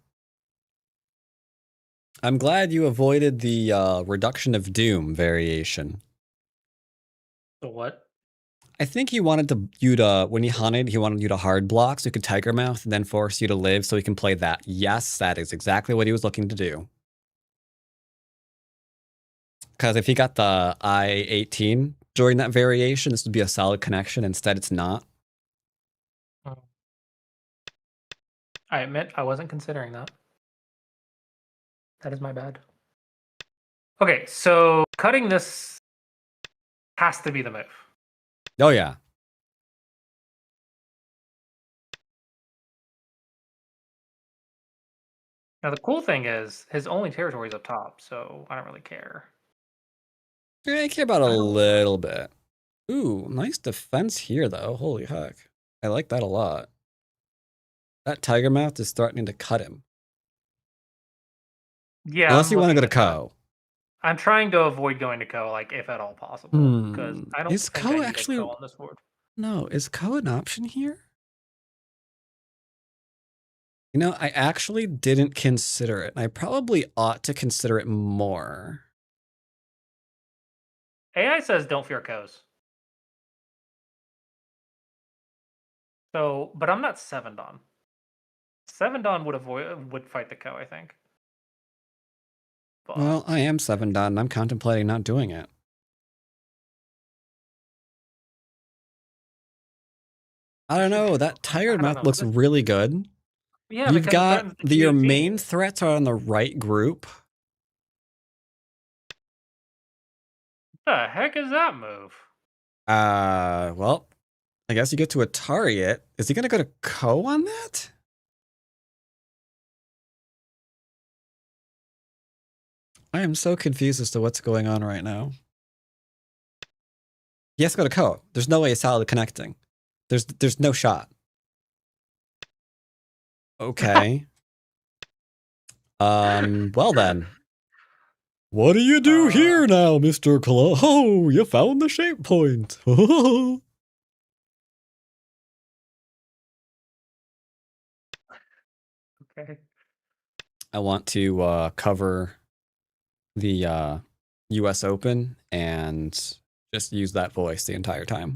I'm glad you avoided the reduction of doom variation. The what? I think he wanted you to when he hunted, he wanted you to hard block so he could Tiger Mouth and then force you to live so he can play that. Yes, that is exactly what he was looking to do. Because if he got the I-18 during that variation, this would be a solid connection. Instead, it's not. I admit I wasn't considering that. That is my bad. Okay, so cutting this has to be the move. Oh, yeah. Now, the cool thing is his only territory is up top, so I don't really care. I care about a little bit. Ooh, nice defense here, though. Holy heck. I like that a lot. That Tiger Mouth is starting to cut him. Yeah, Unless you want to go to Ko. I'm trying to avoid going to Ko, like, if at all possible. Because I don't Is think Ko I need actually... a Ko on this board. No, is Ko an option here? You know, I actually didn't consider it. I probably ought to consider it more. AI says don't fear Kos. So, but I'm not 7 Dawn. 7 Dawn would fight the Ko, I think. But... Well, I am 7 Dawn and I'm contemplating not doing it. I don't know. That Tired Mouth looks really good. Yeah, you've got your main threats are on the right group. What the heck is that move? Well, I guess you get to Atari it. Is he gonna go to Ko on that? I am so confused as to what's going on right now. He has to go to Ko. There's no way he's solidly connecting. There's no shot. Okay. Well then. What do you do here now, Mr. Colo? Oh, you found the shape point. Okay. I want to cover the U.S. Open and just use that voice the entire time.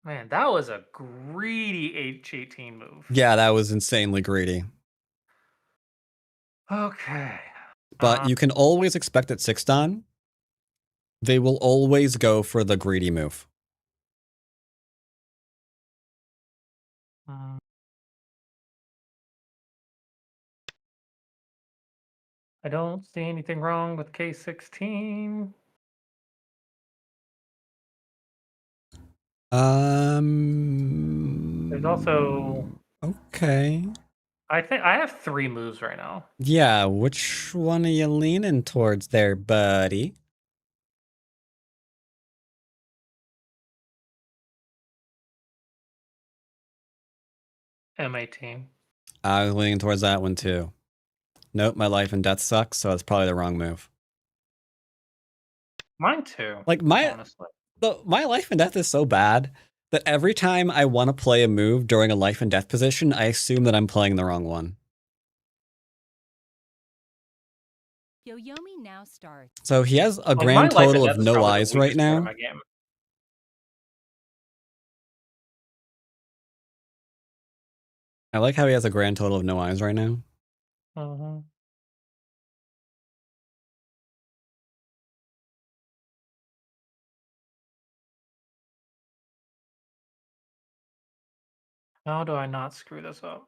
Man, that was a greedy H18 move. Yeah, that was insanely greedy. Okay. But you can always expect at 6 Dan, they will always go for the greedy move. I don't see anything wrong with K16. There's also... Okay. I think I have 3 moves right now. Yeah, which one are you leaning towards there, buddy? M18. I was leaning towards that one too. Nope, my life and death sucks, so it's probably the wrong move. Mine too. Like honestly. my life and death is so bad that every time I want to play a move during a life and death position, I assume that I'm playing the wrong one. Yoyomi now starts. So he has a Like, grand my life and total death of is no probably the eyes right weakest part of now. my game. I like how he has a grand total of no eyes right now. How do I not screw this up?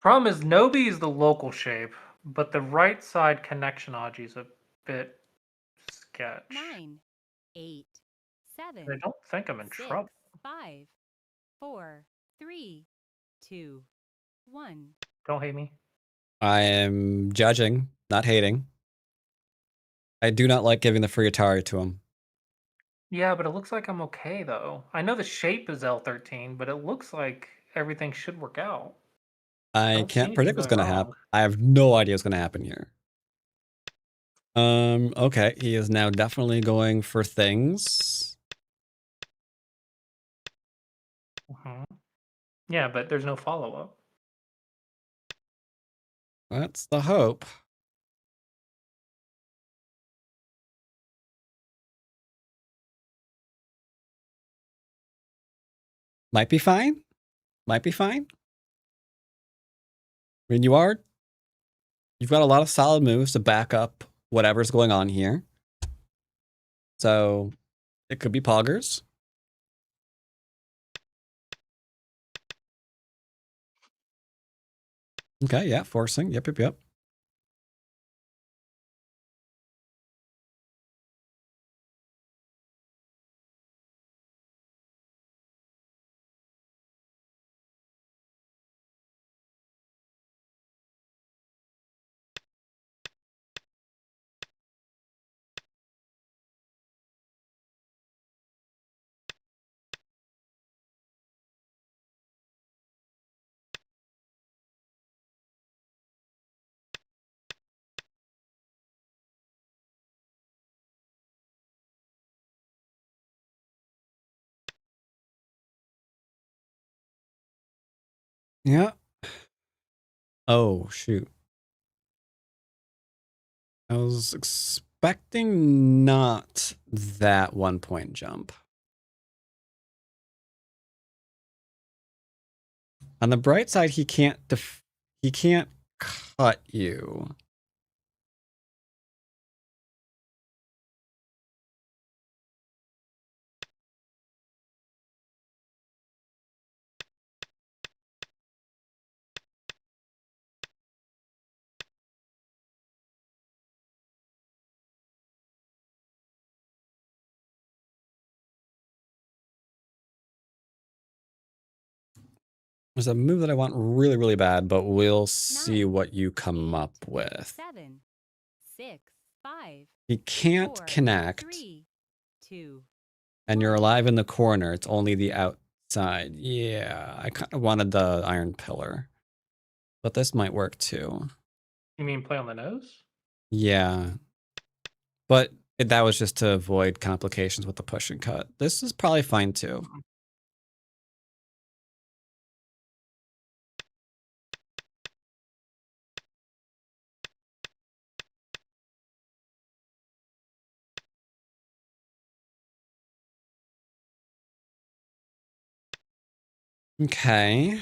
Problem is, Nobi is the local shape, but the right side connection Aji is a bit sketch. 9, 8, 7. I don't think I'm in 6, trouble. 5, 4, 3, 2, 1. Don't hate me. I am judging, not hating. I do not like giving the free Atari to him. Yeah, but it looks like I'm okay though. I know the shape is L13, but it looks like everything should work out. I Don't see can't predict anything what's going gonna wrong. happen. I have no idea what's gonna happen here. Okay, he is now definitely going for things. Yeah, but there's no follow-up. That's the hope. Might be fine. Might be fine. I mean, you've got a lot of solid moves to back up whatever's going on here. So it could be poggers. Okay, yeah, forcing. Yep. Yeah. Oh, shoot. I was expecting not that 1 point jump. On the bright side, he can't cut you. There's a move that I want really, really bad, but we'll see 9, what you come 8, up with. 7, 6, 5. He can't 4, connect. 3, 2. And you're alive in the corner. It's only the outside. Yeah, I kind of wanted the iron pillar. But this might work too. You mean play on the nose? Yeah. But that was just to avoid complications with the push and cut. This is probably fine too. Okay.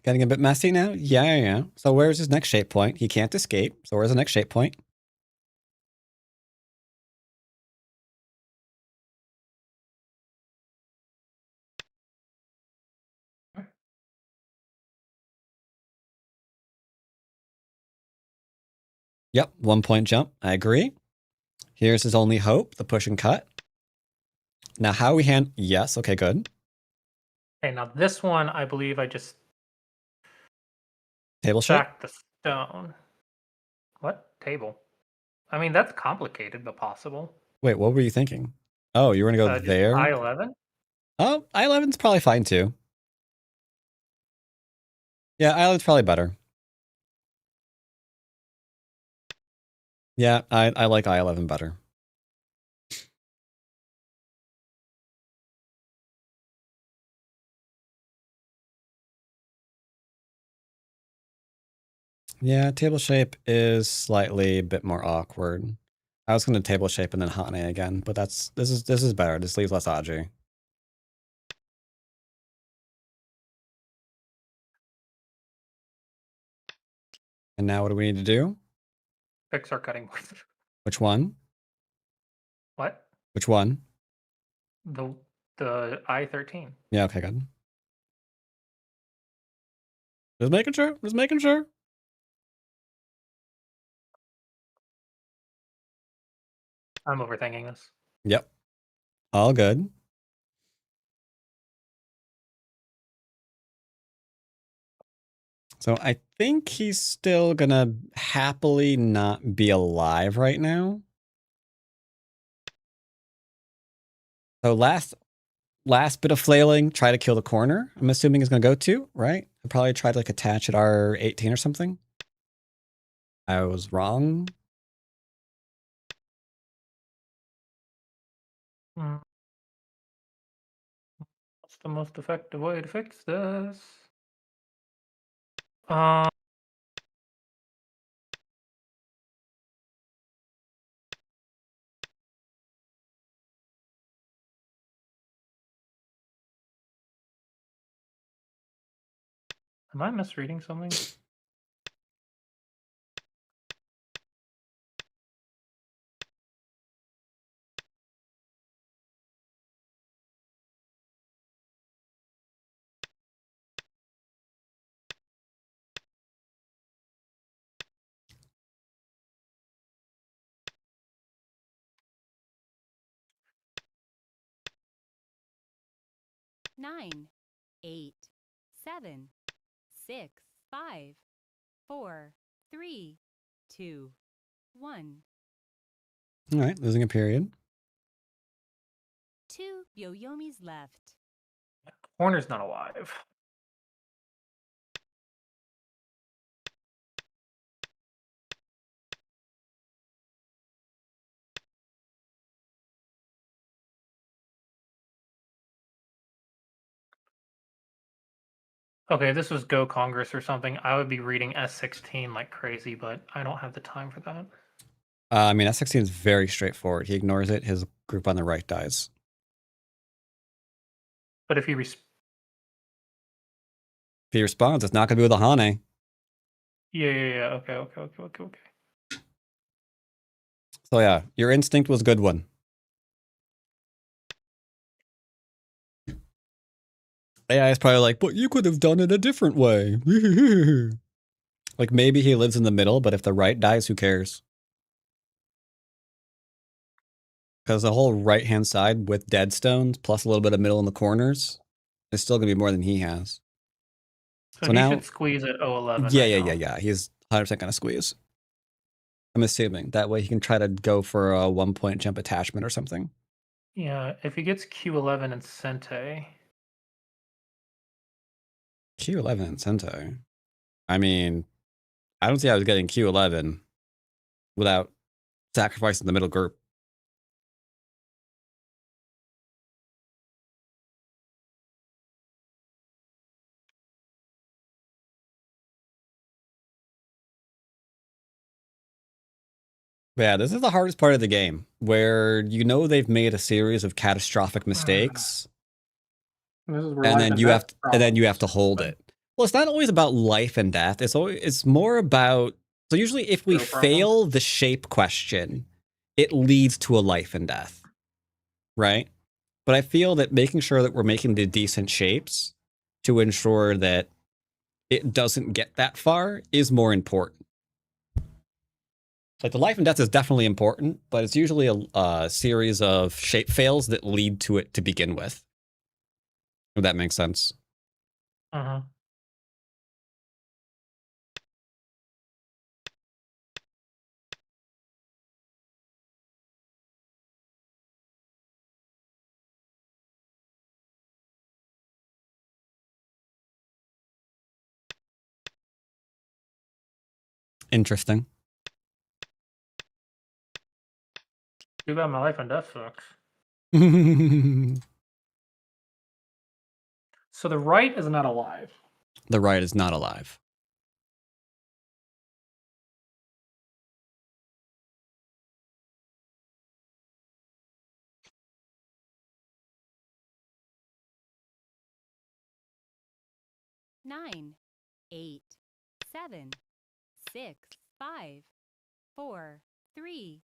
Getting a bit messy now? Yeah. So where's his next shape point? He can't escape. So where's the next shape point? Yep, 1 point jump. I agree. Here's his only hope, the push and cut. Now how we hand... Yes, okay, good. Okay, now this one, I believe I just Table shape? stacked the stone. What? Table? I mean, that's complicated, but possible. Wait, what were you thinking? Oh, you were going to go Just there? I-11? Oh, I-11's probably fine too. Yeah, I-11's probably better. Yeah, I like I-11 better. Yeah, table shape is slightly a bit more awkward. I was going to table shape and then Hane again, but this is better. This leaves less Aji. And now what do we need to do? Fix our cutting board. Which one? What? Which one? The I-13. Yeah, okay, good. Just making sure. Just making sure. I'm overthinking this. Yep. All good. So I think he's still gonna happily not be alive right now. So last bit of flailing, try to kill the corner. I'm assuming is gonna go to, right? He'll probably try to like attach at R18 or something. I was wrong. What's the most effective way to fix this? Am I misreading something? Nine, 8, 7, 6, 5, 4, 3, 2, 1. All right, losing a period. 2 Yoyomis left. Corner's not alive. Okay, if this was Go Congress or something, I would be reading S16 like crazy, but I don't have the time for that. I mean, S16 is very straightforward. He ignores it. His group on the right dies. But if he If he responds, it's not going to be with a Hane. yeah. Okay. So yeah, your instinct was a good one. AI is probably like, but you could have done it a different way. Like maybe he lives in the middle, but if the right dies, who cares? Because the whole right-hand side with dead stones plus a little bit of middle in the corners is still going to be more than he has. So, So he now, should squeeze at 011 yeah, right yeah, now. yeah, yeah. He's 100% going to squeeze. I'm assuming. That way he can try to go for a 1-point jump attachment or something. Yeah, if he gets Q11 and Sente. Q11 and Sento. I mean, I don't see how he's getting Q11 without sacrificing the middle group. But yeah, this is the hardest part of the game, where you know they've made a series of catastrophic mistakes, This is where and life then and you have death to, and then you have to problems hold happen. it. Well, it's not always about life and death. It's more about, so usually if we Skill problems. fail the shape question, it leads to a life and death, right? But I feel that making sure that we're making the decent shapes to ensure that it doesn't get that far is more important. Like the life and death is definitely important, but it's usually a series of shape fails that lead to it to begin with. If that makes sense. Uh-huh. Interesting. Too bad my life and death sucks. The So the right is not alive. right is not alive. Nine, 8, 7, 6, 5, 4, 3.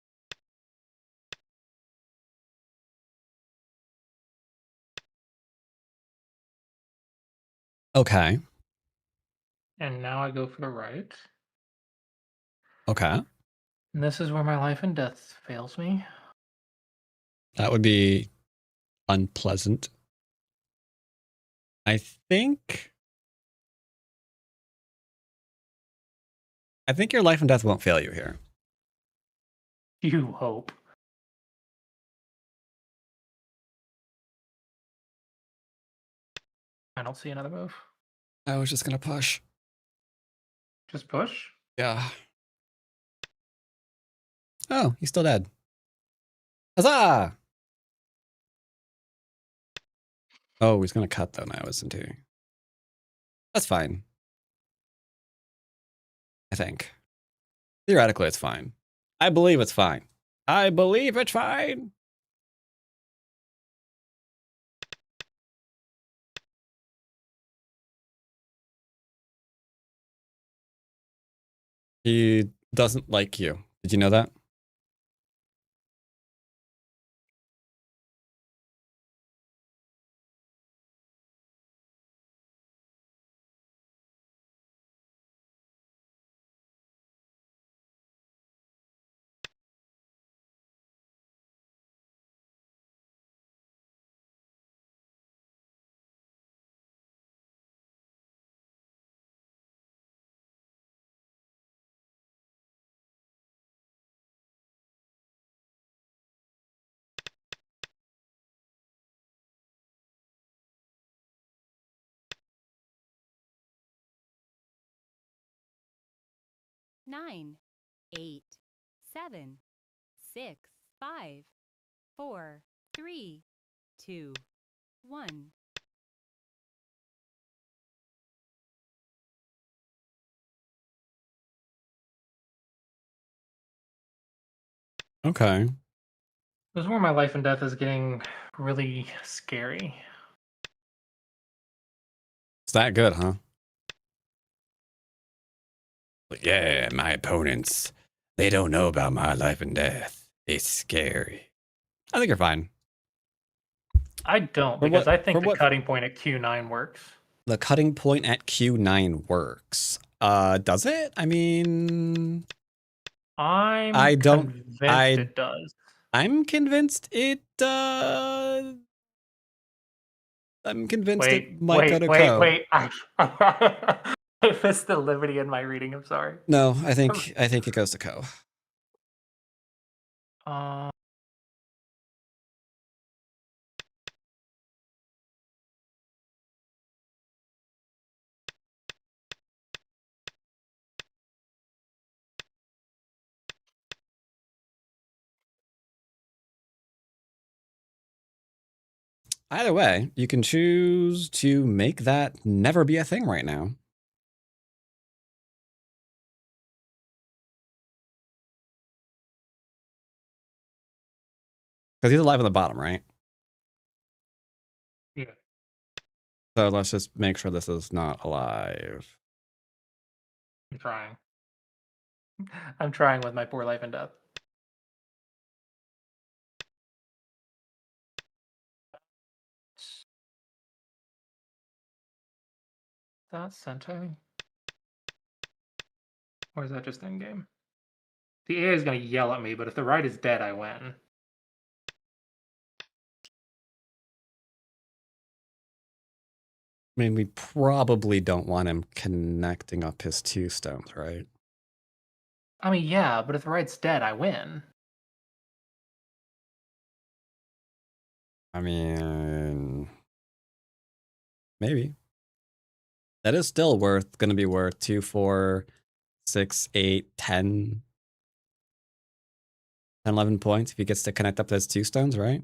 Okay. And now I go for the right. Okay. And this is where my life and death fails me. That would be unpleasant. I think your life and death won't fail you here. You hope. I don't see another move. I was just gonna push. Just push? Yeah. Oh, he's still dead. Huzzah! Oh, he's gonna cut though now, isn't he? That's fine. I think. Theoretically, it's fine. I believe it's fine. I believe it's fine. He doesn't like you. Did you know that? Nine, 8, 7, 6, 5, 4, 3, 2, 1. Okay. This is where my life and death is getting really scary. It's that good, huh? Yeah, my opponents, they don't know about my life and death. It's scary. I think you're fine. I don't, For because what- I think for the what- cutting point at Q9 works. The cutting point at Q9 works. Does it? I mean, I'm I don't- convinced it does. I'm convinced it, I'm convinced it might go to Co. Wait. I missed the liberty in my reading. I'm sorry. No, I think it goes to Co. Either way, you can choose to make that never be a thing right now. Because he's alive on the bottom, right? Yeah. So let's just make sure this is not alive. I'm trying. I'm trying with my poor life and death. That center? Or is that just in game? The AI is going to yell at me, but if the right is dead, I win. I mean, we probably don't want him connecting up his 2 stones, right? I mean, yeah, but if the right's dead, I win. I mean, maybe. That is still going to be worth 2, 4, 6, 8, 10, 11 points if he gets to connect up those 2 stones, right?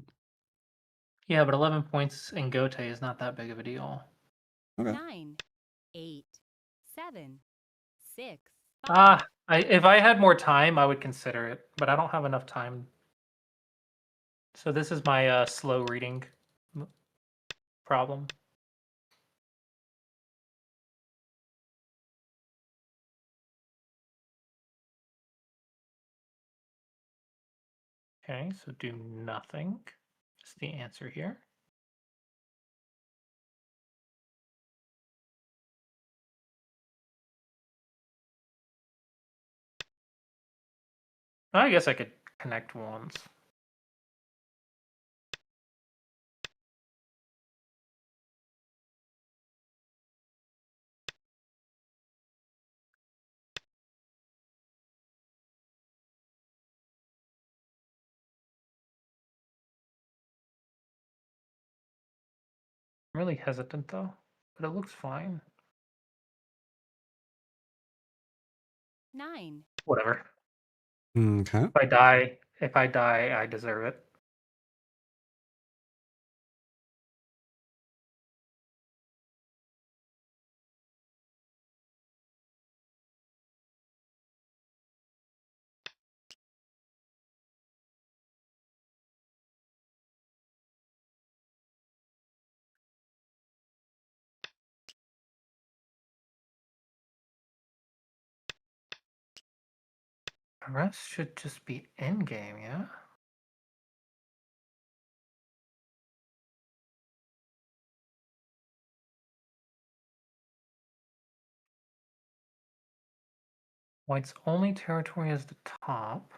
Yeah, but 11 points in Gote is not that big of a deal. Okay. 9, 8, 7, 6. If I had more time, I would consider it, but I don't have enough time. So this is my slow reading problem. Okay, so do nothing. Just the answer here. I guess I could connect once. I'm really hesitant though, but it looks fine. 9. Whatever. Okay. If I die, I deserve it. The rest should just be in game, yeah? White's only territory is the top.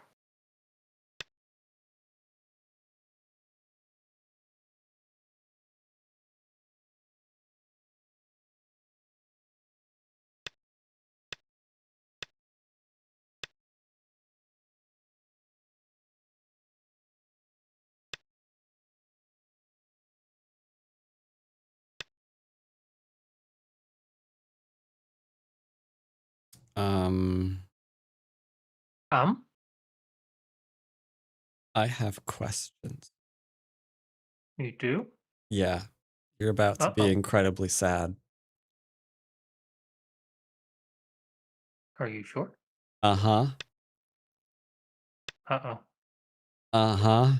I have questions. You do? Yeah. You're about to be incredibly sad. Are you sure? Uh-huh. Uh-oh. Uh-huh.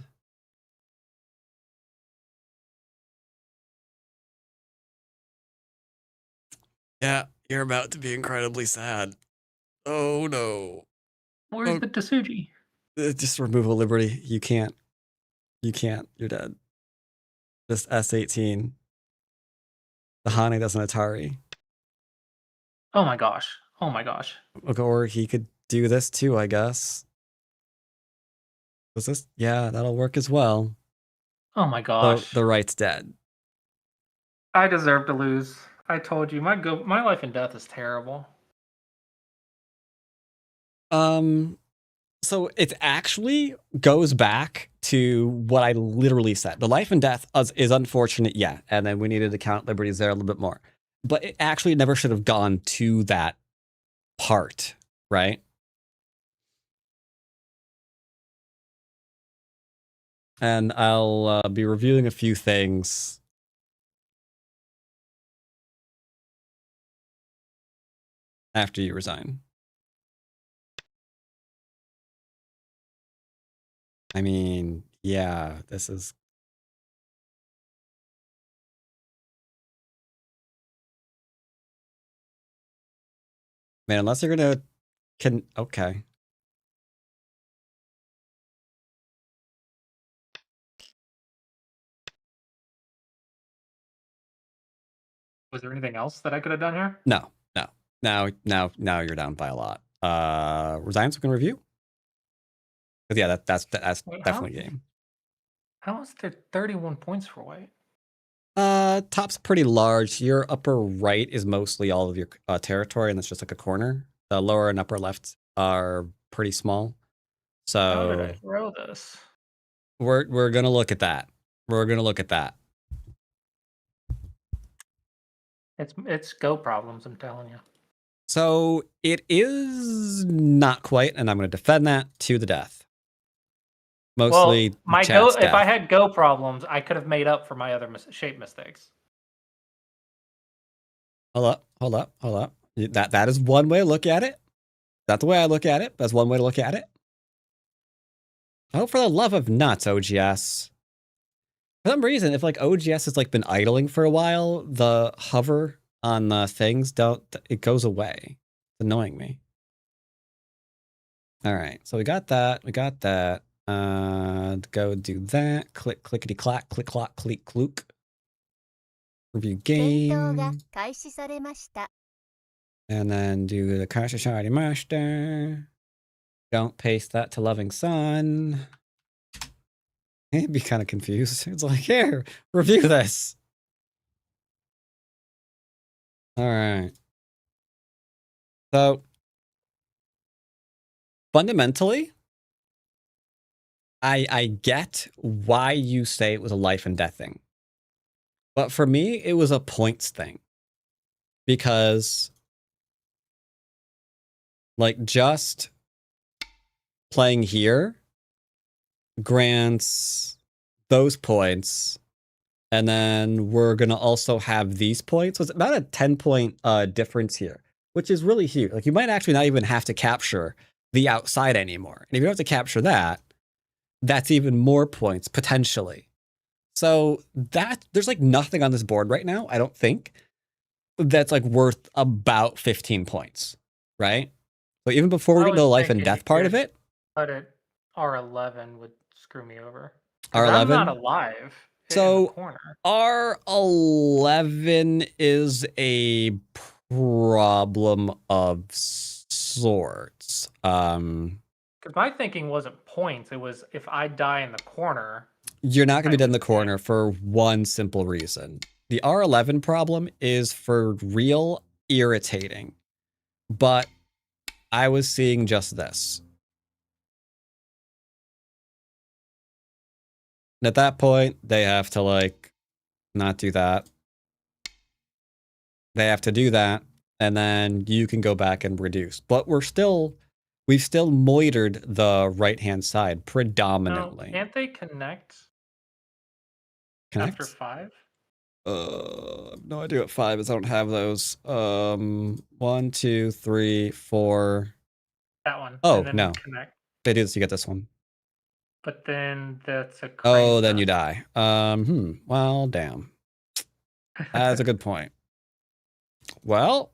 Yeah, you're about to be incredibly sad. Oh no. Where's the Tasuji? Just remove a liberty. You can't. You can't. You're dead. Just S18. The Hane doesn't Atari. Oh my gosh. Oh my gosh. Or he could do this too, I guess. Was this? Yeah, that'll work as well. Oh my So gosh. the right's dead. I deserve to lose. I told you, my life and death is terrible. So it actually goes back to what I literally said. The life and death is unfortunate, yeah, and then we needed to count liberties there a little bit more. But it actually never should have gone to that part, right? And I'll be reviewing a few things after you resign. I mean, yeah, this is... Man, unless you're gonna... Okay. Was there anything else that I could have done here? No. Now you're down by a lot. Resigns we can review? But yeah, that's Wait, definitely game. How is there 31 points for white? Top's pretty large. Your upper right is mostly all of your territory, and that's just like a corner. The lower and upper left are pretty small. How did So I throw this? we're gonna look at that. We're gonna look at that. It's go problems, I'm telling you. So it is not quite, and I'm gonna defend that to the death. Mostly well, my go. If I had go problems, I could have made up for my other shape mistakes. Hold up. That is one way to look at it. That's the way I look at it. That's one way to look at it. Oh, for the love of nuts, OGS. For some reason, if like OGS has like been idling for a while, the hover on the things it goes away. It's annoying me. All right, so we got that. Go do that. Click, clickety clack, click clock, click clook. Review game. And then do the Kashishari Master. Don't paste that to Loving Sun. He'd be kind of confused. It's like, here, review this. All right. So, fundamentally, I get why you say it was a life and death thing. But for me, it was a points thing. Because, like, just playing here grants those points. And then we're going to also have these points. So it's about a 10-point difference here, which is really huge. Like, you might actually not even have to capture the outside anymore. And if you don't have to capture that, that's even more points, potentially. So there's like nothing on this board right now, I don't think, that's like worth about 15 points, right? So even before we get to the life and death part of it. But R11 would screw me over. R11? I'm not alive. So R11 is a problem of sorts. Because my thinking wasn't points. It was if I die in the corner. You're not going to be dead in the corner for one simple reason. The R11 problem is for real irritating. But I was seeing just this. And at that point, they have to, like, not do that. They have to do that. And then you can go back and reduce. But we've still moitered the right-hand side predominantly. No, can't they connect? After 5? No idea what 5 is. I don't have those. 1, 2, 3, 4. That one. Oh, and then no. Connect. They do this, you get this one. But then that's a Oh, then you die. Well, damn. That's a good point. Well.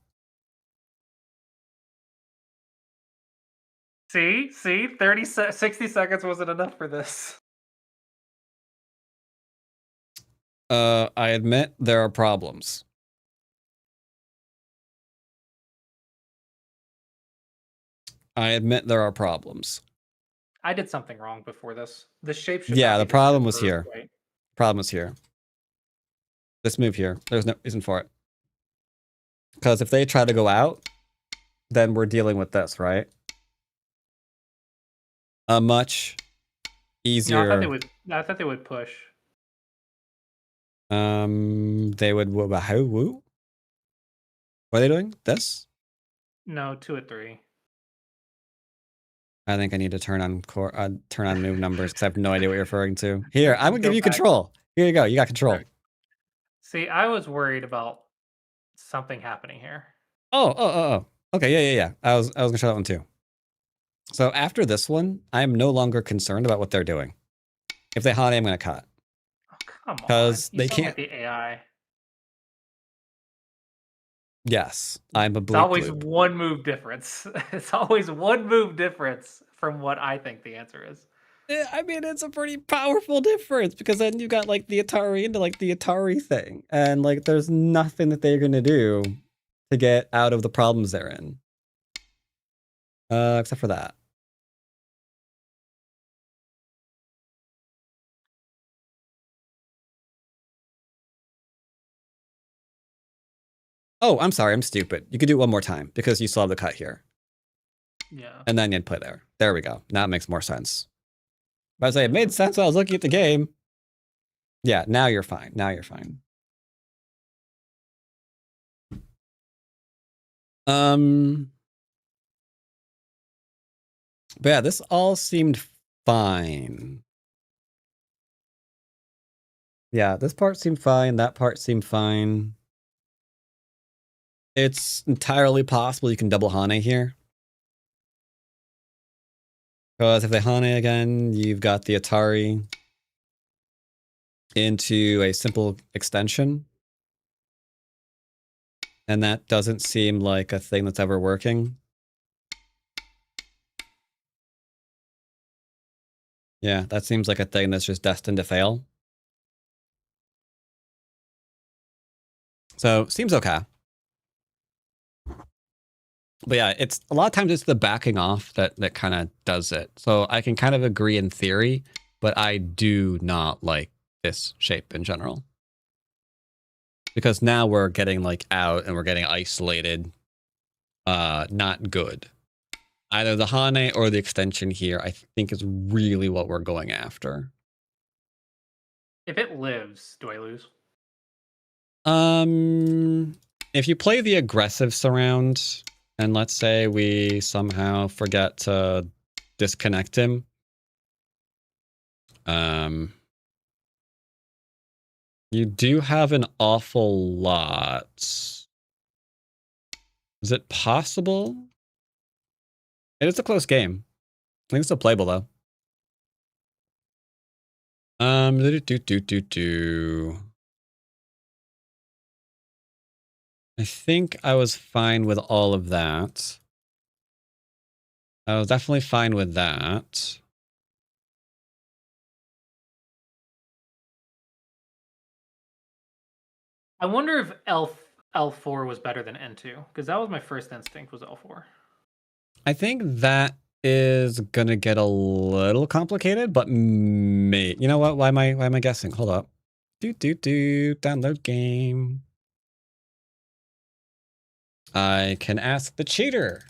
See, 60 seconds wasn't enough for this. I admit there are problems. I admit there are problems. I did something wrong before this. The shape should Yeah, not the be problem was reversed, here. right? Problem was here. This move here. There's no reason for it. Because if they try to go out, then we're dealing with this, right? A much easier. No, I thought they would push. They would woo. What are they doing? This? No, 2 at 3. I think I need to turn on move numbers because I have no idea what you're referring to. Here, I'm gonna Go give you back. control. Here you go. You got control. Right. See, I was worried about something happening here. Oh. Okay, yeah. I was gonna show that one too. So after this one, I am no longer concerned about what they're doing. If they hot, I'm gonna cut. Oh, come on. Because You they sound can't. like the AI. Yes, I'm a It's bleep always bloop. one move difference. It's always one move difference from what I think the answer is. I mean, it's a pretty powerful difference because then you got like the Atari into like the Atari thing, and like there's nothing that they're gonna do to get out of the problems they're in, except for that. Oh, I'm sorry, I'm stupid. You could do it one more time because you still have the cut here. Yeah. And then you'd play there. There we go. Now it makes more sense. But I say it made sense when I was looking at the game. Yeah, now you're fine. Now you're fine. But yeah, this all seemed fine. Yeah, this part seemed fine. That part seemed fine. It's entirely possible you can double Hane here. Because if they Hane again, you've got the Atari into a simple extension. And that doesn't seem like a thing that's ever working. Yeah, that seems like a thing that's just destined to fail. So, seems okay. But yeah, it's a lot of times it's the backing off that kind of does it. So I can kind of agree in theory, but I do not like this shape in general. Because now we're getting like out and we're getting isolated. Not good. Either the Hane or the extension here, I think is really what we're going after. If it lives, do I lose? If you play the aggressive surround, and let's say we somehow forget to disconnect him, you do have an awful lot. Is it possible? It is a close game. I think it's still playable though. I think I was fine with all of that. I was definitely fine with that. I wonder if L4 was better than N2, because that was my first instinct was L4. I think that is gonna get a little complicated, but you know what? Why am I guessing? Hold up. Download game. I can ask the cheater.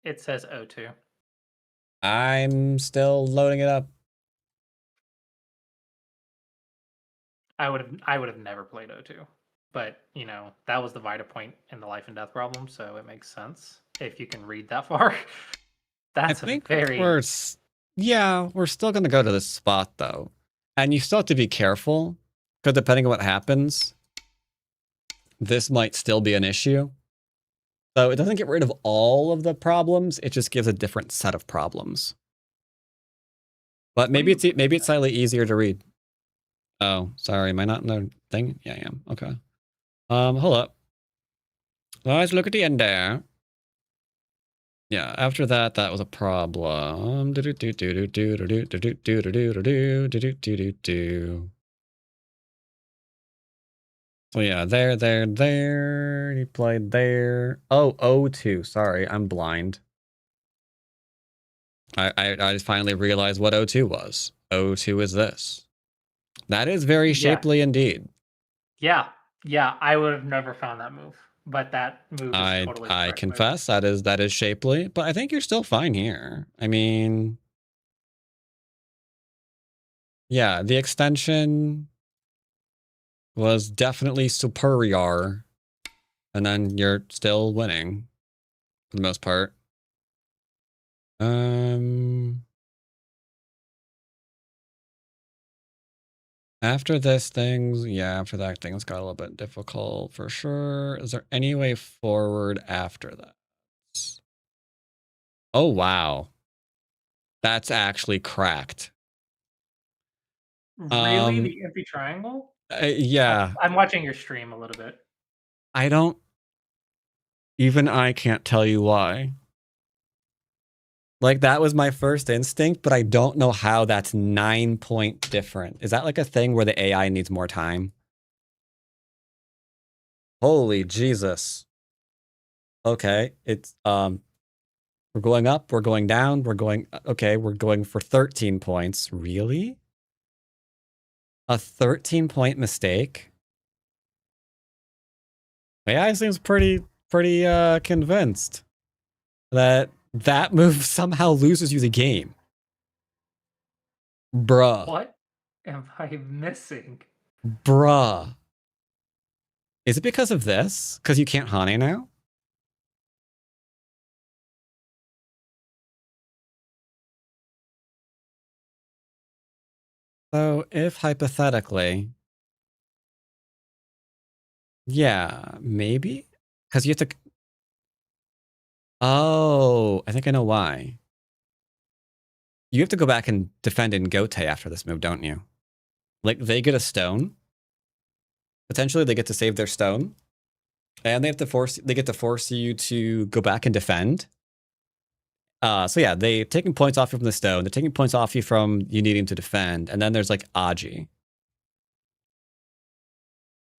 It says O2. I'm still loading it up. I would have never played O2. But, you know, that was the Vita point in the life and death problem, so it makes sense if you can read that far. That's I think very we're still gonna go to this spot though. And you still have to be careful, because depending on what happens, this might still be an issue. So it doesn't get rid of all of the problems, it just gives a different set of problems. But maybe it's slightly easier to read. Oh, sorry, am I not in the thing? Yeah, I am. Okay. Hold up. Let's look at the end there. Yeah, after that was a problem. So yeah, there. He played there. Oh, O2. Sorry, I'm blind. I just finally realized what O2 was. O2 is this. That is very Yeah. shapely indeed. Yeah, I would have never found that move, but that move is totally the I correct move. confess that is shapely, but I think you're still fine here. I mean, yeah, the extension was definitely superior, and then you're still winning for the most part. After this things, yeah, after that things got a little bit difficult for sure. Is there any way forward after that? Oh, wow. That's actually cracked. Really? The empty triangle? Yeah. I'm watching your stream a little bit. I don't... Even I can't tell you why. Like, that was my first instinct, but I don't know how that's 9-point different. Is that like a thing where the AI needs more time? Holy Jesus. Okay, it's, we're going up, we're going down, we're going... Okay, we're going for 13 points. Really? A 13-point mistake? AI seems pretty convinced that that move somehow loses you the game. Bruh. What am I missing? Bruh. Is it because of this? Because you can't Hane now? So if hypothetically... Yeah, maybe? Because you have to... Oh, I think I know why. You have to go back and defend in Gote after this move, don't you? Like, they get a stone. Potentially, they get to save their stone. And they get to force you to go back and defend. So yeah, they're taking points off you from the stone. They're taking points off you from you needing to defend. And then there's like Aji.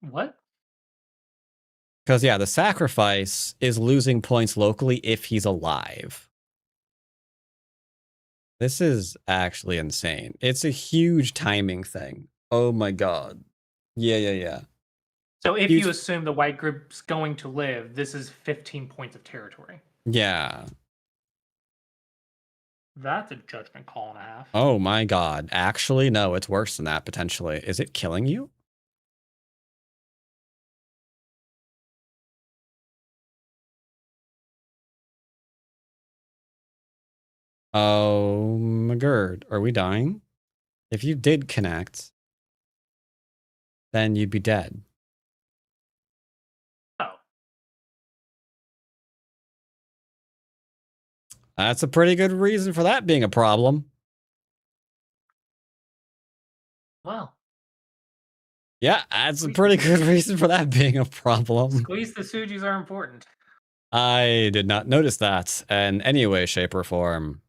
What? Because yeah, the sacrifice is losing points locally if he's alive. This is actually insane. It's a huge timing thing. Oh my god. Yeah. So if you assume the white group's going to live, this is 15 points of territory. Yeah. That's a judgment call and a half. Oh my god. Actually, no, it's worse than that, potentially. Is it killing you? Oh my god. Are we dying? If you did connect, then you'd be dead. Oh. That's a pretty good reason for that being a problem. Well. Yeah, that's a pretty good reason for that being a problem. Squeeze the Sujis are important. I did not notice that in any way, shape, or form.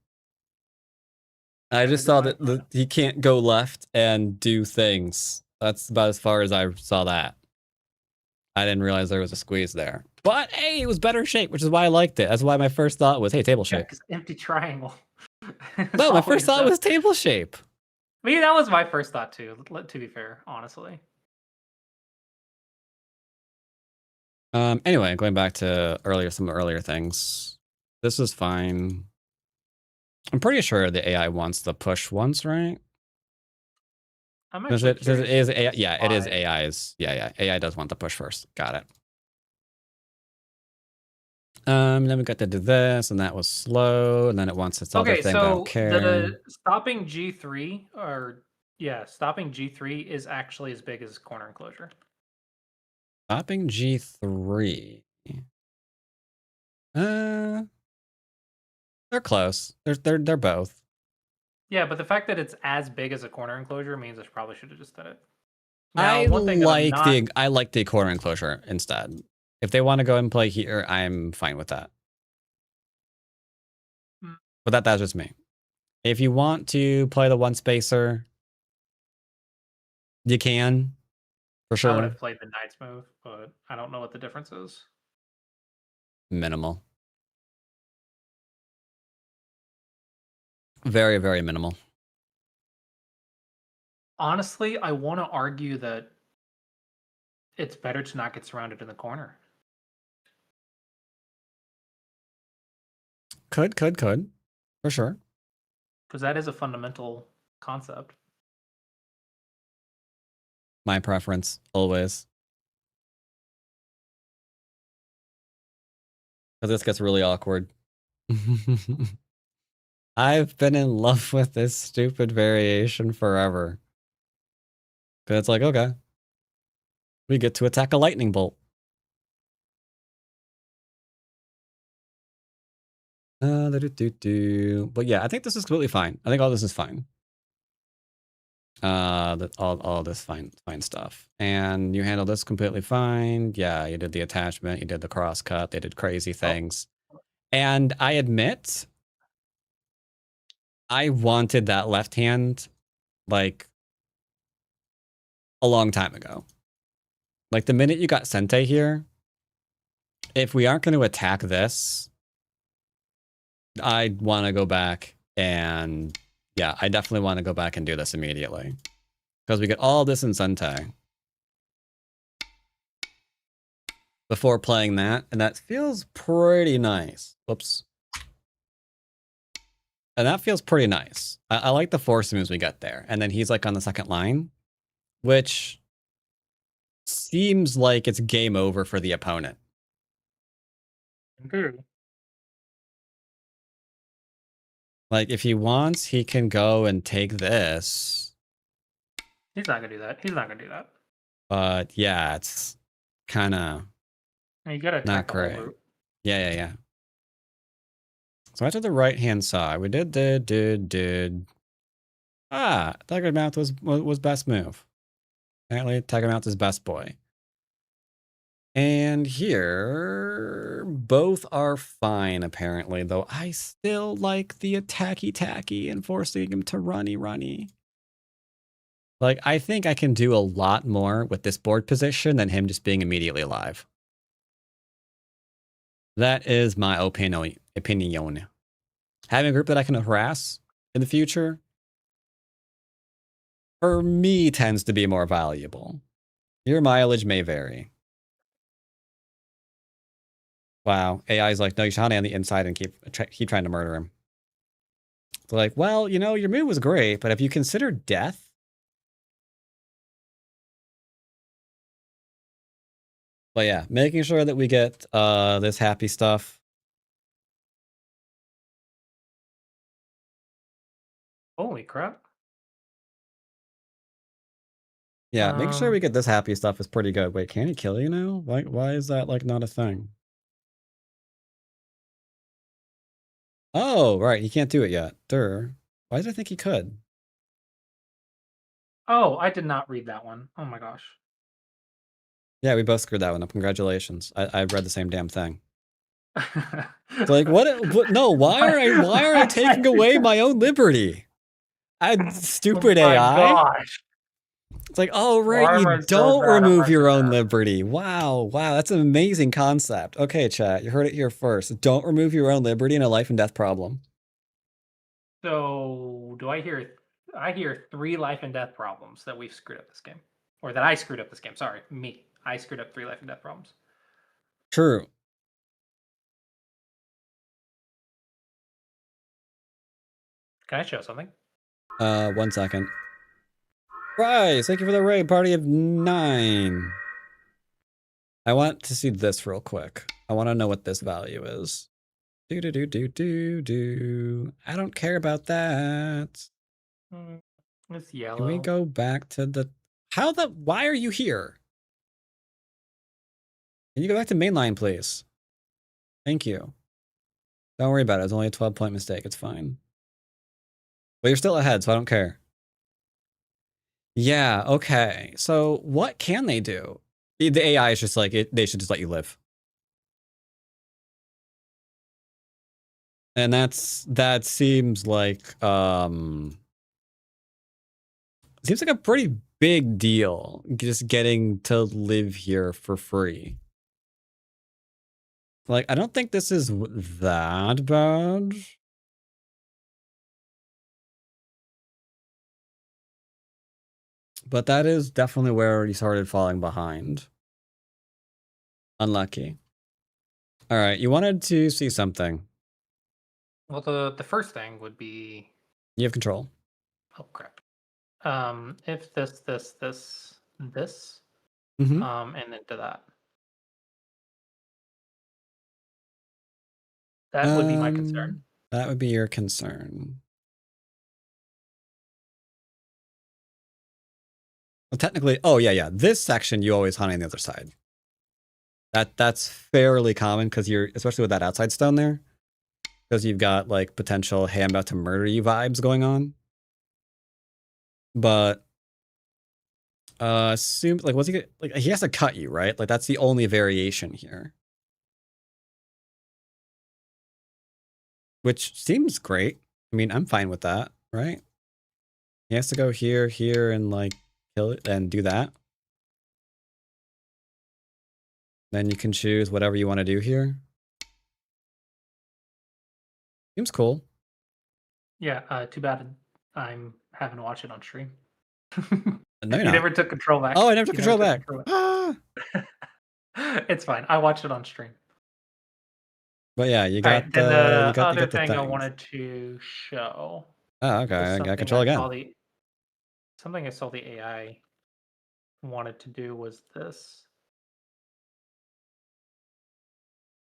I just saw that he can't go left and do things. That's about as far as I saw that. I didn't realize there was a squeeze there. But hey, it was better shape, which is why I liked it. That's why my first thought was, hey, table shape. Yeah, empty triangle. No, my first thought was table shape. I mean, that was my first thought too, to be fair, honestly. Anyway, going back to some earlier things. This is fine. I'm pretty sure the AI wants the push once, right? I'm actually it is AI, yeah, it is AI's. Yeah, AI does want the push first. Got it. Then we got to do this, and that was slow, and then it wants its other thing. I don't care. The stopping G3 stopping G3 is actually as big as corner enclosure. Stopping G3. They're close. They're both. Yeah, but the fact that it's as big as a corner enclosure means I probably should have just done it. Now, I like the corner enclosure instead. If they want to go and play here, I'm fine with that. But that's just me. If you want to play the one spacer, you can. For I sure. would have played the knight's move, but I don't know what the difference is. Minimal. Very, very minimal. Honestly, I want to argue that it's better to not get surrounded in the corner. Could. For sure. Because that is a fundamental concept. My preference, always. Because this gets really awkward. I've been in love with this stupid variation forever. Because it's like, okay. We get to attack a lightning bolt. But yeah, I think this is completely fine. I think all this is fine. All this fine stuff. And you handle this completely fine. Yeah, you did the attachment, you did the cross cut, they did crazy things. And I admit, I wanted that left hand like a long time ago. Like the minute you got Sente here, if we aren't going to attack this, I want to go back and yeah, I definitely want to go back and do this immediately. Because we get all this in Sente before playing that, and that feels pretty nice. Whoops. And that feels pretty nice. I like the force moves we get there. And then he's like on the second line, which seems like it's game over for the opponent. Okay. Like if he wants, he can go and take this. He's not gonna do that. He's not gonna do that. But yeah, it's kind of You gotta not attack the whole great. route. Yeah. So I took the right hand side. We did. Tiger Mouth was best move. Apparently, Tiger Mouth is best boy. And here, both are fine, apparently, though I still like the attacky and forcing him to runny. Like, I think I can do a lot more with this board position than him just being immediately alive. That is my opinion. Having a group that I can harass in the future, for me, tends to be more valuable. Your mileage may vary. Wow, AI's like, no, you should hide on the inside and keep trying to murder him. It's like, well, you know, your move was great, but have you considered death? But yeah, making sure that we get this happy stuff. Holy crap. Yeah, making sure we get this happy stuff is pretty good. Wait, can he kill you now? Why is that like not a thing? Oh, right, he can't do it yet. Why did I think he could? Oh, I did not read that one. Oh my gosh. Yeah, we both screwed that one up. Congratulations. I read the same damn thing. It's like, what? No, why are I taking away my own liberty? Stupid Oh my AI. gosh. It's like, oh, right, you don't remove your own liberty. Wow, that's an amazing concept. Okay, chat, you heard it here first. Don't remove your own liberty in a life and death problem. So, I hear 3 life and death problems that we've screwed up this game. Or that I screwed up this game. Sorry, me. I screwed up 3 life and death problems. True. Can I show something? 1 second. Bryce, thank you for the raid. Party of 9. I want to see this real quick. I want to know what this value is. I don't care about that. It's yellow. Can we go back to the... Why are you here? Can you go back to mainline, please? Thank you. Don't worry about it. It's only a 12-point mistake. It's fine. But you're still ahead, so I don't care. Yeah, okay. So what can they do? The AI is just like, they should just let you live. And that seems like a pretty big deal just getting to live here for free. Like, I don't think this is that bad. But that is definitely where he started falling behind. Unlucky. All right, you wanted to see something. Well, the first thing would be. You have control. Oh crap. If this, Mm-hmm. and then to that. That would be my concern. That would be your concern. Well, technically, oh yeah. This section you always hunt on the other side. That's fairly common because you're, especially with that outside stone there, because you've got like potential "hey, I'm about to murder you" vibes going on. But assume like what's he like? He has to cut you, right? Like that's the only variation here, which seems great. I mean, I'm fine with that, right? He has to go here, and like kill it and do that. Then you can choose whatever you want to do here. Seems cool. Yeah, too bad I'm having to watch it on stream. No, you never took control back. Oh, I never took control back. Ah. It's fine. I watched it on stream. But yeah, you got the other the thing I things. wanted to show. Oh, okay. I got control again. Something I saw the AI wanted to do was this.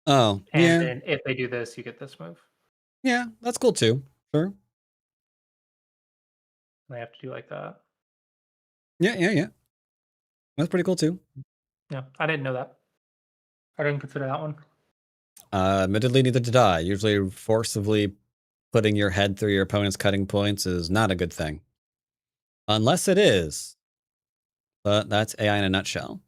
Oh, and yeah. then if they do this, you get this move. Yeah, that's cool too. Sure. They have to do like that. Yeah. That's pretty cool too. Yeah, I didn't know that. I didn't consider that one. Admittedly, neither did I. Usually, forcibly putting your head through your opponent's cutting points is not a good thing. Unless it is. But that's AI in a nutshell.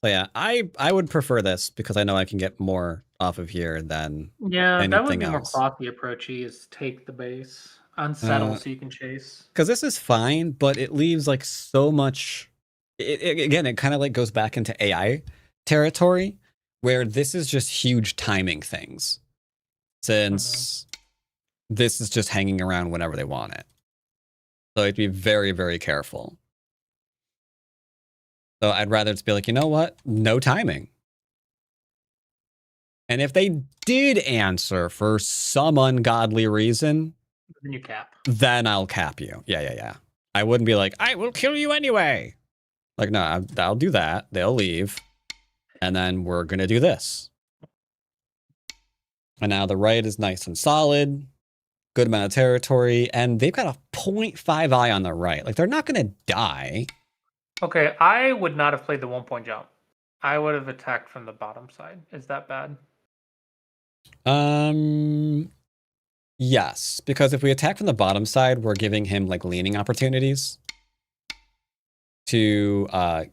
So yeah, I would prefer this because I know I can get more off of here than anything that would be more else. clocky approachy, is take the base, unsettle so you can chase. Because this is fine, but it leaves like so much. Again, it kind of like goes back into AI territory, where this is just huge timing things. Since this is just hanging around whenever they want it. So you have to be very, very careful. So I'd rather just be like, you know what? No timing. And if they did answer for some ungodly reason, then you cap. Then I'll cap you. Yeah. I wouldn't be like, I will kill you anyway. Like, no, I'll do that. They'll leave. And then we're going to do this. And now the right is nice and solid. Good amount of territory. And they've got a 0.5 eye on the right. Like, they're not going to die. Okay, I would not have played the 1 point jump. I would have attacked from the bottom side. Is that bad? Yes, because if we attack from the bottom side, we're giving him like leaning opportunities to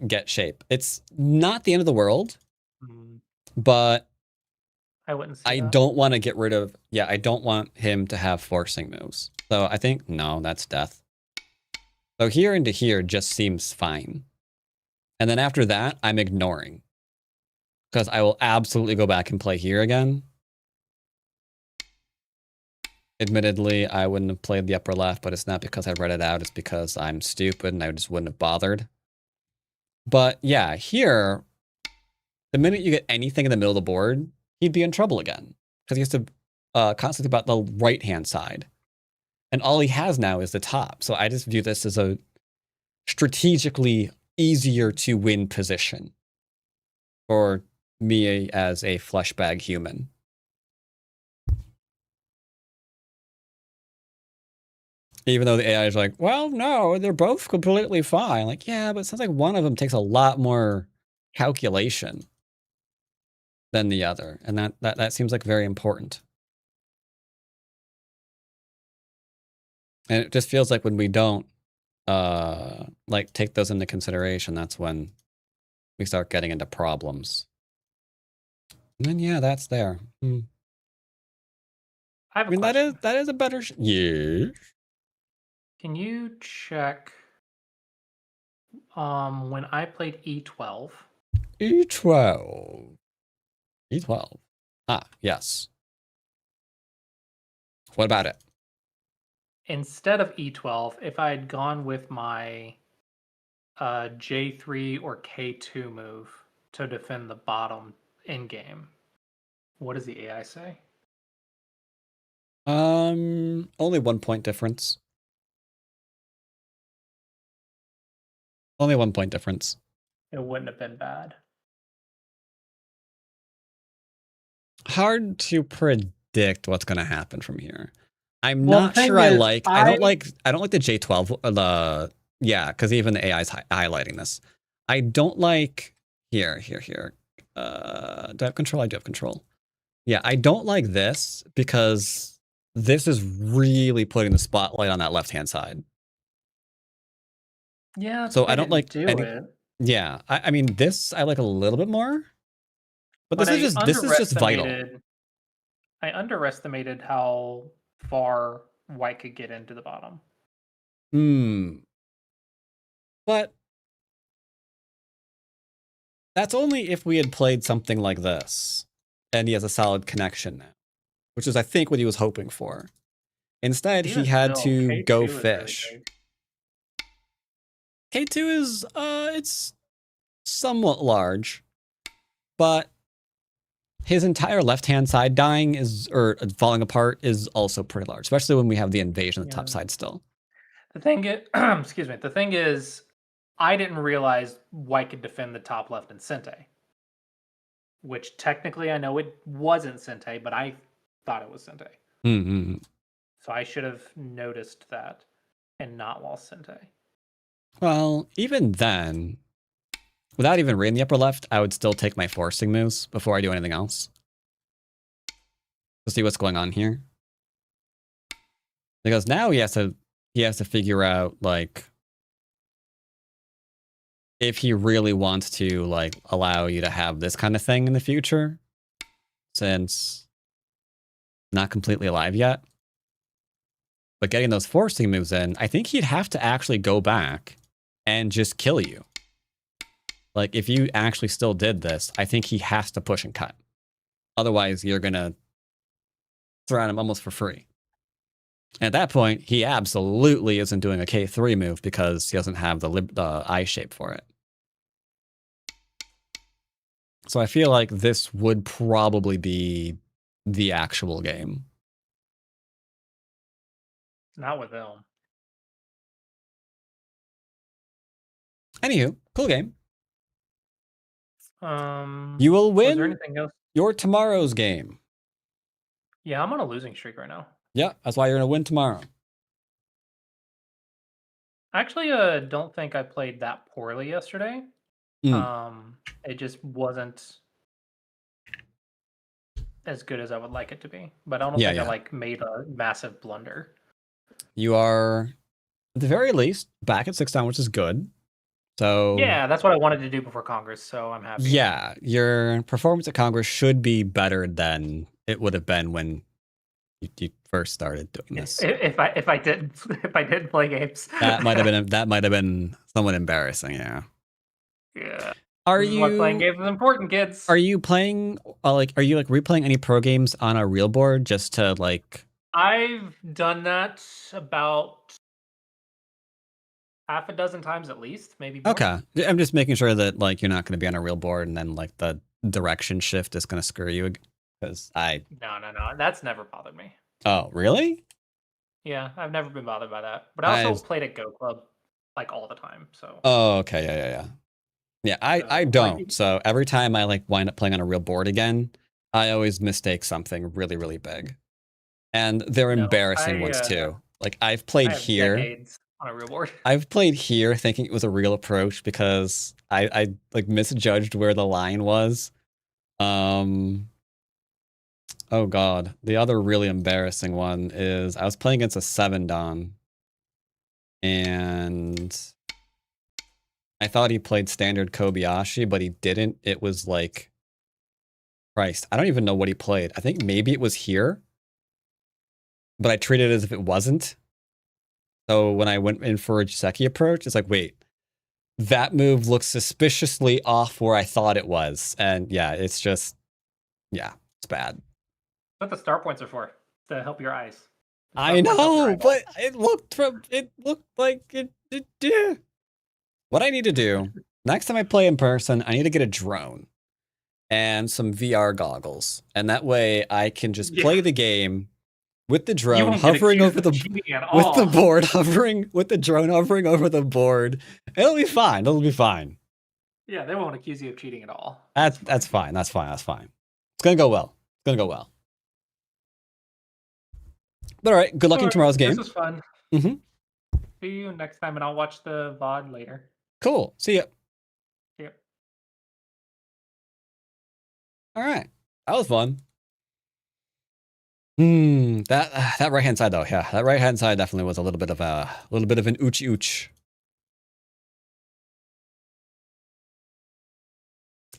get shape. It's not the end of the world, but I wouldn't say I that. don't want to get rid of. Yeah, I don't want him to have forcing moves. So I think no, that's death. So here into here just seems fine. And then after that, I'm ignoring. Because I will absolutely go back and play here again. Admittedly, I wouldn't have played the upper left, but it's not because I read it out. It's because I'm stupid and I just wouldn't have bothered. But yeah, here, the minute you get anything in the middle of the board, he'd be in trouble again. Because he has to constantly think about the right-hand side. And all he has now is the top. So I just view this as a strategically easier to win position for me as a flesh bag human. Even though the AI is like, well, no, they're both completely fine. Like, yeah, but it sounds like one of them takes a lot more calculation than the other. And that seems like very important. And it just feels like when we don't like take those into consideration, that's when we start getting into problems. And then yeah, that's there. I mean, that is a better. Yeah. Can you check When I played E12. E12. E12. Ah, yes. What about it? Instead of E12, if I had gone with my J3 or K2 move to defend the bottom in game, what does the AI say? Only 1 point difference. Only 1 point difference. It wouldn't have been bad. Hard to predict what's going to happen from here. I'm Well, not the thing sure I is, like. I don't like the J12. Yeah, because even the AI is highlighting this. I don't like here. Do I have control? I do have control. Yeah, I don't like this because this is really putting the spotlight on that left hand side. Yeah, So I don't like do any. it. Yeah, I mean this I like a little bit more, but this is just vital. I underestimated how far white could get into the bottom. But that's only if we had played something like this, and he has a solid connection now, which is I think what he was hoping for. Instead, he had to go fish. K2 is it's somewhat large, but his entire left-hand side dying or falling apart is also pretty large, especially when we have the invasion on the top side still. The thing is, excuse me. The thing is, I didn't realize white could defend the top left in Sente, which technically I know it wasn't Sente, but I thought it was Sente. Mm-hmm. So I should have noticed that and not while Sente. Well, even then, without even reading the upper left, I would still take my forcing moves before I do anything else. To see what's going on here. Because now he has to figure out, like, if he really wants to, like, allow you to have this kind of thing in the future, since not completely alive yet. But getting those forcing moves in, I think he'd have to actually go back and just kill you. Like, if you actually still did this, I think he has to push and cut. Otherwise, you're going to throw at him almost for free. At that point, he absolutely isn't doing a K3 move because he doesn't have the eye shape for it. So I feel like this would probably be the actual game. Not with Elm. Anywho, cool game. You will win was there anything else? Your tomorrow's game. Yeah, I'm on a losing streak right now. Yeah, that's why you're going to win tomorrow. Actually, don't think I played that poorly yesterday. It just wasn't as good as I would like it to be. But I don't think I like made a massive blunder. You are, at the very least, back at 6 down, which is good. So yeah, that's what I wanted to do before Congress, so I'm happy. Yeah, your performance at Congress should be better than it would have been when you first started doing this. If I didn't play games, that might have been somewhat embarrassing. Yeah. Yeah. Are you playing games is important, kids? Are you playing are you replaying any pro games on a real board just to like? I've done that about half a dozen times at least, maybe more. Okay, I'm just making sure that like you're not going to be on a real board and then like the direction shift is going to screw you because No, that's never bothered me. Oh, really? Yeah, I've never been bothered by that. But I also played at Go Club like all the time. So. Oh, okay, yeah. I don't. So every time I like wind up playing on a real board again, I always mistake something really, really big, and they're embarrassing ones too. Like I've played here. On a real board. I've played here thinking it was a real approach because I like misjudged where the line was. Oh god. The other really embarrassing one is I was playing against a 7 Don. And I thought he played standard Kobayashi, but he didn't. It was like Christ. I don't even know what he played. I think maybe it was here. But I treated it as if it wasn't. So when I went in for a Jiseki approach, it's like, wait, that move looks suspiciously off where I thought it was. And yeah, it's just, yeah, it's bad. That's what the star points are for, to help your eyes. I know, but it looked like it. What I need to do next time I play in person, I need to get a drone and some VR goggles, and that way I can just play the game with the drone hovering over the board, hovering over the board. It'll be fine. It'll be fine. Yeah, they won't accuse you of cheating at all. That's fine. That's fine. It's gonna go well. It's gonna go well. But all right, good luck in tomorrow's game. This was fun. Mm-hmm. See you next time, and I'll watch the VOD later. Cool. See ya. Yep. All right, that was fun. That right hand side though, yeah, that right hand side definitely was a little bit of an ooch.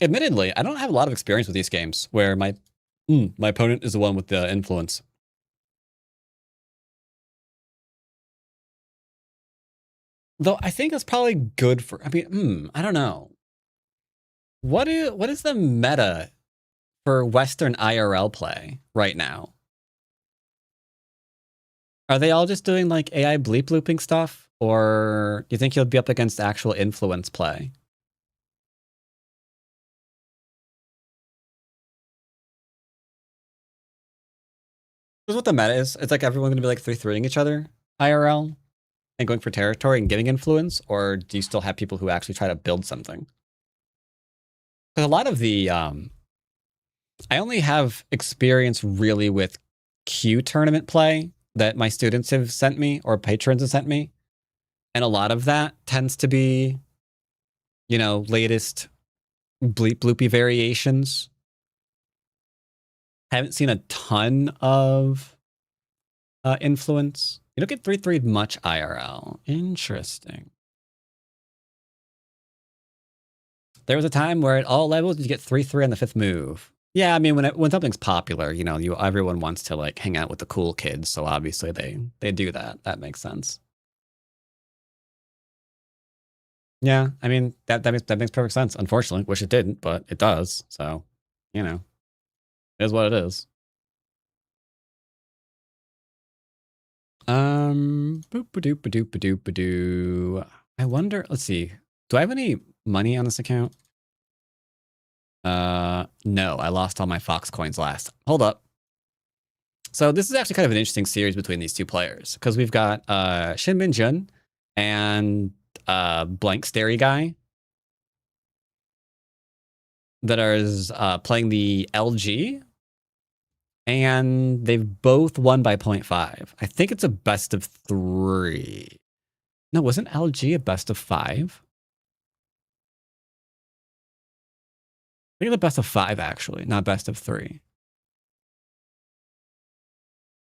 Admittedly, I don't have a lot of experience with these games where my opponent is the one with the influence. Though I think it's probably good for, I mean, I don't know. What is the meta for Western IRL play right now? Are they all just doing like AI bleep looping stuff? Or do you think you'll be up against actual influence play? This is what the meta is. It's like everyone gonna be like 3-3ing each other IRL and going for territory and giving influence, or do you still have people who actually try to build something? Because a lot of the I only have experience really with Q tournament play that my students have sent me or patrons have sent me. And a lot of that tends to be, you know, latest bleep bloopy variations. Haven't seen a ton of influence. You don't get 3-3'd much IRL. Interesting. There was a time where at all levels you get 3-3 on the 5th move. Yeah, I mean when something's popular, you know, everyone wants to like hang out with the cool kids, so obviously they do that. That makes sense. Yeah, I mean that makes perfect sense. Unfortunately, wish it didn't, but it does. So, you know, it is what it is. Boop-a-doop-a-doop-a-doop-a-doo. I wonder, let's see. Do I have any money on this account? No, I lost all my Fox coins last. Hold up. So this is actually kind of an interesting series between these two players, because we've got Shin Min Jun and Blank Starry Guy that are playing the LG, and they've both won by 0.5. I think it's a best of 3. No, wasn't LG a best of 5? I think it's a best of 5, actually, not best of 3.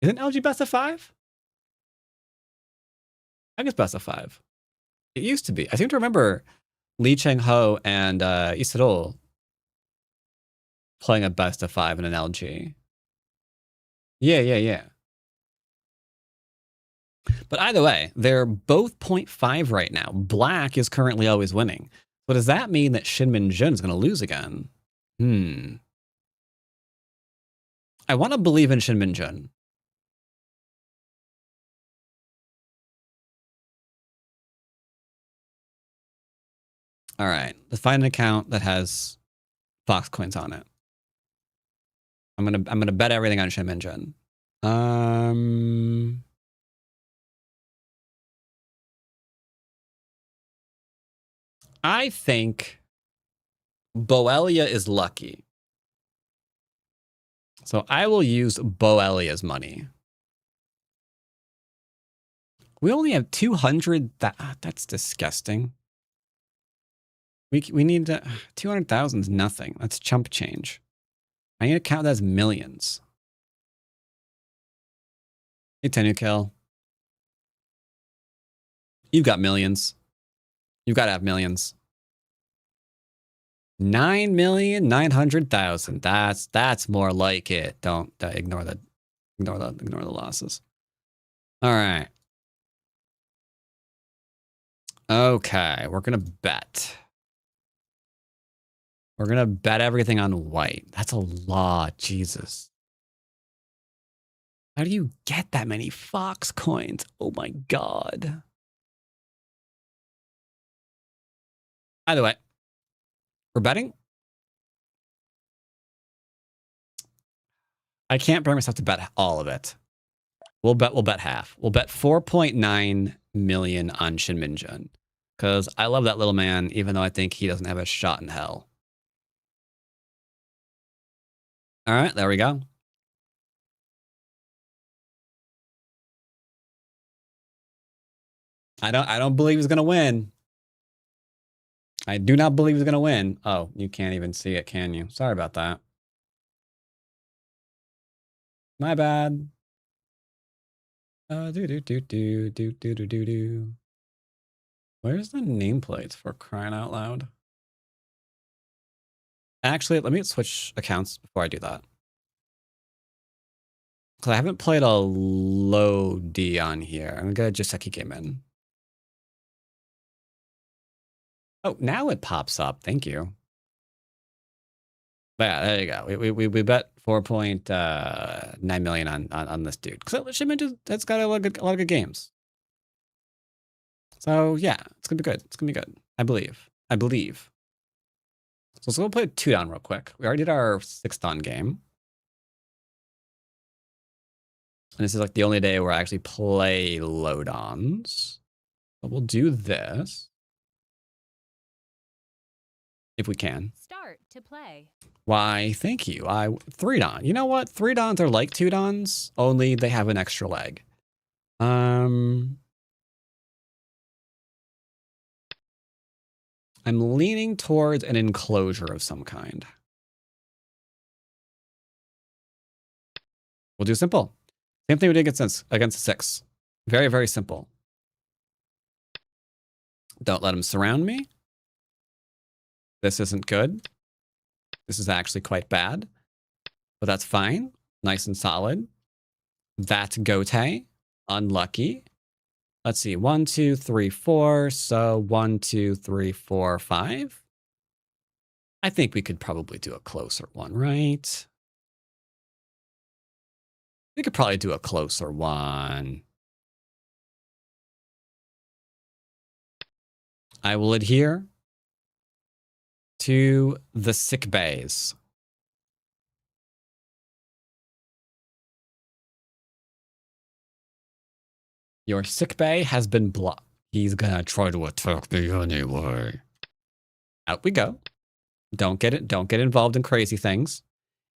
Isn't LG best of 5? I think it's best of 5. It used to be. I seem to remember Lee Cheng-ho and Isaro playing a best of 5 in an LG. Yeah. But either way, they're both 0.5 right now. Black is currently always winning. So does that mean that Shin Min Jun is going to lose again? I want to believe in Shin Min Jun. All right, let's find an account that has Fox coins on it. I'm gonna bet everything on Shin Min Jun. I think Boelia is lucky. So I will use Boelia's money. We only have 200. That's disgusting. We need 200,000 is nothing. That's chump change. I need to count that as millions. Hey, Tenukill. You've got millions. You've got to have millions. 9,900,000. That's more like it. Don't ignore the losses. All right. Okay, we're gonna bet. We're gonna bet everything on white. That's a lot, Jesus. How do you get that many Fox coins? Oh my god. Either way, we're betting. I can't bring myself to bet all of it. We'll bet half. We'll bet 4.9 million on Shin Min-jun. Because I love that little man, even though I think he doesn't have a shot in hell. All right, there we go. I don't believe he's gonna win. I do not believe he's gonna win. Oh, you can't even see it, can you? Sorry about that. My bad. Do. Where's the nameplates for crying out loud? Actually, let me switch accounts before I do that. Because I haven't played a low D on here. I'm gonna just Jiseki game in. Oh, now it pops up. Thank you. But yeah, there you go. We bet 4.9 million on this dude. Because that's got a lot of good games. So yeah, it's gonna be good. It's gonna be good. I believe. So let's go play 2 down real quick. We already did our 6 down game. And this is like the only day where I actually play load-ons. But we'll do this. If we can. Start to play. Why, thank you. 3 don. You know what? 3 dons are like 2 dons, only they have an extra leg. I'm leaning towards an enclosure of some kind. We'll do simple. Same thing we did against 6. Very, very simple. Don't let him surround me. This isn't good. This is actually quite bad. But that's fine. Nice and solid. That Gote. Unlucky. Let's see. 1, 2, 3, 4. So 1, 2, 3, 4, 5. I think we could probably do a closer one, right? We could probably do a closer one. I will adhere to the sick bays. Your sick bay has been blocked. He's gonna try to attack me anyway. Out we go. Don't get involved in crazy things.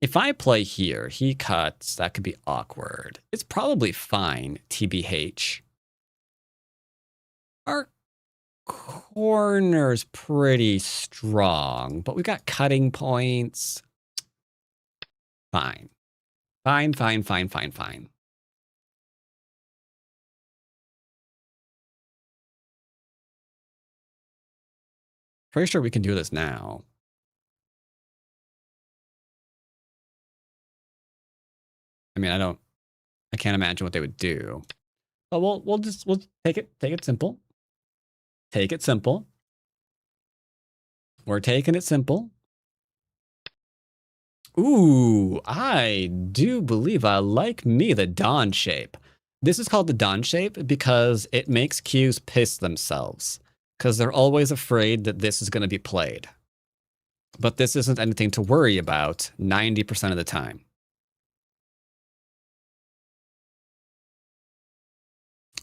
If I play here, he cuts. That could be awkward. It's probably fine, TBH. Our corner's pretty strong, but we got cutting points. Fine. Fine. Pretty sure we can do this now. I mean, I can't imagine what they would do. But we'll take it simple. Take it simple. We're taking it simple. Ooh, I do believe I like me the Dawn shape. This is called the Dawn shape because it makes queues piss themselves. Because they're always afraid that this is going to be played. But this isn't anything to worry about 90% of the time.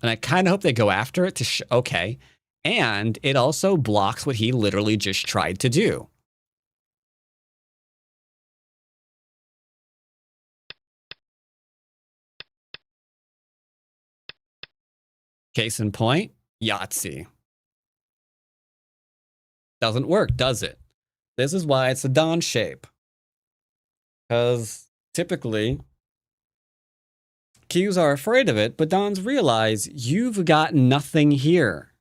And I kind of hope they go after it to okay. And it also blocks what he literally just tried to do. Case in point, Yahtzee. Doesn't work, does it? This is why it's a Dawn shape. Because typically, Qs are afraid of it, but Dons realize you've got nothing here.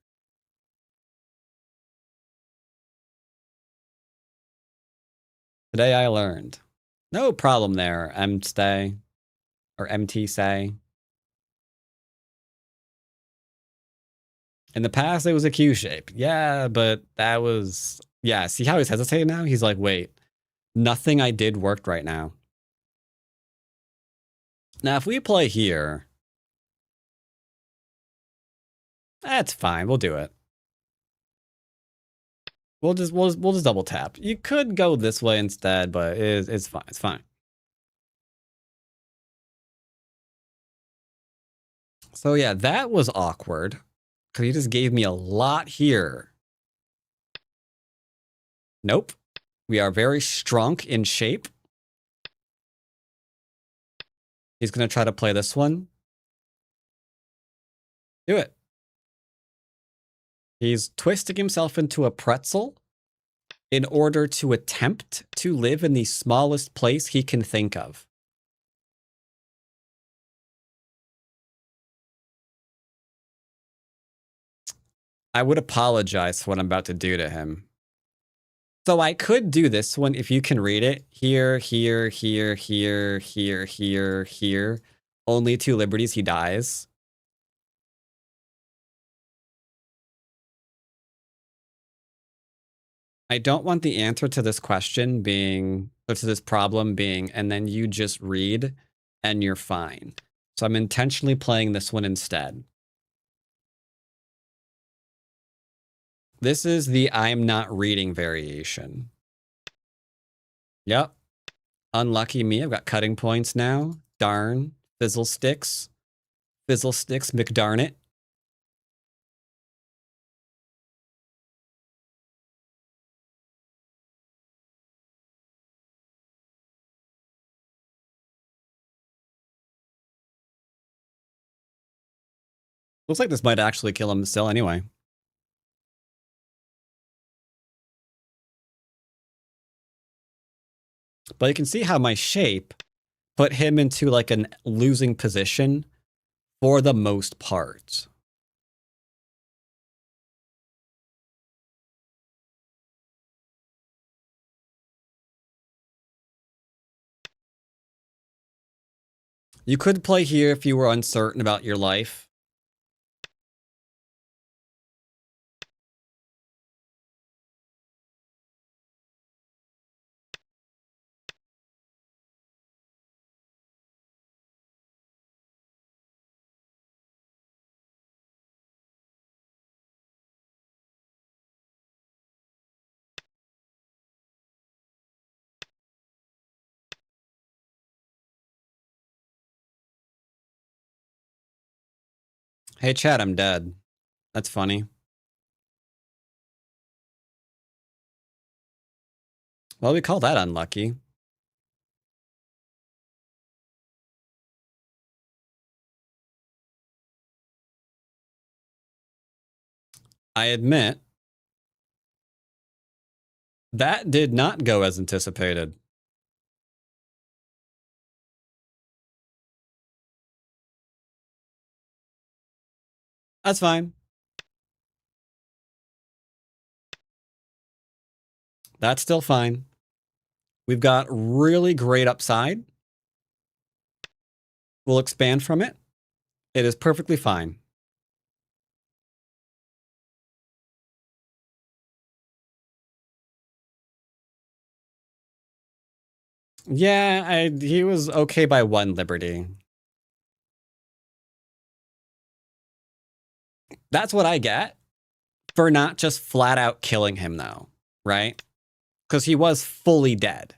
Today I learned. No problem there, M-stay. Or MT say. In the past, it was a Q shape. Yeah, but that was... Yeah, see how he's hesitating now? He's like, wait, nothing I did worked right now. Now, if we play here... That's fine. We'll do it. We'll just double tap. You could go this way instead, but it's fine. It's fine. So yeah, that was awkward because he just gave me a lot here. Nope. We are very strong in shape. He's going to try to play this one. Do it. He's twisting himself into a pretzel in order to attempt to live in the smallest place he can think of. I would apologize for what I'm about to do to him. So I could do this one if you can read it. Here, here, here, here, here, here, here. Only 2 liberties, he dies. I don't want the answer to this question being, or to this problem being, and then you just read and you're fine. So I'm intentionally playing this one instead. This is the I'm not reading variation. Yep. Unlucky me. I've got cutting points now. Darn. Fizzle sticks. Fizzle sticks, McDarn it. Looks like this might actually kill him still anyway. But you can see how my shape put him into like a losing position for the most part. You could play here if you were uncertain about your life. Hey, Chad, I'm dead. That's funny. Well, we call that unlucky. I admit, that did not go as anticipated. That's fine. That's still fine. We've got really great upside. We'll expand from it. It is perfectly fine. Yeah, he was okay by 1 liberty. That's what I get for not just flat out killing him, though, right? Because he was fully dead.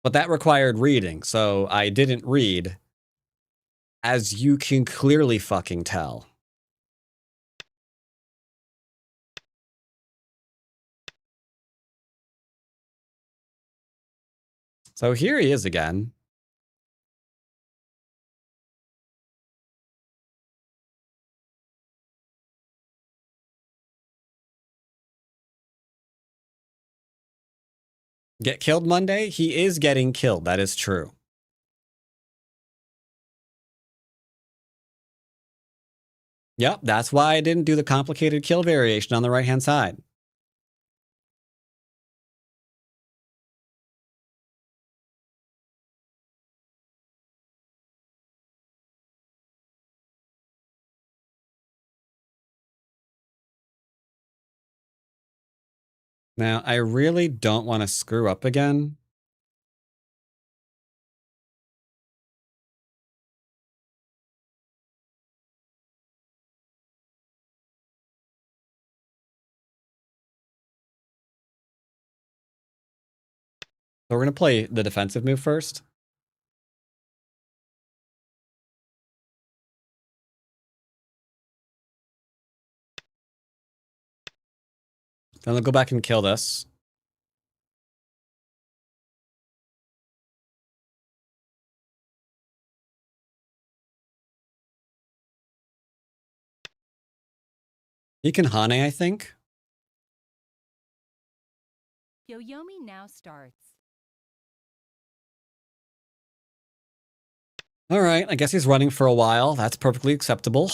But that required reading, so I didn't read, as you can clearly fucking tell. So here he is again. Get killed Monday? He is getting killed. That is true. Yep, that's why I didn't do the complicated kill variation on the right-hand side. Now, I really don't want to screw up again. So we're going to play the defensive move first. Then we'll go back and kill this. He can Hane, I think. Yoyomi now starts. All right, I guess he's running for a while. That's perfectly acceptable.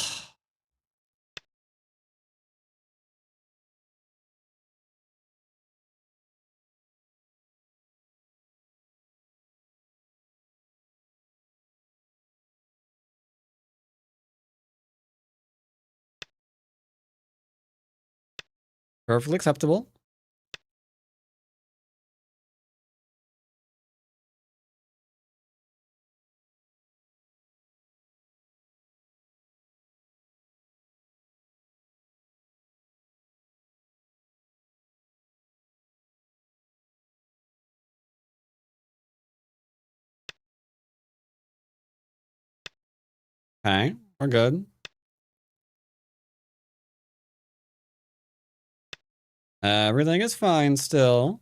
Perfectly acceptable. Okay, we're good. Everything is fine still.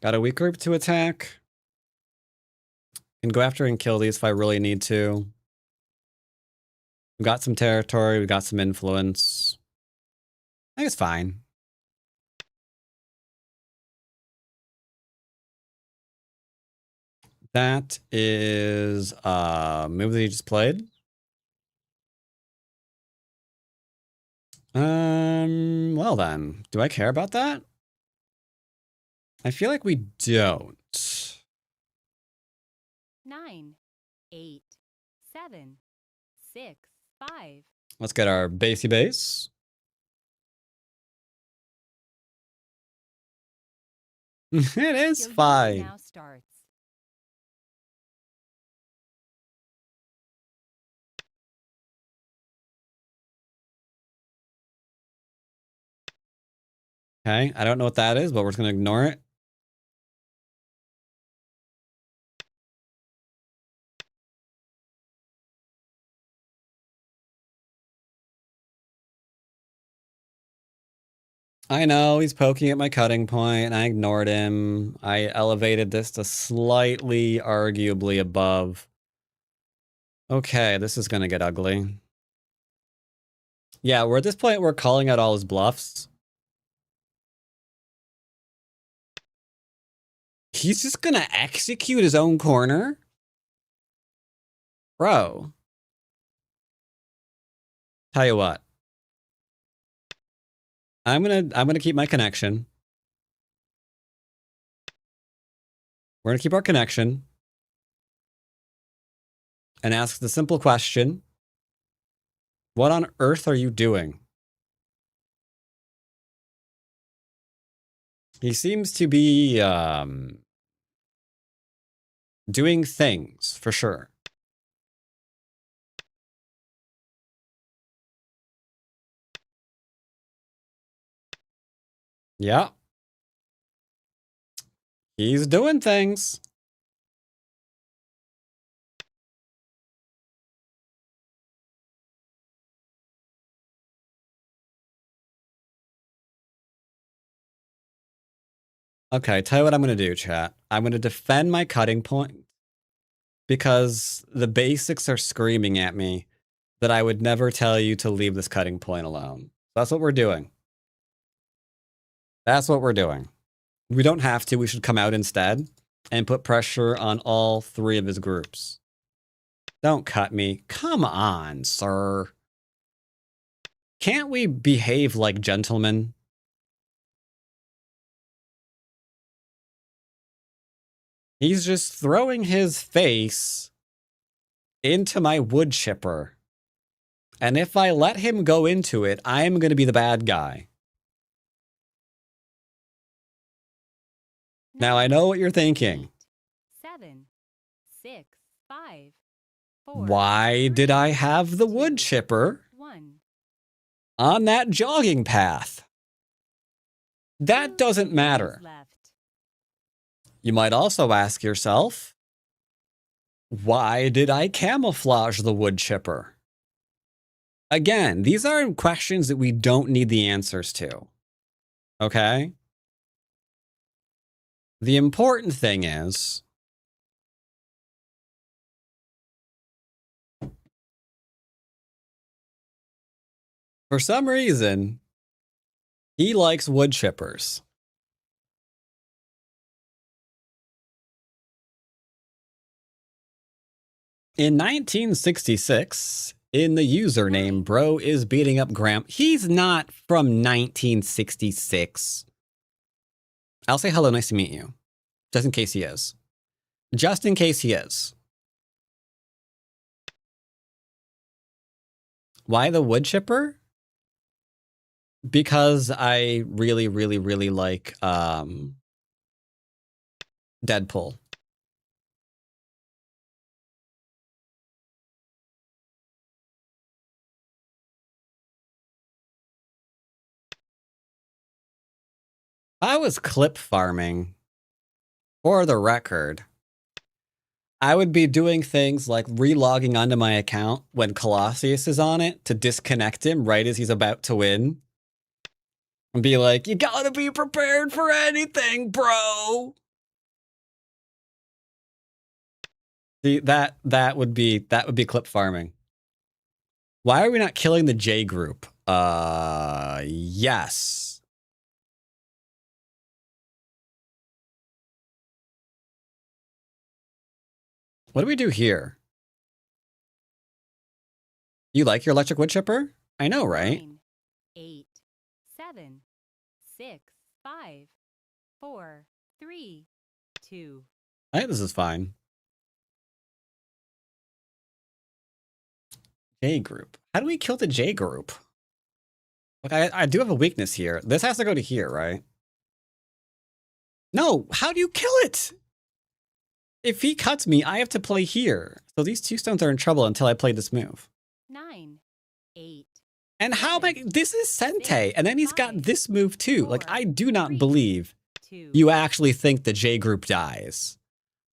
Got a weak group to attack. Can go after and kill these if I really need to. We've got some territory. We've got some influence. I think it's fine. That is a move that you just played. Well then, do I care about that? I feel like we don't. 9, 8, 7, 6, 5. Let's get our basey base. It is Yoyomi fine. now starts. Okay, I don't know what that is, but we're just gonna ignore it. I know, he's poking at my cutting point, and I ignored him. I elevated this to slightly, arguably above. Okay, this is gonna get ugly. Yeah, we're at this point, we're calling out all his bluffs. He's just gonna execute his own corner? Bro. Tell you what. I'm gonna keep my connection. We're gonna keep our connection. And ask the simple question. What on earth are you doing? He seems to be doing things, for sure. Yeah. He's doing things. Okay, tell you what I'm going to do, chat. I'm going to defend my cutting point because the basics are screaming at me that I would never tell you to leave this cutting point alone. That's what we're doing. That's what we're doing. We don't have to. We should come out instead and put pressure on all three of his groups. Don't cut me. Come on, sir. Can't we behave like gentlemen? He's just throwing his face into my wood chipper. And if I let him go into it, I'm going to be the bad guy. Now I know what you're thinking. 7, 6, 5, 4. Why did I have the wood chipper 1. on that jogging path? That doesn't matter. You might also ask yourself, why did I camouflage the wood chipper? Again, these are questions that we don't need the answers to. Okay? The important thing is, for some reason, he likes wood chippers. In 1966, in the username Bro is beating up Graham, he's not from 1966. I'll say hello, nice to meet you. Just in case he is. Just in case he is. Why the wood chipper? Because I really, really, really like Deadpool. I was clip farming, for the record, I would be doing things like relogging onto my account when Colossus is on it to disconnect him right as he's about to win. And be like, you gotta be prepared for anything, bro. See, that would be clip farming. Why are we not killing the J group? Yes. What do we do here? You like your electric wood chipper? I know, right? 9, 8, 7, 6, 5, 4, 3, 2. I think this is fine. J group. How do we kill the J group? Look, I do have a weakness here. This has to go to here, right? No, how do you kill it? If he cuts me, I have to play here. So these two stones are in trouble until I play this move. 9, 8. And how am I? This is Sente, and then he's got this move too. Like, I do not believe you actually think the J group dies.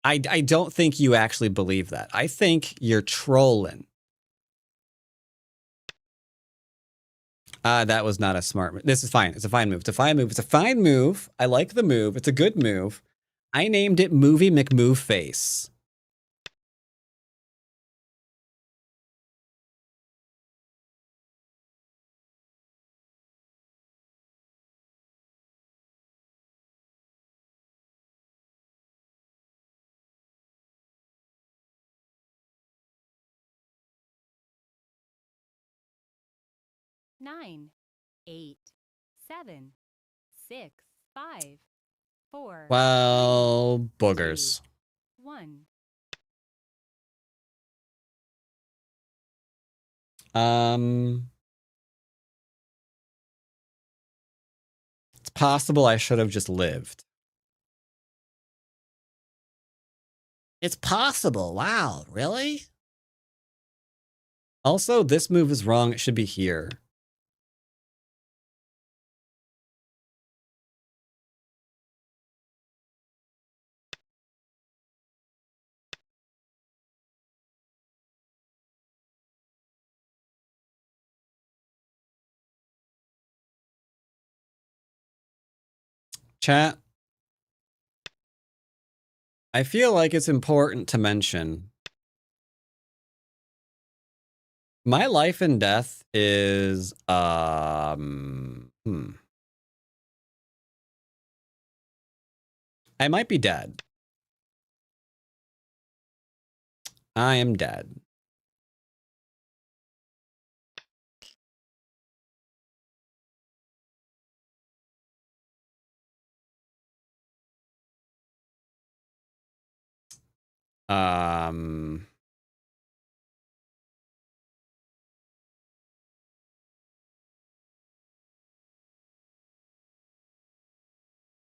I don't think you actually believe that. I think you're trolling. That was not a smart move. This is fine. It's a fine move. It's a fine move. It's a fine move. I like the move. It's a good move. I named it Movie McMove Face. Nine, 8, 7, 6, 5, 4. Well, boogers. 1. It's possible I should have just lived. It's possible. Wow, really? Also, this move is wrong. It should be here. Chat. I feel like it's important to mention my life and death is I might be dead. I am dead.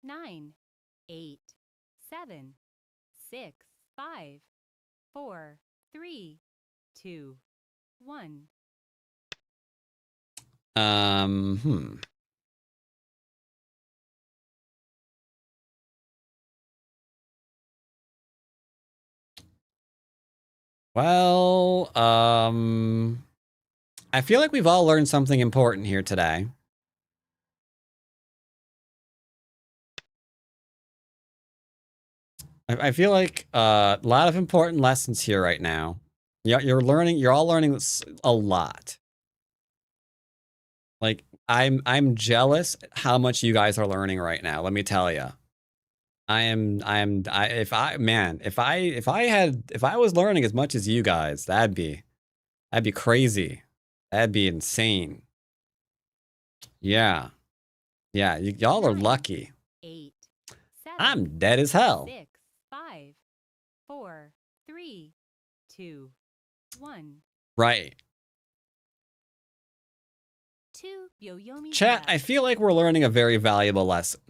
9, 8, 7, 6, 5, 4, 3, 2, 1. Well, I feel like we've all learned something important here today. I feel like a lot of important lessons here right now. You're all learning a lot. Like, I'm jealous how much you guys are learning right now. Let me tell you. If I was learning as much as you guys, that'd be crazy. That'd be insane. Yeah. Yeah, y'all are 9, lucky. 8, 7, I'm dead as hell. 6, 5, 4, 3, 2, 1. Right. 2 Yoyomi Chat, I feel like we're learning a very valuable lesson.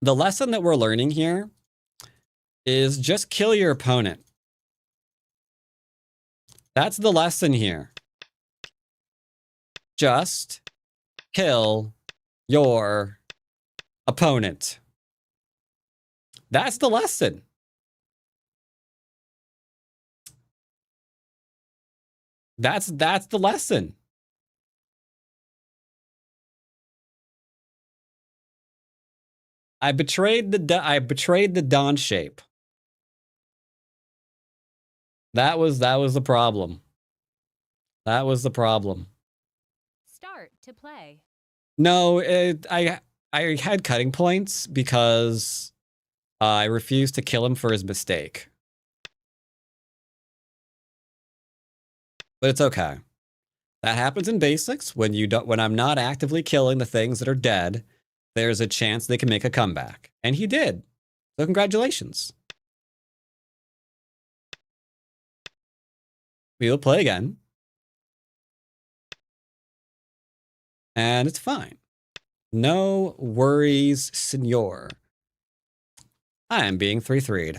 The lesson that we're learning here is just kill your opponent. That's the lesson here. Just kill your opponent. That's the lesson. That's the lesson. I betrayed the Dawn shape. That was the problem. That was the problem. Start to play. No, I had cutting points because I refused to kill him for his mistake. But it's okay. That happens in basics when I'm not actively killing the things that are dead. There's a chance they can make a comeback. And he did. So congratulations. We will play again. And it's fine. No worries, senor. I am being 3-3'd.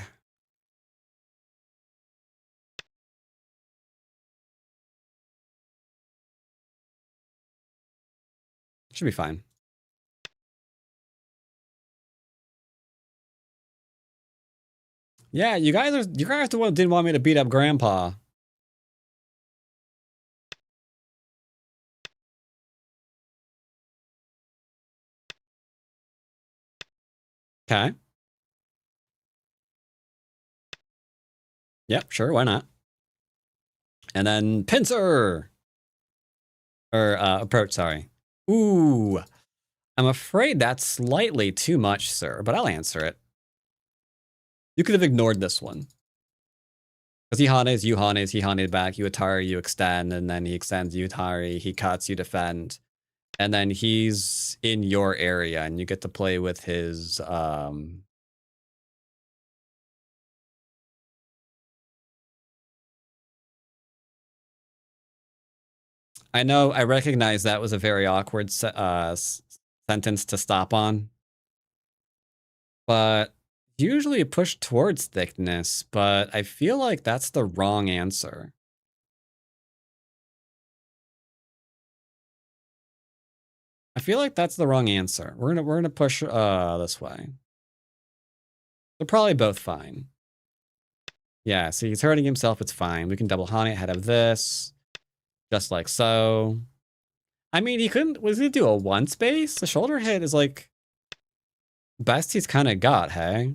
Should be fine. Yeah, you guys the one who didn't want me to beat up Grandpa. Okay. Yep, sure, why not? And then pincer! Or approach, sorry. Ooh. I'm afraid that's slightly too much, sir, but I'll answer it. You could have ignored this one. Because he hanes, you hanes, he hanes back, you atari, you extend, and then he extends, you atari, he cuts, you defend. And then he's in your area, and you get to play with his, I know, I recognize that was a very awkward sentence to stop on. But usually push towards thickness, but I feel like that's the wrong answer. I feel like that's the wrong answer. We're gonna push this way. They're probably both fine. Yeah, see, he's hurting himself, it's fine. We can double Hane ahead of this. Just like so. I mean, he couldn't, was he do a one space? The shoulder hit is like best he's kind of got, hey?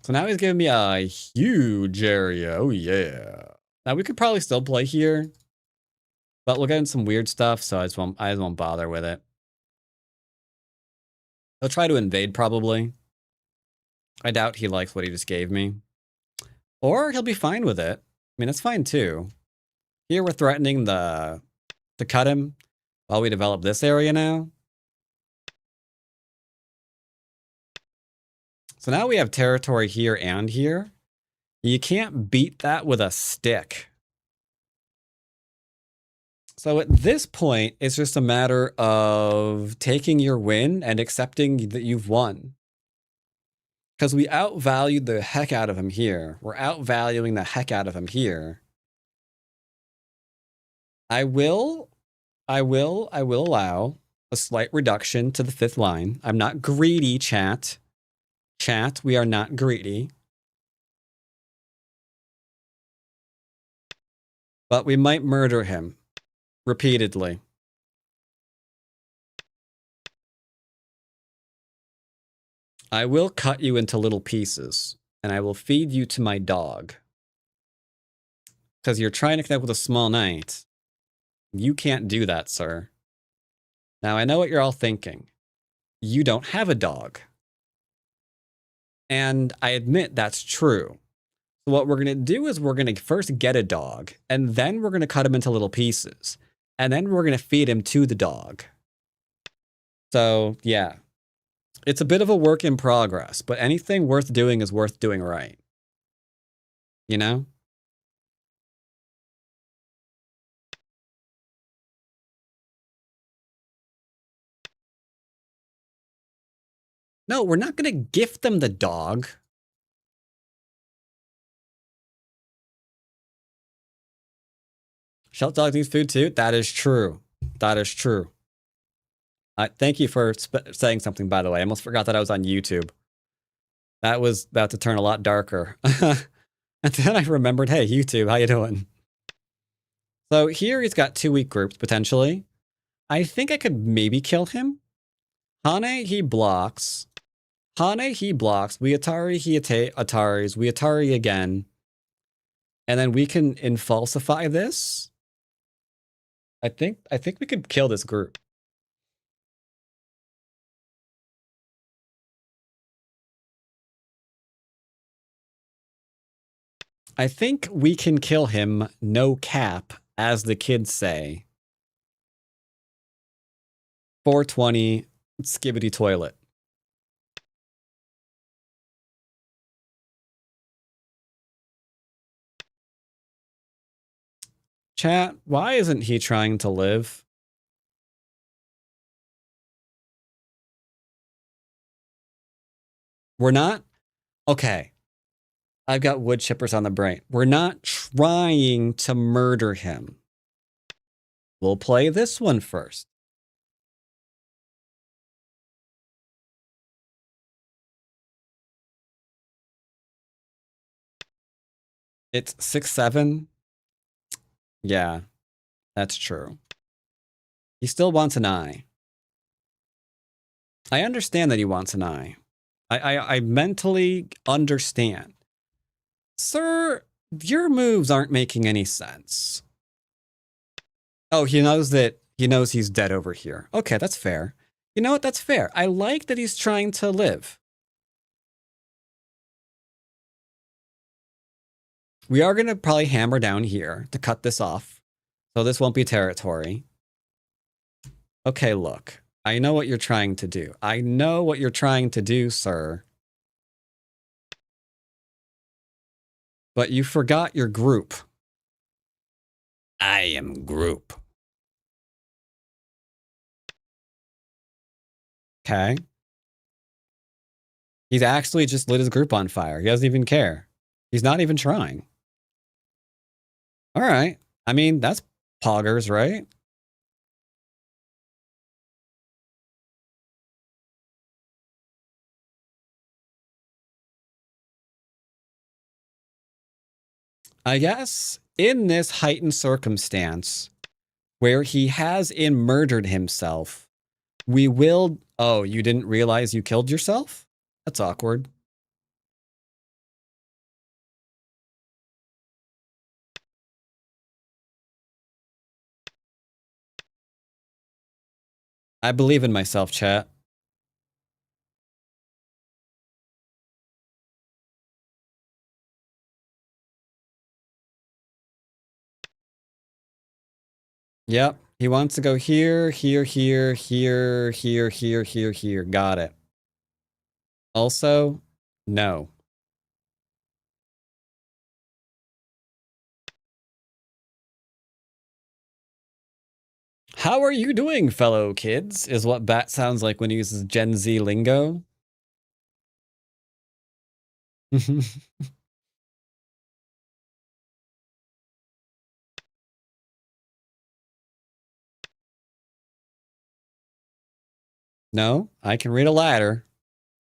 So now he's giving me a huge area. Oh, yeah. Now we could probably still play here, but we'll get in some weird stuff, so I just won't bother with it. He'll try to invade, probably. I doubt he likes what he just gave me. Or he'll be fine with it. I mean, that's fine, too. Here we're threatening to cut him while we develop this area now. So now we have territory here and here. You can't beat that with a stick. So at this point, it's just a matter of taking your win and accepting that you've won. Because we outvalued the heck out of him here. We're outvaluing the heck out of him here. I will allow a slight reduction to the 5th line. I'm not greedy, chat. Chat, we are not greedy. But we might murder him repeatedly. I will cut you into little pieces, and I will feed you to my dog. Because you're trying to connect with a small knight. You can't do that, sir. Now, I know what you're all thinking. You don't have a dog. And I admit that's true. So what we're going to do is we're going to first get a dog, and then we're going to cut him into little pieces. And then we're going to feed him to the dog. So, yeah. It's a bit of a work in progress, but anything worth doing is worth doing right. You know? No, we're not going to gift them the dog. Shelter dog needs food too? That is true. That is true. Thank you for saying something, by the way. I almost forgot that I was on YouTube. That was about to turn a lot darker. And then I remembered, hey, YouTube, how you doing? So here he's got 2 weak groups, potentially. I think I could maybe kill him. Hane, he blocks. Hane, he blocks. We Atari, he Ataris. We Atari again. And then we can infalsify this. I think we could kill this group. I think we can kill him, no cap, as the kids say. 420, skibbity toilet. Chat, why isn't he trying to live? We're not? Okay. I've got wood chippers on the brain. We're not trying to murder him. We'll play this one first. It's 6-7. Yeah, that's true. He still wants an eye. I understand that he wants an eye. I mentally understand. Sir, your moves aren't making any sense. Oh, he knows he's dead over here. Okay, that's fair. You know what? That's fair. I like that he's trying to live. We are going to probably hammer down here to cut this off. So this won't be territory. Okay, look. I know what you're trying to do. I know what you're trying to do, sir. But you forgot your group. I am group. Okay. He's actually just lit his group on fire. He doesn't even care. He's not even trying. All right. I mean, that's poggers, right? I guess in this heightened circumstance where he has murdered himself, we will... Oh, you didn't realize you killed yourself? That's awkward. I believe in myself, chat. Yep. He wants to go here, here, here, here, here, here, here, here. Got it. Also, no. How are you doing, fellow kids? Is what Bat sounds like when he uses Gen Z lingo. No, I can read a ladder.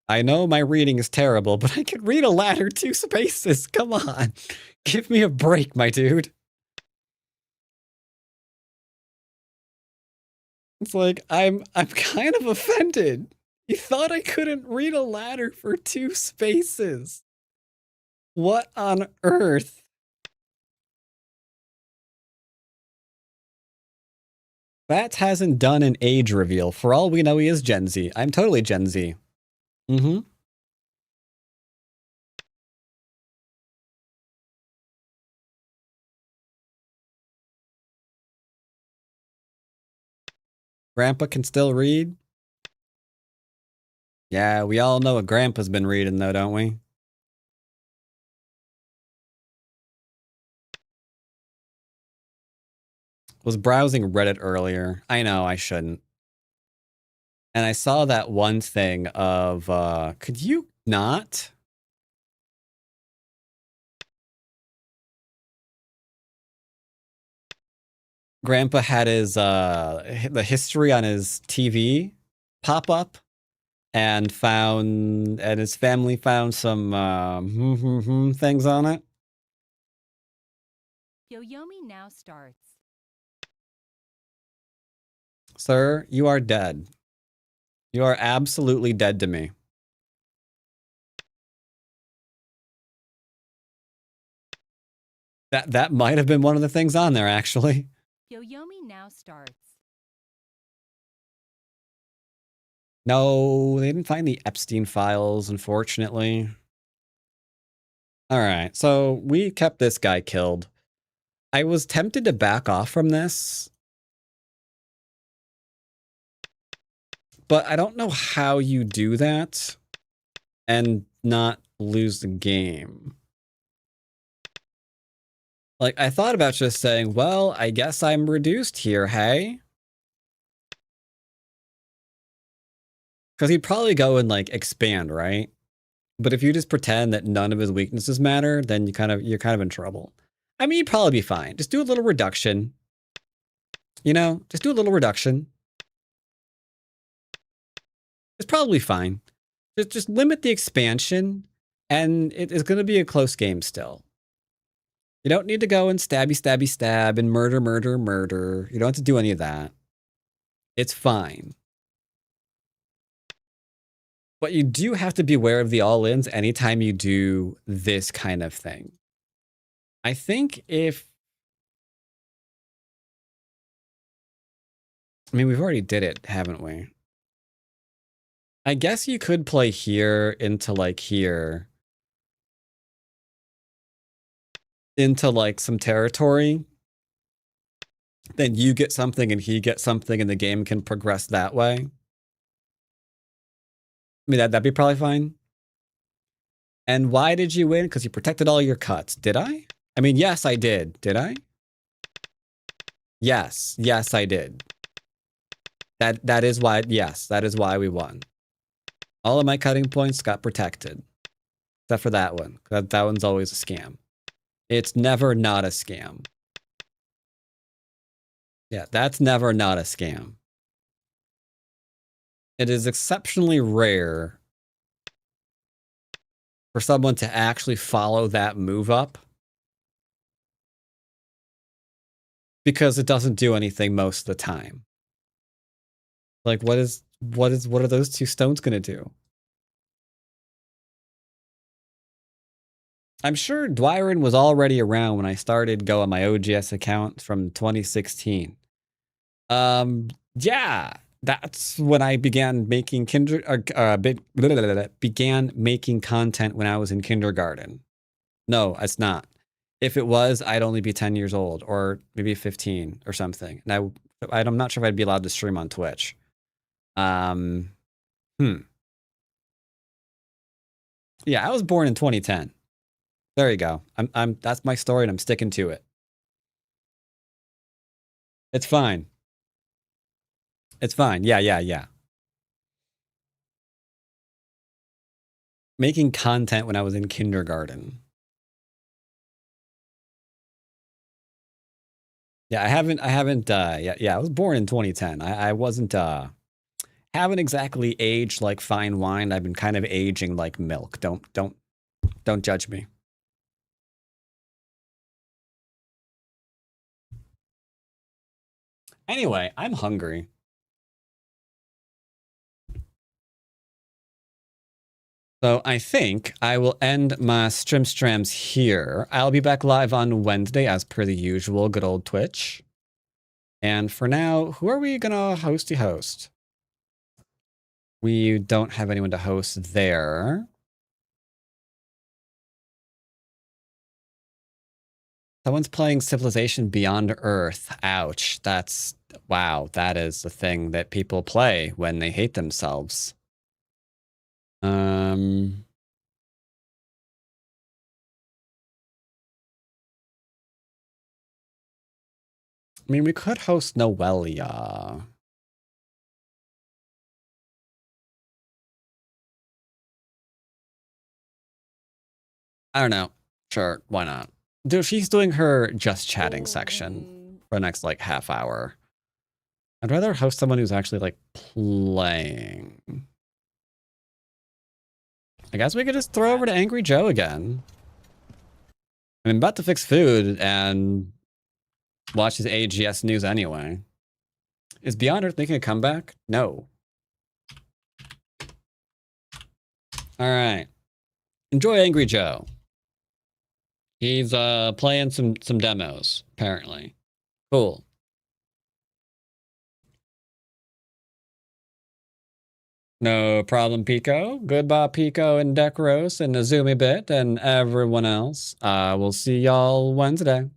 I know my reading is terrible, but I can read a ladder 2 spaces. Come on. Give me a break, my dude. It's like, I'm kind of offended. You thought I couldn't read a ladder for 2 spaces. What on earth? Bats hasn't done an age reveal. For all we know, he is Gen Z. I'm totally Gen Z. Mm-hmm. Grandpa can still read? Yeah, we all know what Grandpa's been reading, though, don't we? Was browsing Reddit earlier. I know, I shouldn't. And I saw that one thing of, could you not? Grandpa had his, the history on his TV pop up and his family found some, things on it. Yoyomi now starts. Sir, you are dead. You are absolutely dead to me. That might have been one of the things on there, actually. Yoyomi now starts. No, they didn't find the Epstein files, unfortunately. All right, so we kept this guy killed. I was tempted to back off from this, but I don't know how you do that and not lose the game. Like, I thought about just saying, well, I guess I'm reduced here, hey? Because he'd probably go and, like, expand, right? But if you just pretend that none of his weaknesses matter, then you're kind of in trouble. I mean, you'd probably be fine. Just do a little reduction. You know, just do a little reduction. It's probably fine. Just limit the expansion, and it is going to be a close game still. You don't need to go and stabby, stabby, stab, and murder, murder, murder. You don't have to do any of that. It's fine. But you do have to be aware of the all-ins anytime you do this kind of thing. I think if... I mean, we've already did it, haven't we? I guess you could play here into, like, here. Into, like, some territory. Then you get something and he gets something and the game can progress that way. I mean, that'd be probably fine. And why did you win? Because you protected all your cuts. Did I? I mean, yes, I did. Did I? Yes. Yes, I did. That is why, yes, that is why we won. All of my cutting points got protected. Except for that one. That one's always a scam. It's never not a scam. Yeah, that's never not a scam. It is exceptionally rare for someone to actually follow that move up because it doesn't do anything most of the time. Like, what are those 2 stones going to do? I'm sure Dwyrin was already around when I started Go on my OGS account from 2016. Yeah, that's when I began making began making content when I was in kindergarten. No, it's not. If it was, I'd only be 10 years old or maybe 15 or something. And I'm not sure if I'd be allowed to stream on Twitch. Yeah, I was born in 2010. There you go. That's my story and I'm sticking to it. It's fine. It's fine. Yeah. Making content when I was in kindergarten. Yeah, I haven't, I was born in 2010. I wasn't, haven't exactly aged like fine wine. I've been kind of aging like milk. Don't judge me. Anyway, I'm hungry. So I think I will end my streams here. I'll be back live on Wednesday as per the usual good old Twitch. And for now, who are we gonna host? We don't have anyone to host there. Someone's playing Civilization Beyond Earth. Ouch. That's, wow, that is the thing that people play when they hate themselves. I mean, we could host Noelia. I don't know. Sure, why not? Dude, she's doing her just chatting section for the next, like, half hour. I'd rather host someone who's actually, like, playing. I guess we could just throw over to Angry Joe again. I'm about to fix food and watch his AGS news anyway. Is Beyond Earth making a comeback? No. All right. Enjoy Angry Joe. He's playing some demos, apparently. Cool. No problem, Pico. Goodbye, Pico and Decros and Azumi Bit and everyone else. We'll see y'all Wednesday.